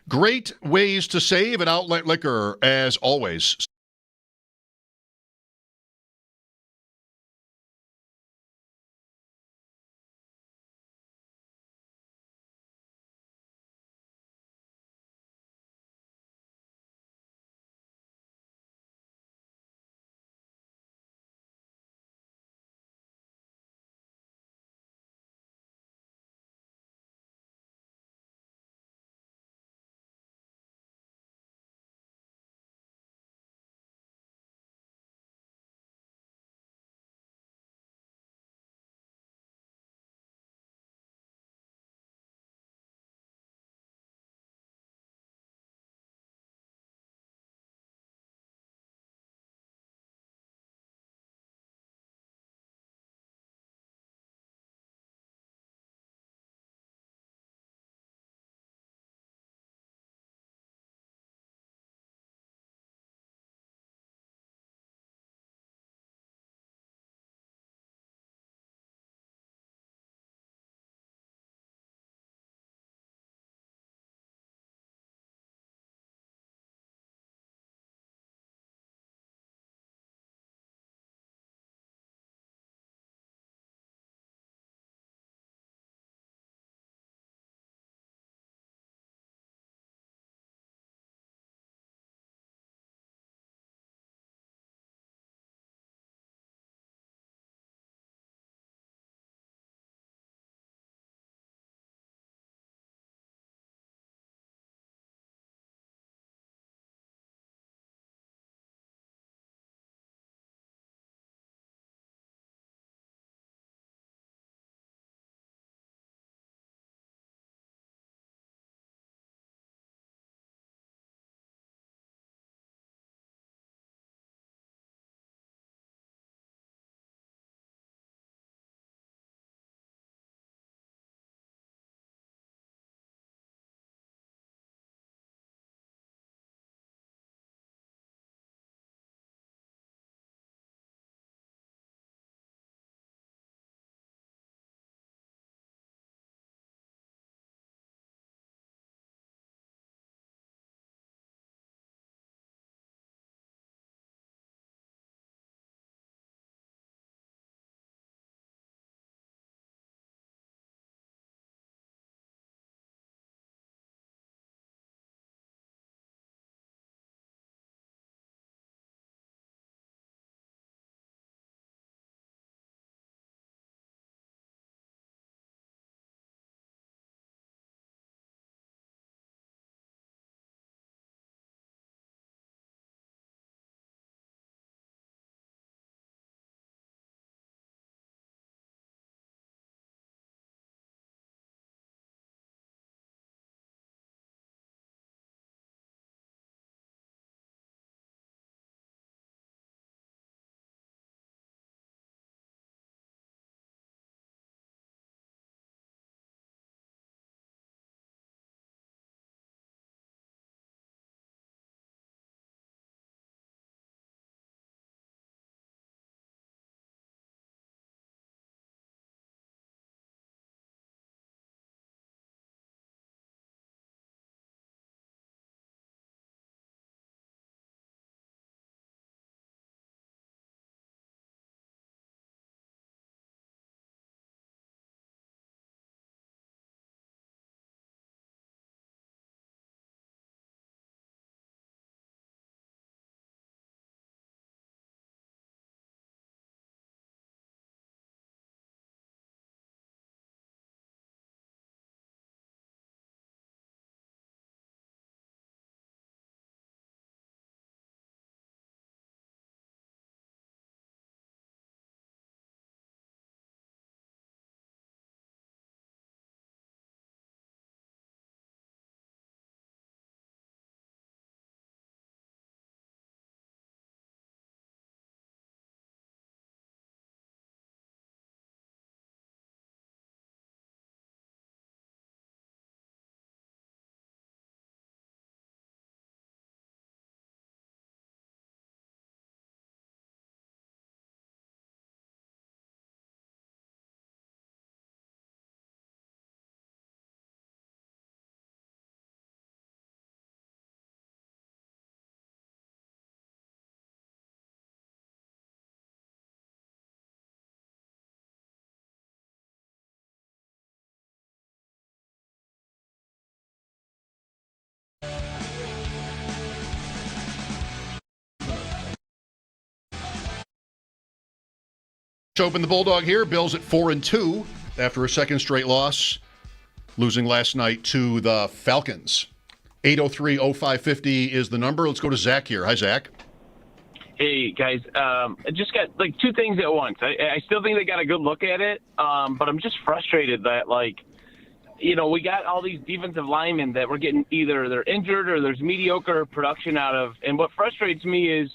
Great ways to save at Outlet Liquor, as always. Open the Bulldog here. Bills at 4-2 after a second straight loss, losing last night to the Falcons. 803-0550 is the number. Let's go to Zach here. Hi, Zach. Hey, guys. I just got like two things at once. I still think they got a good look at it, but I'm just frustrated that, we got all these defensive linemen that we're getting either they're injured or there's mediocre production out of. And what frustrates me is,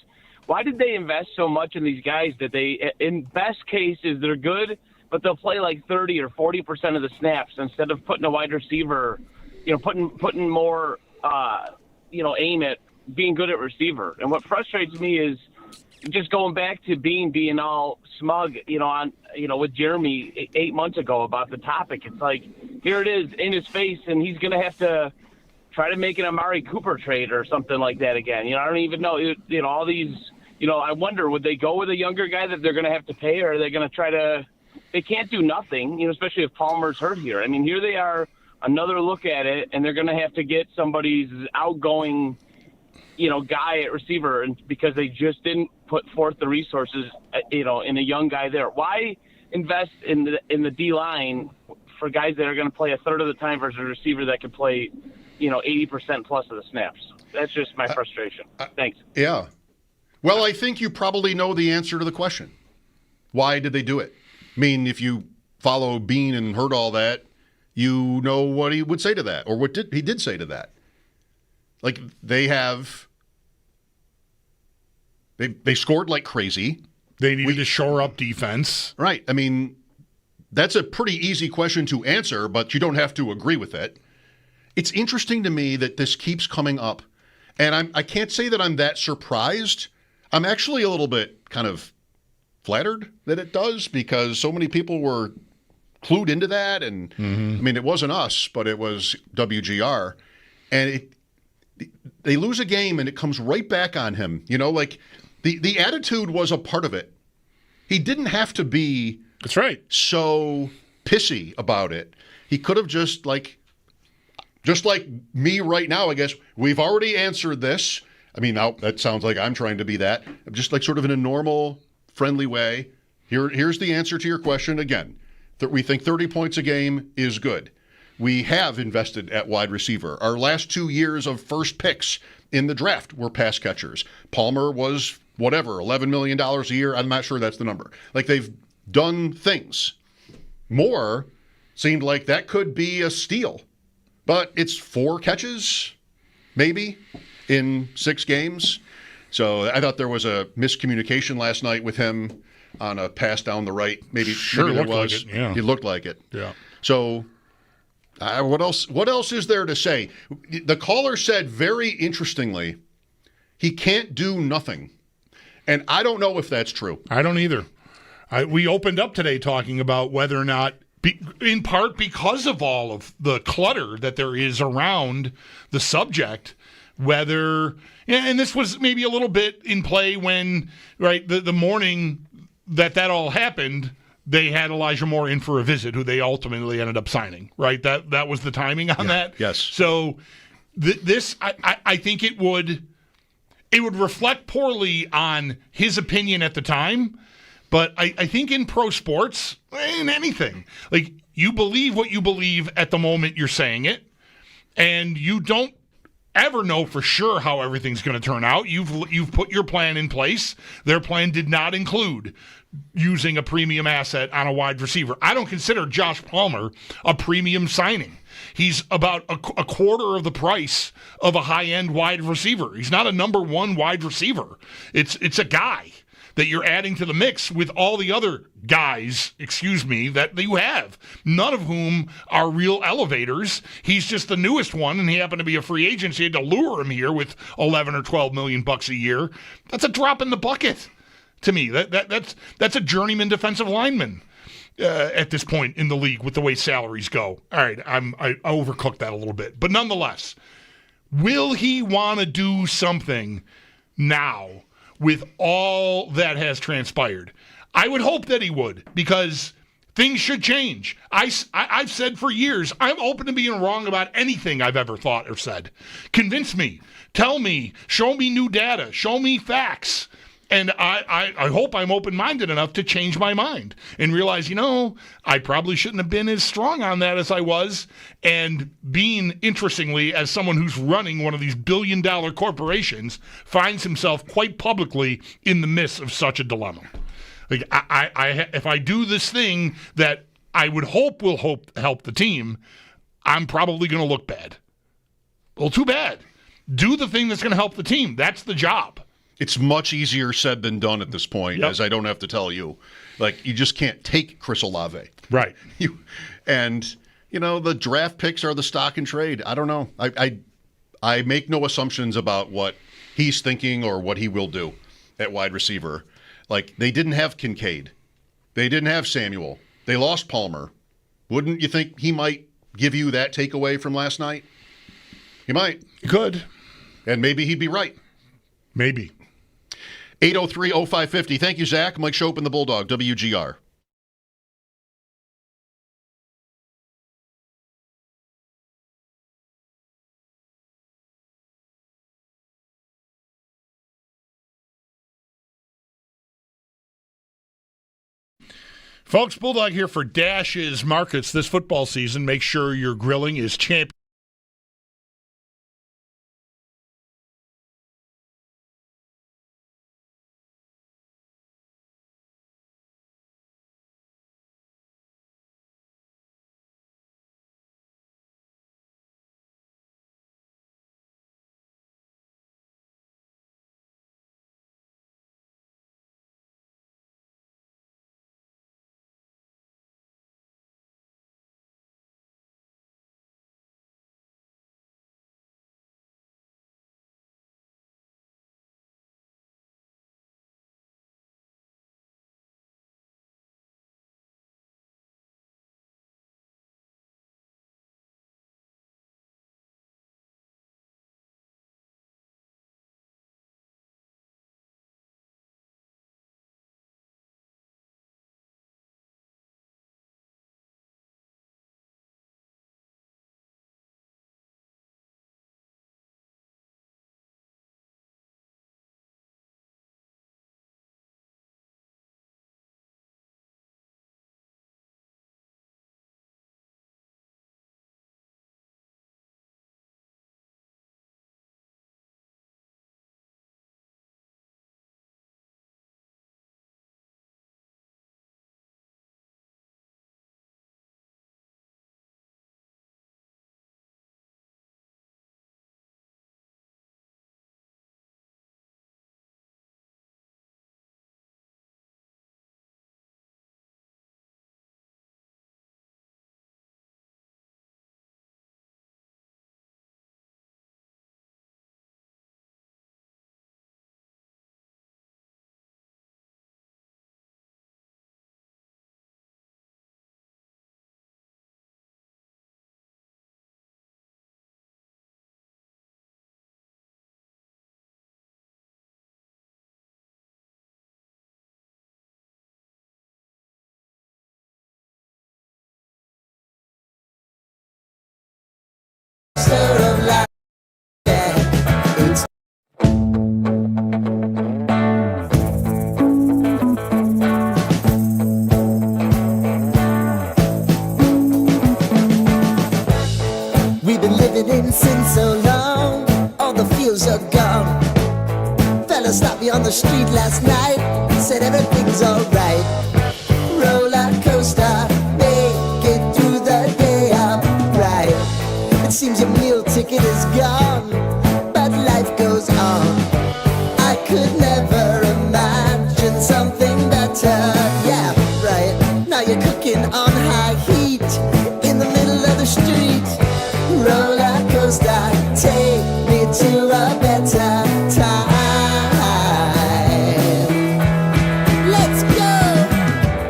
why did they invest so much in these guys that they, in best cases, they're good, but they'll play like 30 or 40% of the snaps instead of putting a wide receiver, putting more, aim at being good at receiver. And what frustrates me is just going back to being all smug, with Jeremy 8 months ago about the topic. It's like, here it is in his face, and he's going to have to try to make an Amari Cooper trade or something like that again. I don't even know, all these, I wonder, would they go with a younger guy that they're going to have to pay, or are they going to try to – they can't do nothing, especially if Palmer's hurt here. I mean, here they are, another look at it, and they're going to have to get somebody's outgoing, guy at receiver because they just didn't put forth the resources, in a young guy there. Why invest in the D-line for guys that are going to play a third of the time versus a receiver that can play, 80% plus of the snaps? That's just my frustration. Thanks. Yeah. Well, I think you probably know the answer to the question. Why did they do it? I mean, if you follow Bean and heard all that, you know what he would say to that, or what he did say to that. Like, they scored like crazy. They needed to shore up defense. Right. I mean, that's a pretty easy question to answer, but you don't have to agree with it. It's interesting to me that this keeps coming up, and I can't say that I'm that surprised. I'm actually a little bit kind of flattered that it does, because so many people were clued into that, and I mean, it wasn't us, but it was WGR, and they lose a game and it comes right back on him. The attitude was a part of it. He didn't have to be That's right. so pissy about it. He could have just like me right now, I guess, we've already answered this. I mean, now that sounds like I'm trying to be that. Just like sort of in a normal, friendly way. Here's the answer to your question again. That we think 30 points a game is good. We have invested at wide receiver. Our last 2 years of first picks in the draft were pass catchers. Palmer was $11 million a year. I'm not sure that's the number. Like, they've done things. Moore seemed like that could be a steal. But it's 4 catches, maybe, in 6 games. So I thought there was a miscommunication last night with him on a pass down the right. Maybe there was. Like it, yeah. It looked like it. Yeah. So what else is there to say? The caller said very interestingly, he can't do nothing. And I don't know if that's true. I don't either. We opened up today talking about whether or not, in part because of all of the clutter that there is around the subject, whether, and this was maybe a little bit in play when, right, the morning that all happened, they had Elijah Moore in for a visit, who they ultimately ended up signing, right? That was the timing on that. Yes. So this, I think it would reflect poorly on his opinion at the time. But I think in pro sports, in anything, like, you believe what you believe at the moment you're saying it, and you don't ever know for sure how everything's going to turn out. You've put your plan in place. Their plan did not include using a premium asset on a wide receiver. I don't consider Josh Palmer a premium signing. He's about a quarter of the price of a high-end wide receiver. He's not a number 1 wide receiver. It's a guy that you're adding to the mix with all the other guys, that you have, none of whom are real elevators. He's just the newest one, and he happened to be a free agent, so you had to lure him here with $11 or $12 million a year. That's a drop in the bucket to me. That's a journeyman defensive lineman at this point in the league with the way salaries go. All right, I overcooked that a little bit. But nonetheless, will he want to do something now with all that has transpired? I would hope that he would, because things should change. I've said for years, I'm open to being wrong about anything I've ever thought or said. Convince me. Tell me. Show me new data. Show me facts. And I hope I'm open-minded enough to change my mind and realize, I probably shouldn't have been as strong on that as I was. And being, interestingly, as someone who's running one of these billion-dollar corporations, finds himself quite publicly in the midst of such a dilemma. Like, if I do this thing that I would hope will help the team, I'm probably going to look bad. Well, too bad. Do the thing that's going to help the team. That's the job. It's much easier said than done at this point, as I don't have to tell you. Like, you just can't take Chris Olave. Right. The draft picks are the stock and trade. I don't know. I make no assumptions about what he's thinking or what he will do at wide receiver. Like, they didn't have Kincaid. They didn't have Samuel. They lost Palmer. Wouldn't you think he might give you that takeaway from last night? He might. He could. And maybe he'd be right. Maybe. 803-0550. Thank you, Zach. Mike Schopp and the Bulldog, WGR. Folks, Bulldog here for Dash's Markets this football season. Make sure your grilling is champion. We've been living in sin so long, all the feels are gone. Fella stopped me on the street last night, said everything's alright. Roller coaster, make it through the day, I'm right. It seems your meal ticket is gone, but life goes on. I could never imagine something better. Yeah, right. Now you're cooking on high heat in the middle of the street. Roller coaster, take me to a better time. Let's go.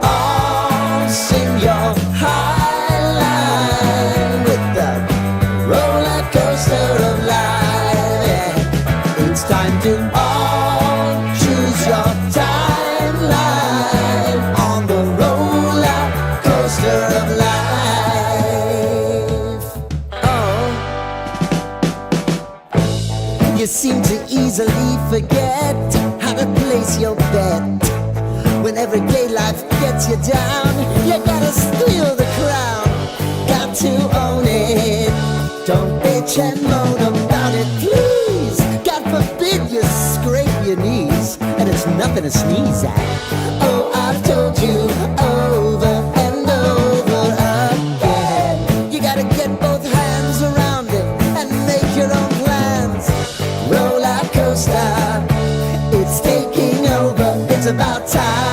All sing your high line with the roller coaster of life. Yeah. It's time to all choose your timeline on the roller coaster of life. You seem to easily forget how to place place your bet. When everyday life gets you down, you gotta steal the crown. Got to own it. Don't bitch and moan about it, please. God forbid you scrape your knees, and it's nothing to sneeze at. Oh, I've told you over and over again. You gotta get both hands around it and make your own plans. Roller coaster, it's taking over. It's about time.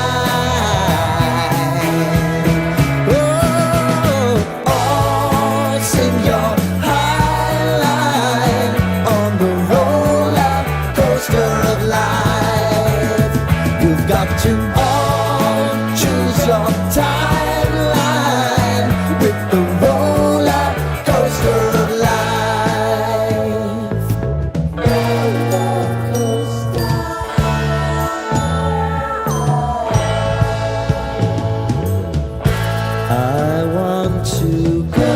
Oh, sing your high line on the roller coaster of life. You've got to all choose your timeline with the roller coaster of life. Roller coaster. I want to go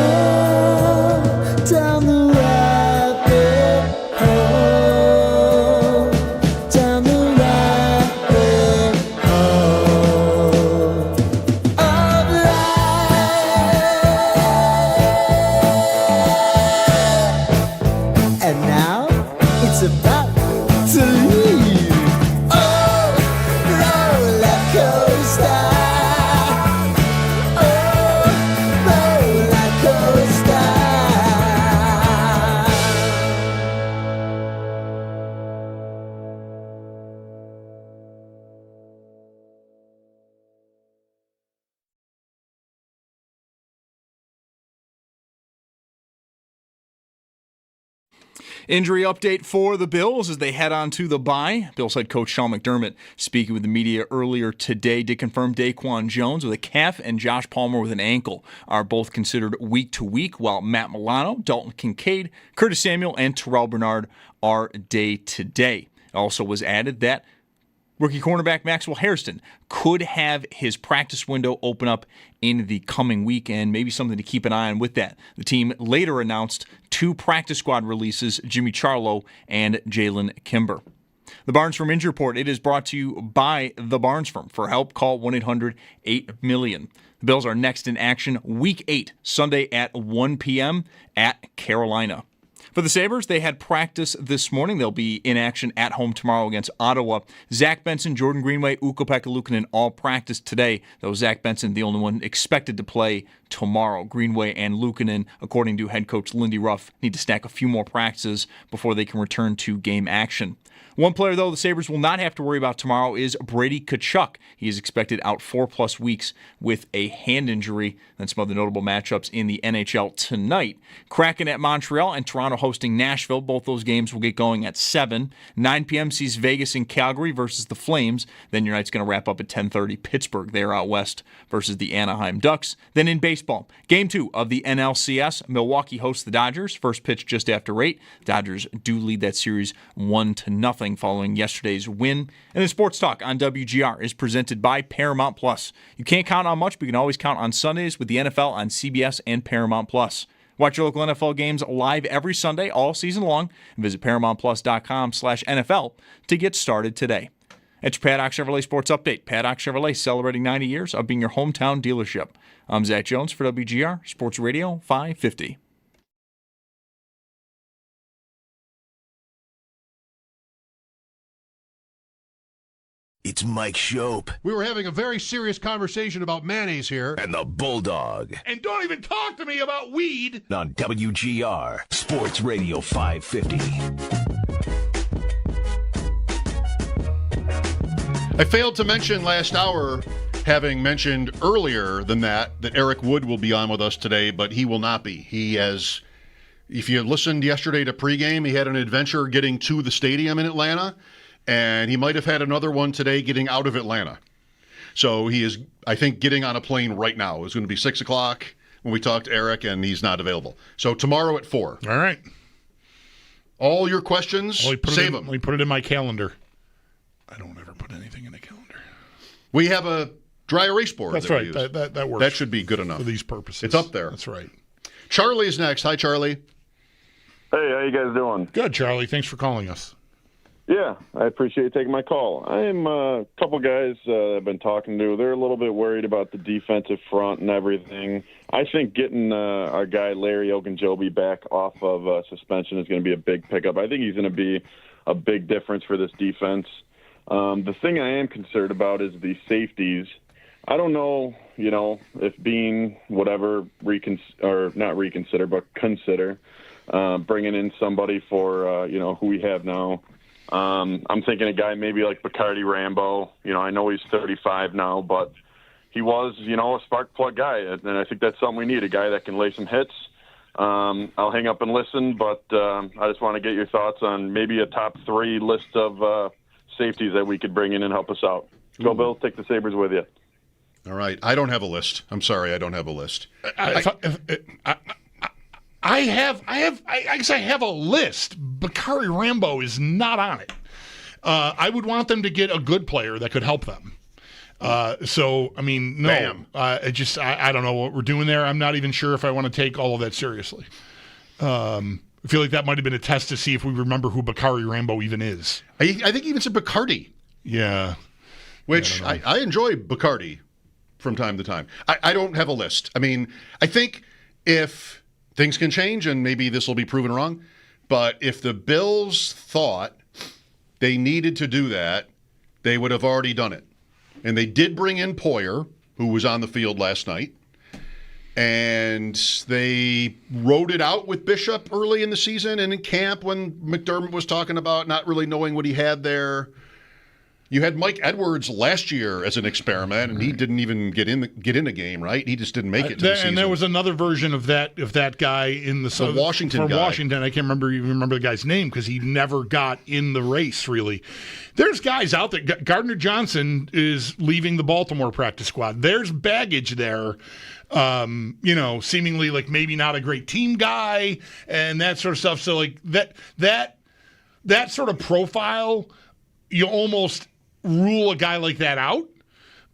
down the rabbit hole, down the rabbit hole of life. And now it's about to leave. Oh, roller coaster. Injury update for the Bills as they head on to the bye. Bills head coach Sean McDermott, speaking with the media earlier today, did confirm Daquan Jones with a calf and Josh Palmer with an ankle are both considered week to week, while Matt Milano, Dalton Kincaid, Curtis Samuel, and Terrell Bernard are day to day. It also was added that rookie cornerback Maxwell Hairston could have his practice window open up in the coming week, and maybe something to keep an eye on with that. The team later announced 2 practice squad releases, Jimmy Charlo and Jalen Kimber. The Barnes Firm Injury Report, it is brought to you by the Barnes Firm. For help, call 1-800-8-MILLION. The Bills are next in action Week 8, Sunday at 1 p.m. at Carolina. For the Sabres, they had practice this morning. They'll be in action at home tomorrow against Ottawa. Zach Benson, Jordan Greenway, Ukko-Pekka Luukkonen all practiced today, though Zach Benson, the only one expected to play tomorrow. Greenway and Luukkonen, according to head coach Lindy Ruff, need to stack a few more practices before they can return to game action. One player, though, the Sabres will not have to worry about tomorrow is Brady Tkachuk. He is expected out 4+ weeks with a hand injury. And some other notable matchups in the NHL tonight. Kraken at Montreal and Toronto hosting Nashville. Both those games will get going at 7. 9 p.m. sees Vegas and Calgary versus the Flames. Then your night's going to wrap up at 10:30. Pittsburgh, they're out west, versus the Anaheim Ducks. Then in baseball, Game 2 of the NLCS. Milwaukee hosts the Dodgers. First pitch just after 8. Dodgers do lead that series 1-0 following yesterday's win. And the Sports Talk on WGR is presented by Paramount Plus. You can't count on much, but you can always count on Sundays with the NFL on CBS and Paramount Plus. Watch your local NFL games live every Sunday all season long and visit ParamountPlus.com/NFL to get started today. It's your Paddock Chevrolet Sports Update. Paddock Chevrolet celebrating 90 years of being your hometown dealership. I'm Zach Jones for WGR Sports Radio 550. It's Mike Schopp. We were having a very serious conversation about mayonnaise here. And the Bulldog. And don't even talk to me about weed. On WGR Sports Radio 550. I failed to mention last hour, having mentioned earlier than that Eric Wood will be on with us today, but he will not be. He has, if you listened yesterday to pregame, he had an adventure getting to the stadium in Atlanta. And he might have had another one today getting out of Atlanta. So he is, I think, getting on a plane right now. It's going to be 6 o'clock when we talk to Eric, and he's not available. So tomorrow at 4. All right. All your questions, save them. We put it in my calendar. I don't ever put anything in a calendar. We have a dry erase board. That's right. That works. That should be good enough. For these purposes. It's up there. That's right. Charlie is next. Hi, Charlie. Hey, how you guys doing? Good, Charlie. Thanks for calling us. Yeah, I appreciate you taking my call. I'm a couple guys I've been talking to. They're a little bit worried about the defensive front and everything. I think getting our guy Larry Ogunjobi back off of suspension is going to be a big pickup. I think he's going to be a big difference for this defense. The thing I am concerned about is the safeties. I don't know, if being whatever not reconsider, but consider bringing in somebody for who we have now. I'm thinking a guy maybe like Bacardi Rambo. I know he's 35 now, but he was, a spark plug guy, and I think that's something we need, a guy that can lay some hits. I'll hang up and listen, but I just want to get your thoughts on maybe a top 3 list of safeties that we could bring in and help us out. Go Bills, take the Sabres with you. All right. I don't have a list. I'm sorry, I don't have a list. I guess I have a list. Bacardi Rambo is not on it. I would want them to get a good player that could help them. No. Bam. I don't know what we're doing there. I'm not even sure if I want to take all of that seriously. I feel like that might have been a test to see if we remember who Bacardi Rambo even is. I think he even said Bacardi. Yeah. Which I enjoy Bacardi from time to time. I don't have a list. I think if things can change, and maybe this will be proven wrong, but if the Bills thought they needed to do that, they would have already done it. And they did bring in Poyer, who was on the field last night, and they rode it out with Bishop early in the season and in camp when McDermott was talking about not really knowing what he had there. You had Mike Edwards last year as an experiment, and he didn't even get in the game, right? He just didn't make it to the season. And there was another version of that guy in the Washington guy. Washington. I can't even remember the guy's name because he never got in the race, really. There's guys out there. Gardner Johnson is leaving the Baltimore practice squad. There's baggage there. Seemingly like maybe not a great team guy and that sort of stuff. So like that sort of profile, you almost rule a guy like that out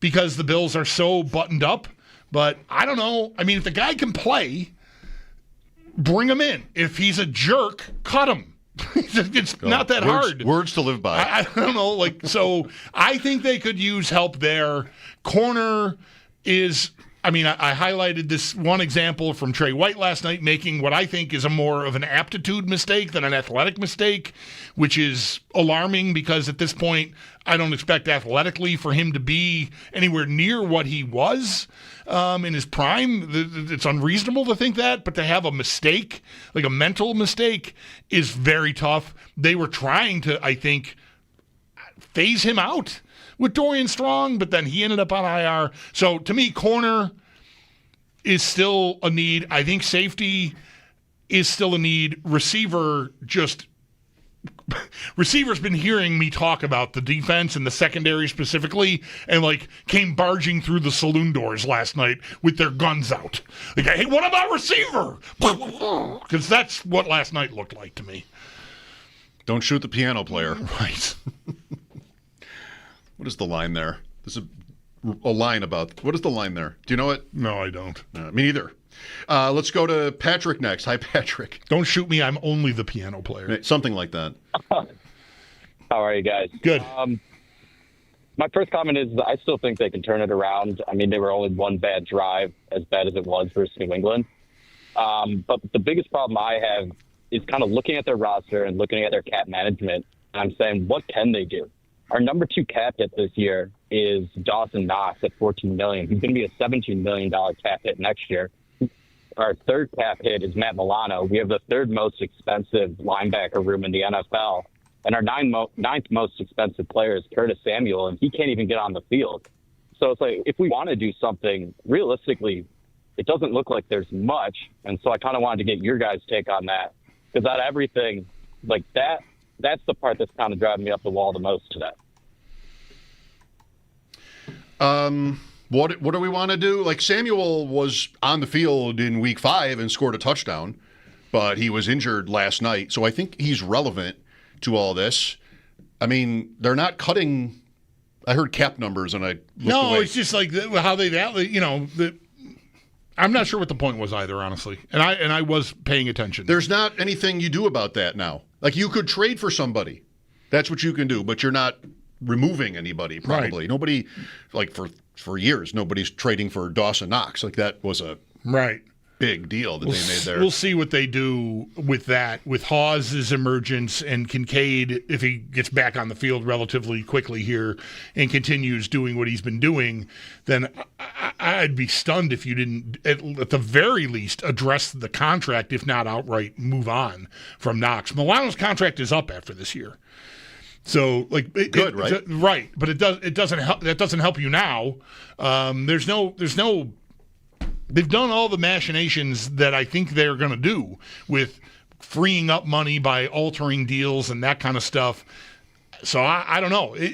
because the Bills are so buttoned up. But I don't know. If the guy can play, bring him in. If he's a jerk, cut him. It's not that hard. Words to live by. I don't know. So I think they could use help there. Corner is... I highlighted this one example from Trey White last night, making what I think is a more of an aptitude mistake than an athletic mistake, which is alarming because at this point, I don't expect athletically for him to be anywhere near what he was in his prime. It's unreasonable to think that, but to have a mistake, like a mental mistake, is very tough. They were trying to, I think, phase him out with Dorian Strong, but then he ended up on IR. So to me, corner is still a need. I think safety is still a need. Receiver's been hearing me talk about the defense and the secondary specifically, and came barging through the saloon doors last night with their guns out. Hey, what about receiver? Because that's what last night looked like to me. Don't shoot the piano player. Right. What is the line there? There's a line about... What is the line there? Do you know it? No, I don't. Me neither. Let's go to Patrick next. Hi, Patrick. Don't shoot me. I'm only the piano player. Something like that. How are you guys? Good. My first comment is I still think they can turn it around. They were only one bad drive, as bad as it was versus New England. But the biggest problem I have is kind of looking at their roster and looking at their cap management. And I'm saying, what can they do? Our number 2 cap hit this year is Dawson Knox at $14 million. He's going to be a $17 million cap hit next year. Our third cap hit is Matt Milano. We have the third most expensive linebacker room in the NFL. And our ninth most expensive player is Curtis Samuel, and he can't even get on the field. So it's like, if we want to do something, realistically, it doesn't look like there's much. And so I kind of wanted to get your guys' take on that. Because out of everything, like that's the part that's kind of driving me up the wall the most today. What do we want to do? Samuel was on the field in week 5 and scored a touchdown, but he was injured last night. So I think he's relevant to all this. They're not cutting. I heard cap numbers and I looked away. It's just how they've, I'm not sure what the point was either, honestly. And I was paying attention. There's not anything you do about that now. You could trade for somebody. That's what you can do, but you're not removing anybody, probably. Right. Nobody, like for years, nobody's trading for Dawson Knox. Like that was a big deal that they made there. We'll see what they do with that, with Hawes' emergence and Kincaid, if he gets back on the field relatively quickly here and continues doing what he's been doing, then I'd be stunned if you didn't, at the very least, address the contract, if not outright move on from Knox. Milano's contract is up after this year. So, like, good, right? Right, but it doesn't help. That doesn't help you now. There's no. They've done all the machinations that I think they're going to do with freeing up money by altering deals and that kind of stuff. So I don't know. It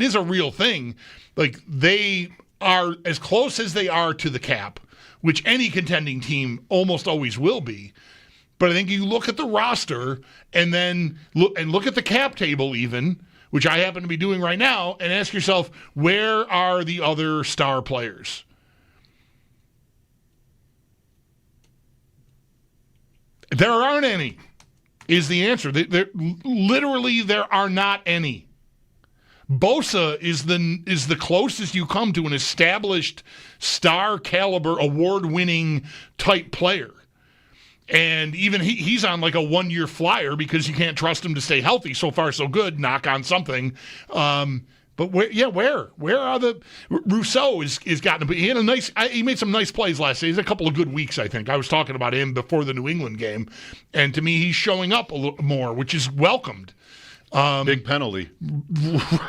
is a real thing. Like, they are as close as they are to the cap, which any contending team almost always will be. But I think you look at the roster and then look at the cap table even, which I happen to be doing right now, and ask yourself, where are the other star players? There aren't any, is the answer. Literally, there are not any. Bosa is the closest you come to an established star caliber, award-winning type player. And even he's on like a 1-year flyer because you can't trust him to stay healthy. So far, so good. Knock on something. But where are the Rousseau is gotten? He made some nice plays last day. He's a couple of good weeks, I think. I was talking about him before the New England game, and to me, he's showing up a little more, which is welcomed. Big penalty,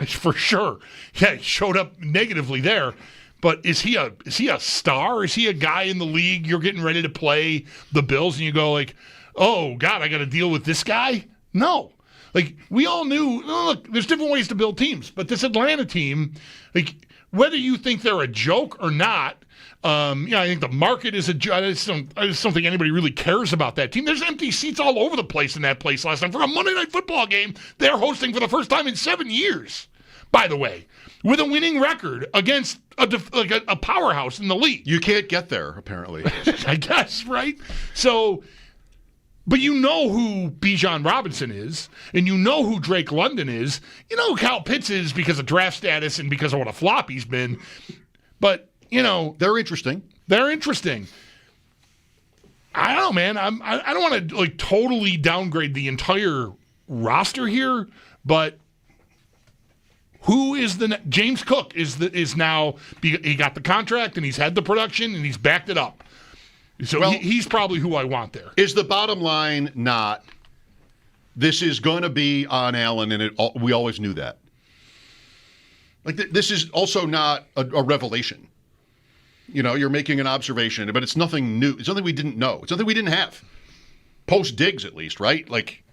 for sure. Yeah, he showed up negatively there. But is he a star? Is he a guy in the league you're getting ready to play the Bills and you go like, oh God, I got to deal with this guy? No. Like, we all knew, look, there's different ways to build teams, but this Atlanta team, like, whether you think they're a joke or not, I think the market is a joke. I just don't think anybody really cares about that team. There's empty seats all over the place in that place last time. For a Monday Night Football game, they're hosting for the first time in 7 years, by the way, with a winning record against a powerhouse in the league. You can't get there, apparently. I guess, right? So... But you know who Bijan Robinson is, and you know who Drake London is. You know who Kyle Pitts is because of draft status and because of what a flop he's been. But, they're interesting. I don't know, man. I don't want to like totally downgrade the entire roster here, but who is James Cook is now he got the contract and he's had the production and he's backed it up. So he's probably who I want there. Is the bottom line not, this is going to be on Allen, and we always knew that? Like, this is also not a revelation. You're making an observation, but it's nothing new. It's something we didn't know. It's something we didn't have. Post Diggs, at least, right? Like,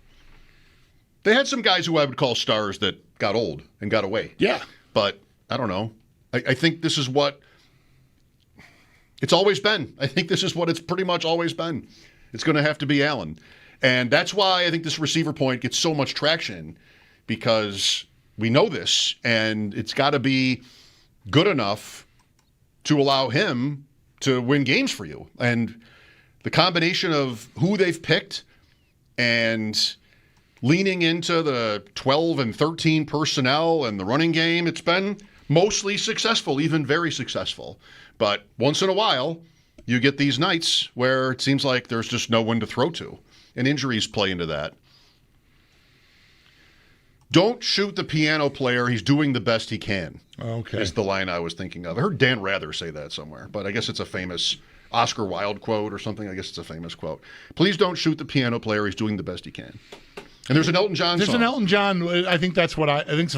they had some guys who I would call stars that got old and got away. Yeah. But, I don't know. I think this is what... It's always been. I think this is what it's pretty much always been. It's going to have to be Allen. And that's why I think this receiver point gets so much traction, because we know this, and it's got to be good enough to allow him to win games for you. And the combination of who they've picked and leaning into the 12 and 13 personnel and the running game, it's been mostly successful, even very successful. But once in a while, you get these nights where it seems like there's just no one to throw to, and injuries play into that. Don't shoot the piano player. He's doing the best he can. Okay. Is the line I was thinking of. I heard Dan Rather say that somewhere, but I guess it's a famous Oscar Wilde quote or something. I guess it's a famous quote. Please don't shoot the piano player. He's doing the best he can. And there's an Elton John song. There's an Elton John. I think that's what I think.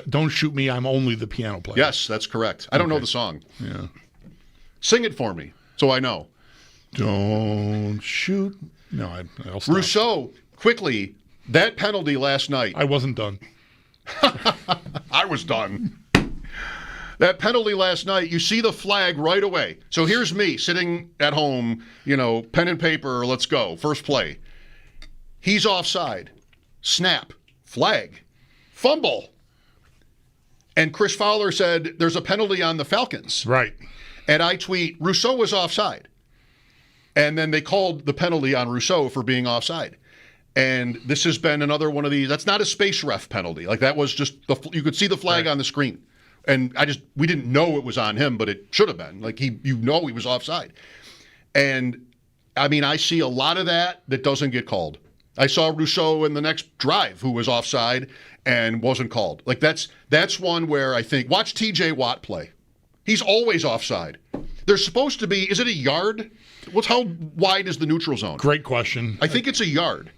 Don't shoot me. I'm only the piano player. Yes, that's correct. I don't know the song. Yeah. Sing it for me so I know. Don't shoot. No, I'll stop. Rousseau, quickly, that penalty last night. I wasn't done. I was done. That penalty last night, you see the flag right away. So here's me sitting at home, pen and paper, let's go. First play. He's offside. Snap. Flag. Fumble. And Chris Fowler said, there's a penalty on the Falcons. Right. And I tweet, Rousseau was offside. And then they called the penalty on Rousseau for being offside. And this has been another one of these. That's not a space ref penalty. Like that was just you could see the flag on the screen, and we didn't know it was on him, but it should have been. Like he was offside. And I mean, I see a lot of that doesn't get called. I saw Rousseau in the next drive who was offside and wasn't called. Like that's one where I think watch TJ Watt play. He's always offside. There's supposed to be. Is it a yard? How wide is the neutral zone? Great question. I think it's a yard.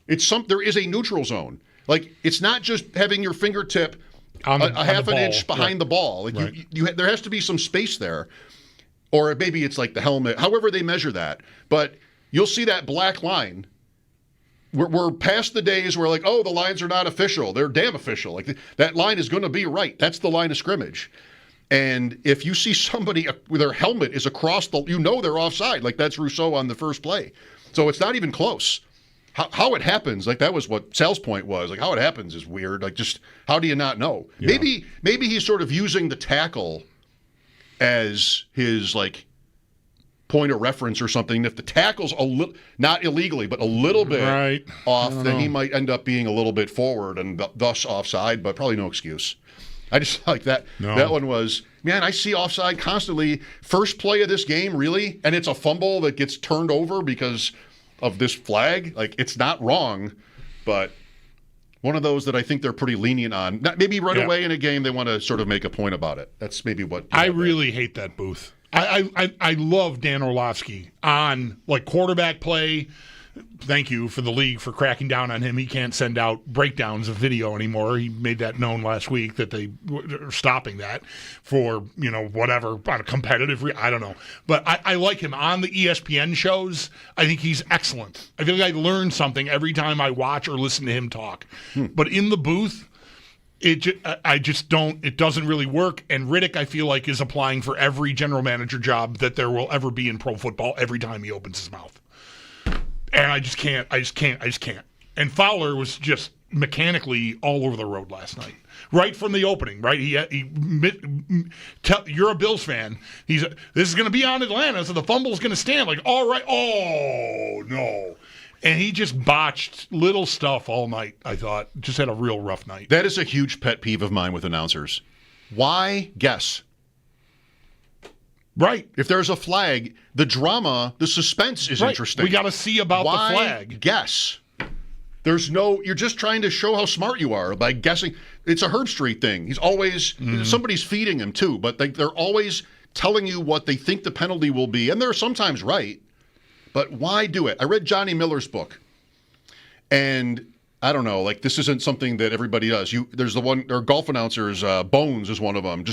There is a neutral zone. Like it's not just having your fingertip a half an inch behind the ball. Like there has to be some space there, or maybe it's like the helmet. However they measure that, but you'll see that black line. We're past the days where like, oh, the lines are not official. They're damn official. Like that line is going to be right. That's the line of scrimmage. And if you see somebody with their helmet is across they're offside. Like that's Rousseau on the first play. So it's not even close. How it happens, like that was what Sal's point was. Like how it happens is weird. Like just how do you not know? Yeah. Maybe he's sort of using the tackle as his like point of reference or something. If the tackle's a little not illegally, but a little bit off, then he might end up being a little bit forward and thus offside. But probably no excuse. I just like that. No. That one was, man, I see offside constantly. First play of this game, really, and it's a fumble that gets turned over because of this flag. Like it's not wrong, but one of those that I think they're pretty lenient on. Maybe right away in a game they want to sort of make a point about it. That's maybe what I really hate that booth. I love Dan Orlovsky on like quarterback play. Thank you for the league for cracking down on him. He can't send out breakdowns of video anymore. He made that known last week that they are stopping that for, whatever, on a competitive I don't know. But I like him on the ESPN shows. I think he's excellent. I feel like I learn something every time I watch or listen to him talk. But in the booth, it doesn't really work. And Riddick, I feel like, is applying for every general manager job that there will ever be in pro football every time he opens his mouth. And I just can't. And Fowler was just mechanically all over the road last night, right from the opening. Right, you're a Bills fan. This is going to be on Atlanta, so the fumble's going to stand. Like, all right, oh no, and he just botched little stuff all night. I thought just had a real rough night. That is a huge pet peeve of mine with announcers. Why guess? Right. If there's a flag, the drama, the suspense is interesting. We got to see about the flag. Guess. You're just trying to show how smart you are by guessing. It's a Herb Street thing. He's always, somebody's feeding him too, but they're always telling you what they think the penalty will be, and they're sometimes right. But why do it? I read Johnny Miller's book, and I don't know, like this isn't something that everybody does. There's the one, or golf announcers, Bones is one of them.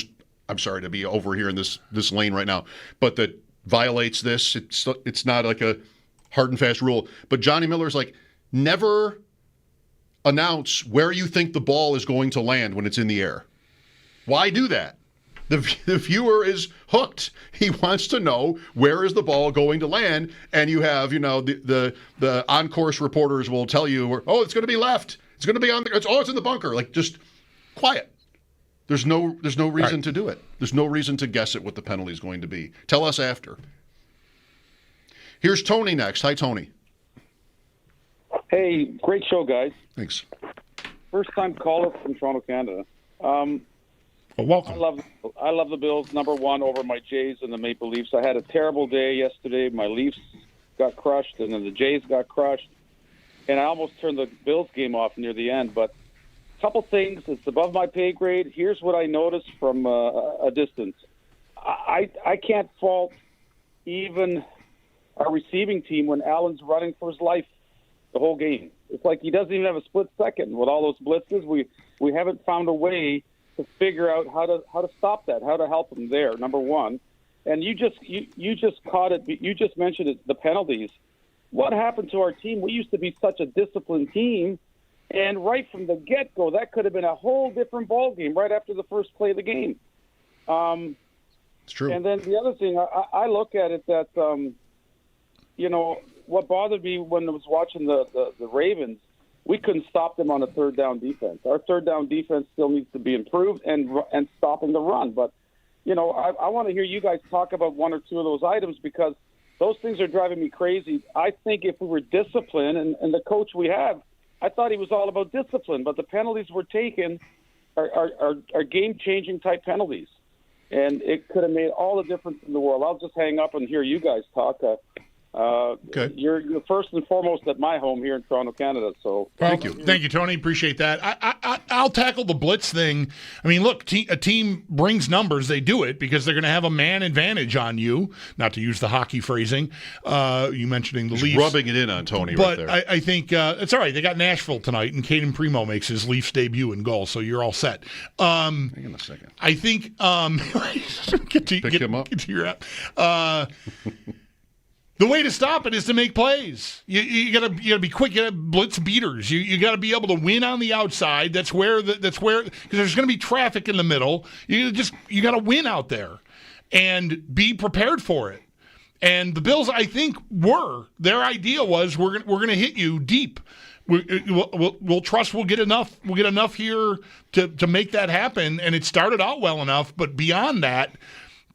I'm sorry to be over here in this lane right now, but that violates this. It's not like a hard and fast rule. But Johnny Miller's like, never announce where you think the ball is going to land when it's in the air. Why do that? The viewer is hooked. He wants to know where is the ball going to land, and you have the on-course reporters will tell you, it's going to be left. It's going to be it's in the bunker. Like just quiet. There's no reason to do it. There's no reason to guess at what the penalty is going to be. Tell us after. Here's Tony next. Hi, Tony. Hey, great show, guys. Thanks. First time caller from Toronto, Canada. Welcome. I love the Bills, number one over my Jays and the Maple Leafs. I had a terrible day yesterday. My Leafs got crushed, and then the Jays got crushed. And I almost turned the Bills game off near the end, but couple things. It's above my pay grade. Here's what I noticed from a distance. I can't fault even our receiving team when Allen's running for his life the whole game. It's like he doesn't even have a split second with all those blitzes. We haven't found a way to figure out how to stop that, how to help him there. Number one, and you just caught it. You just mentioned it, the penalties. What happened to our team? We used to be such a disciplined team. And right from the get-go, that could have been a whole different ball game right after the first play of the game. It's true. And then the other thing, I look at it that, what bothered me when I was watching the Ravens, we couldn't stop them on a third down defense. Our third down defense still needs to be improved and stopping the run. But, I want to hear you guys talk about one or two of those items because Those things are driving me crazy. I think if we were disciplined, and the coach we have, I thought he was all about discipline, but the penalties we're taking are game-changing type penalties. And it could have made all the difference in the world. I'll just hang up and hear you guys talk. Okay. You're first and foremost at my home here in Toronto, Canada. So thank you, Tony. Appreciate that. I'll tackle the blitz thing. I mean, look, a team brings numbers. They do it because they're going to have a man advantage on you. Not to use the hockey phrasing. You mentioning the Leafs, rubbing it in on Tony but right there. I think it's all right. They got Nashville tonight, and Caden Primo makes his Leafs debut in goal, so you're all set. Hang on a second. I think Pick him up. Get to your app. The way to stop it is to make plays. You gotta be quick. You gotta blitz beaters. You gotta be able to win on the outside. That's where because there's gonna be traffic in the middle. You gotta win out there and be prepared for it. And the Bills, I think, their idea was we're gonna hit you deep. We'll trust we'll get enough here to make that happen. And it started out well enough, but beyond that,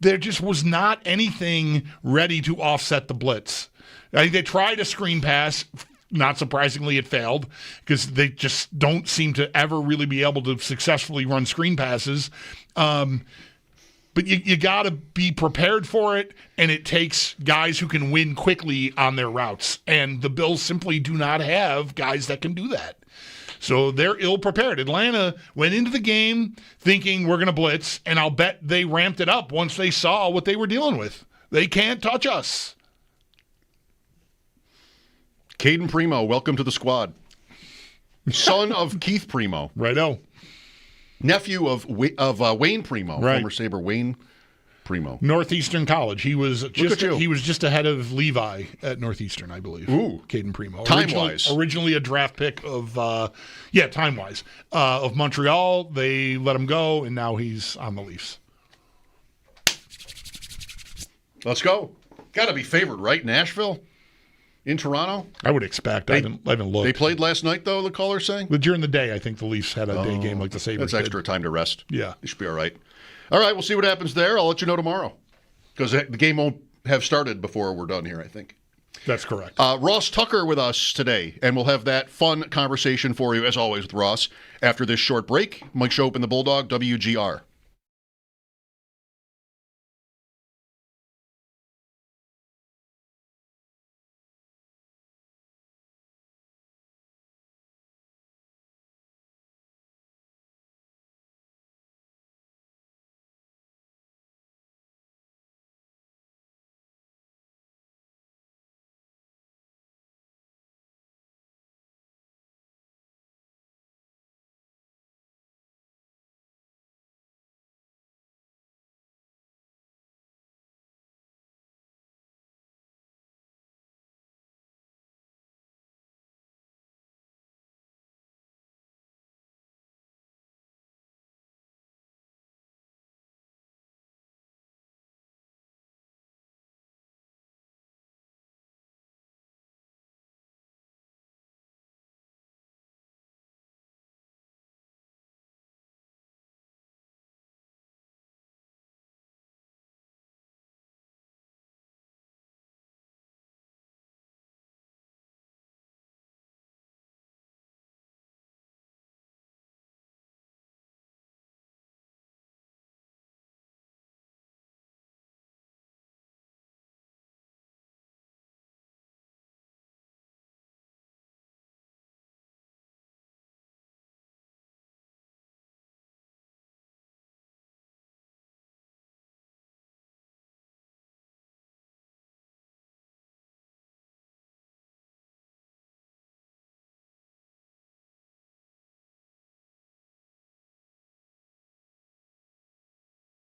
there just was not anything ready to offset the blitz. I think they tried a screen pass. Not surprisingly, it failed because they just don't seem to ever really be able to successfully run screen passes. But you got to be prepared for it, and it takes guys who can win quickly on their routes. And the Bills simply do not have guys that can do that. So they're ill-prepared. Atlanta went into the game thinking we're going to blitz, and I'll bet they ramped it up once they saw what they were dealing with. They can't touch us. Caden Primo, welcome to the squad. Son of Keith Primo. Righto. Nephew of Wayne Primo, right. Former Sabre Wayne Primo. Northeastern College. He was just ahead of Levi at Northeastern, I believe. Ooh. Caden Primo. Time-wise. Originally a draft pick of, time-wise, of Montreal. They let him go, and now he's on the Leafs. Let's go. Got to be favored, right? Nashville? In Toronto? I would expect. I haven't looked. They played last night, though, the caller's saying? But during the day, I think the Leafs had a day game like the Sabres That's extra time to rest. Yeah. You should be all right. All right, we'll see what happens there. I'll let you know tomorrow because the game won't have started before we're done here, I think. That's correct. Ross Tucker with us today, and we'll have that fun conversation for you, as always, with Ross after this short break. Mike Schopp and the Bulldog, WGR.